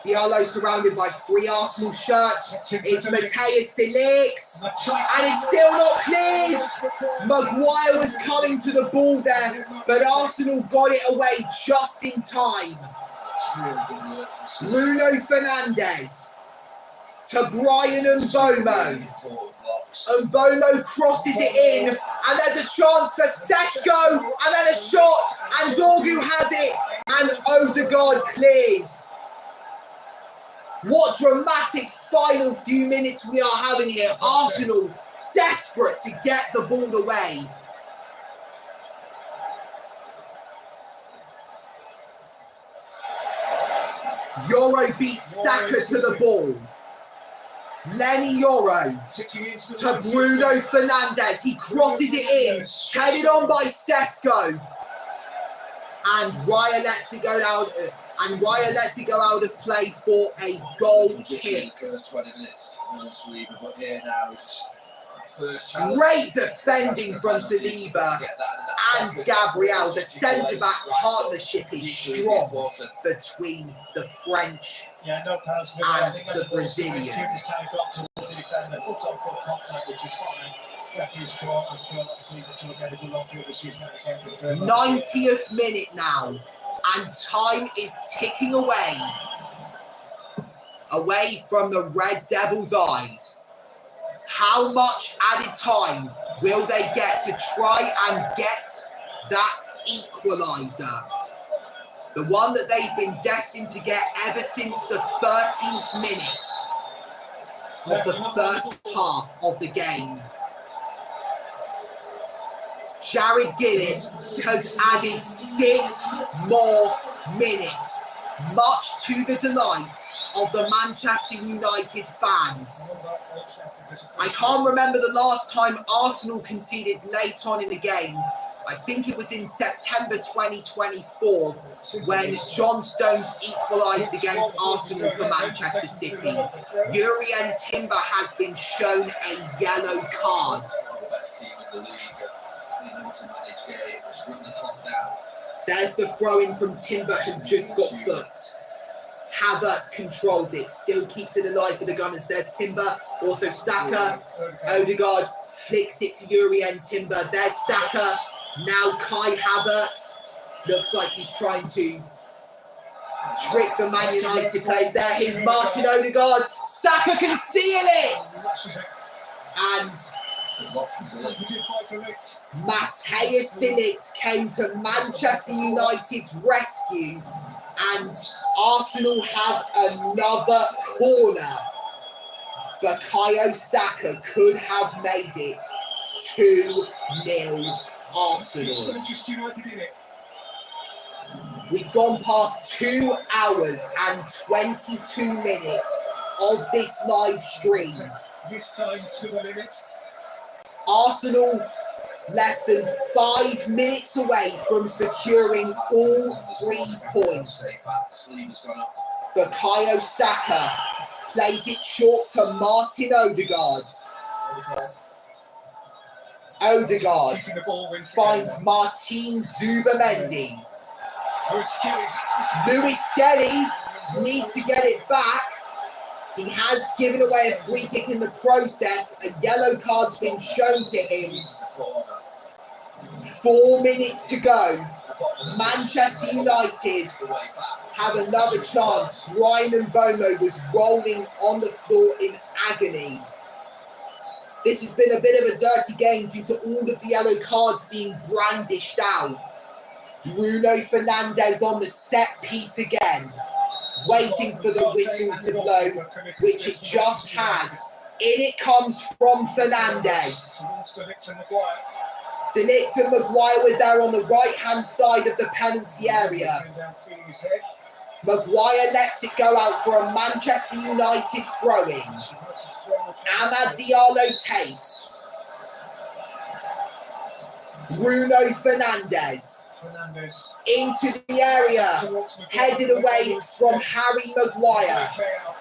Diallo surrounded by 3 Arsenal shirts. It's Matthijs de Ligt. And it's still not cleared. Maguire was coming to the ball there, but Arsenal got it away just in time. Bruno Fernandes to Brian Mbomo. Mbomo crosses it in, and there's a chance for Sesko, and then a shot, and Dorgu has it, and Odegaard clears. What dramatic final few minutes we are having here. Arsenal desperate to get the ball away. Yoro beats Saka to the ball. Lenny Yoro to Bruno Fernandes. He crosses it in. Headed on by Sesko. And Raya lets it go down And Raya lets it go out of play for a goal kick. First 20 minutes, Saliba, but here now we just great defending from Saliba and Gabriel. The centre-back partnership is strong between the French and the Brazilian. 90th minute now, and time is ticking away from the Red Devils' eyes. How much added time will they get to try and get that equaliser? The one that they've been destined to get ever since the 13th minute of the first half of the game. Jared Gillett has added 6 more minutes, much to the delight of the Manchester United fans. I can't remember the last time Arsenal conceded late on in the game. I think it was in September 2024 when John Stones equalised against Arsenal for Manchester City. Jurrien Timber has been shown a yellow card. There's the throw-in from Timber, who just got booked. Havertz controls it, still keeps it alive for the Gunners. There's Timber, also Saka. Odegaard flicks it to Jurrien Timber. There's Saka. Now Kai Havertz. Looks like he's trying to trick the Man United players there. Here's Martin Odegaard. Saka can seal it! And Matthijs de Ligt came to Manchester United's rescue, and Arsenal have another corner. Bukayo Saka could have made it 2-0 Arsenal. We've gone past 2 hours and 22 minutes of this live stream. This time to the limit. Arsenal less than 5 minutes away from securing all 3 points. Bukayo Saka plays it short to Martin Odegaard. Odegaard finds Martin Zubamendi. Lewis Skelly needs to get it back. He has given away a free kick in the process. A yellow card's been shown to him. 4 minutes to go. Manchester United have another chance. Brian Mbomo was rolling on the floor in agony. This has been a bit of a dirty game due to all of the yellow cards being brandished out. Bruno Fernandes on the set piece again, waiting for the whistle to blow, which it just has. In it comes from Fernandes. De Ligt and Maguire were there on the right-hand side of the penalty area. Maguire lets it go out for a Manchester United throw-in. Amad Diallo takes. Bruno Fernandes into the area, headed away from Harry Maguire.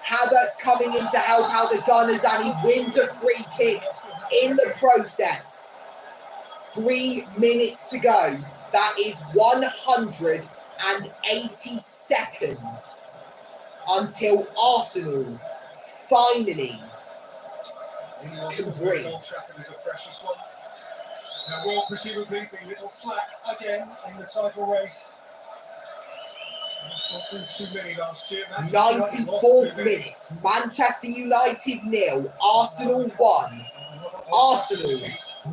Havertz coming in to help out the Gunners, and he wins a free kick in the process. 3 minutes to go. That is 180 seconds until Arsenal finally can breathe. Now will presumably be a little slack again in the title race. Not too many last year. 94th minute, Manchester United 0, Arsenal 1. Arsenal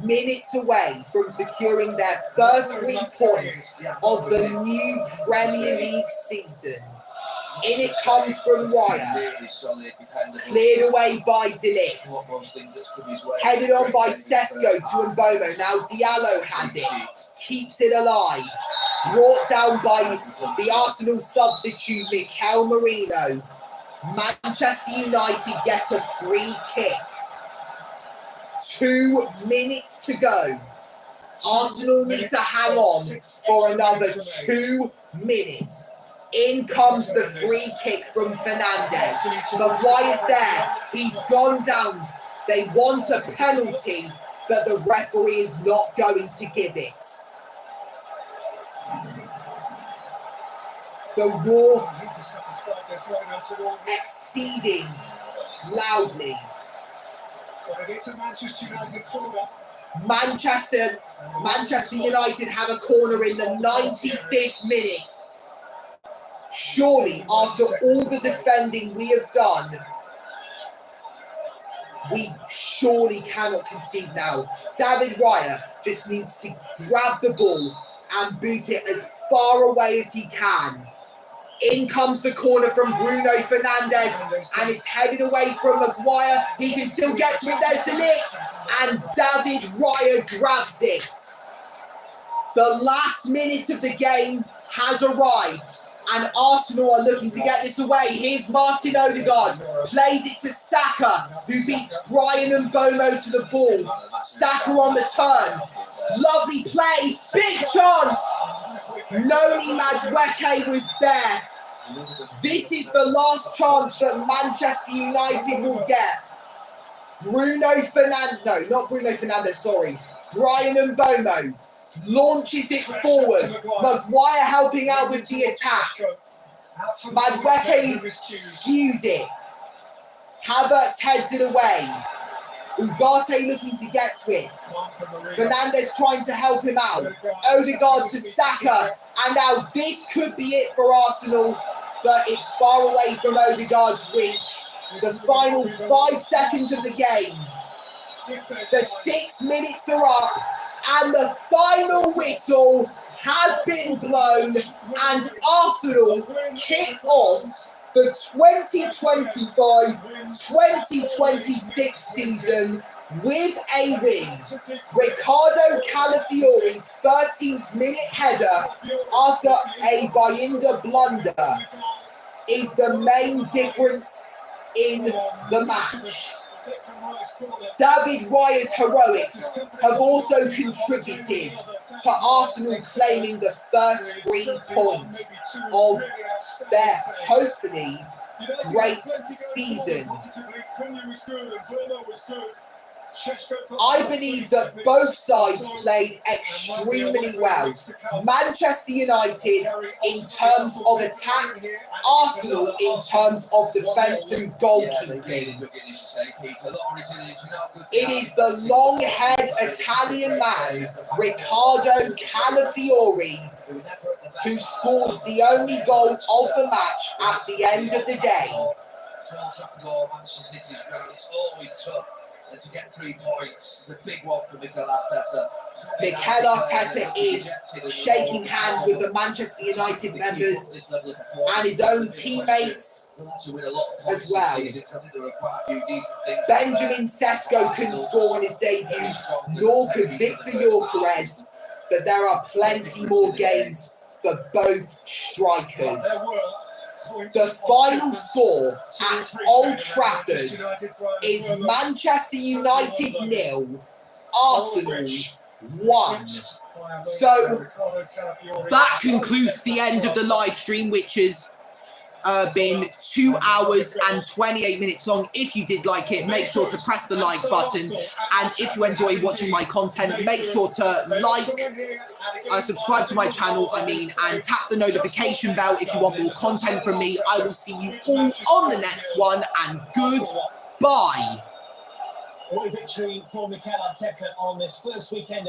minutes away from securing their first 3 points of the new Premier League season. In it comes from Raya, cleared away by De Ligt, headed on by Sesko to Mbomo. Now Diallo has it, keeps it alive, brought down by the Arsenal substitute Mikel Merino. Manchester United get a free kick. 2 minutes to go. Arsenal need to hang on for another 2 minutes. In comes the free kick from Fernandez. Maguire's there. He's gone down. They want a penalty, but the referee is not going to give it. The roar exceeding loudly. Manchester United have a corner in the 95th minute. Surely, after all the defending we have done, we surely cannot concede now. David Raya just needs to grab the ball and boot it as far away as he can. In comes the corner from Bruno Fernandes, and it's headed away from Maguire. He can still get to it. There's De Ligt, and David Raya grabs it. The last minute of the game has arrived, and Arsenal are looking to get this away. Here's Martin Odegaard, plays it to Saka, who beats Brian and Bomo to the ball. Saka on the turn. Lovely play, big chance. Noni Madueke was there. This is the last chance that Manchester United will get. Brian Mbeumo launches it forward. Maguire helping out with the attack. Madueke skews it. Havertz heads it away. Ugarte looking to get to it. Fernandes trying to help him out. Odegaard to Saka. And now this could be it for Arsenal, but it's far away from Odegaard's reach. The final 5 seconds of the game. The 6 minutes are up, and the final whistle has been blown, and Arsenal kick off the 2025-2026 season with a win. Ricardo Calafiore's 13th minute header after a Bayinda blunder is the main difference in the match. David Raya's heroics have also contributed to Arsenal claiming the first 3 points of their hopefully great season. I believe that both sides played extremely well. Manchester United in terms of attack, Arsenal in terms of defence and goalkeeping. It is the long-haired Italian man, Ricardo Calafiore, who scored the only goal of the match at the end of the day. It's to get 3 points, it's a big one for Mikel Arteta. Mikel Arteta is shaking hands with the Manchester United members and his own teammates as well. Benjamin Sesko couldn't score on his debut, nor could Victor Gyökeres, but there are plenty more games for both strikers. The final score at Old Trafford is Manchester United 0, Arsenal 1. So that concludes the end of the live stream, which has been 2 hours and 28 minutes long. If you did like it, make sure to press the like button, and if you enjoy watching my content, make sure to subscribe to my channel, and tap the notification bell if you want more content from me. I will see you all on the next one, and goodbye. What a victory for Mikel Arteta on this first weekend.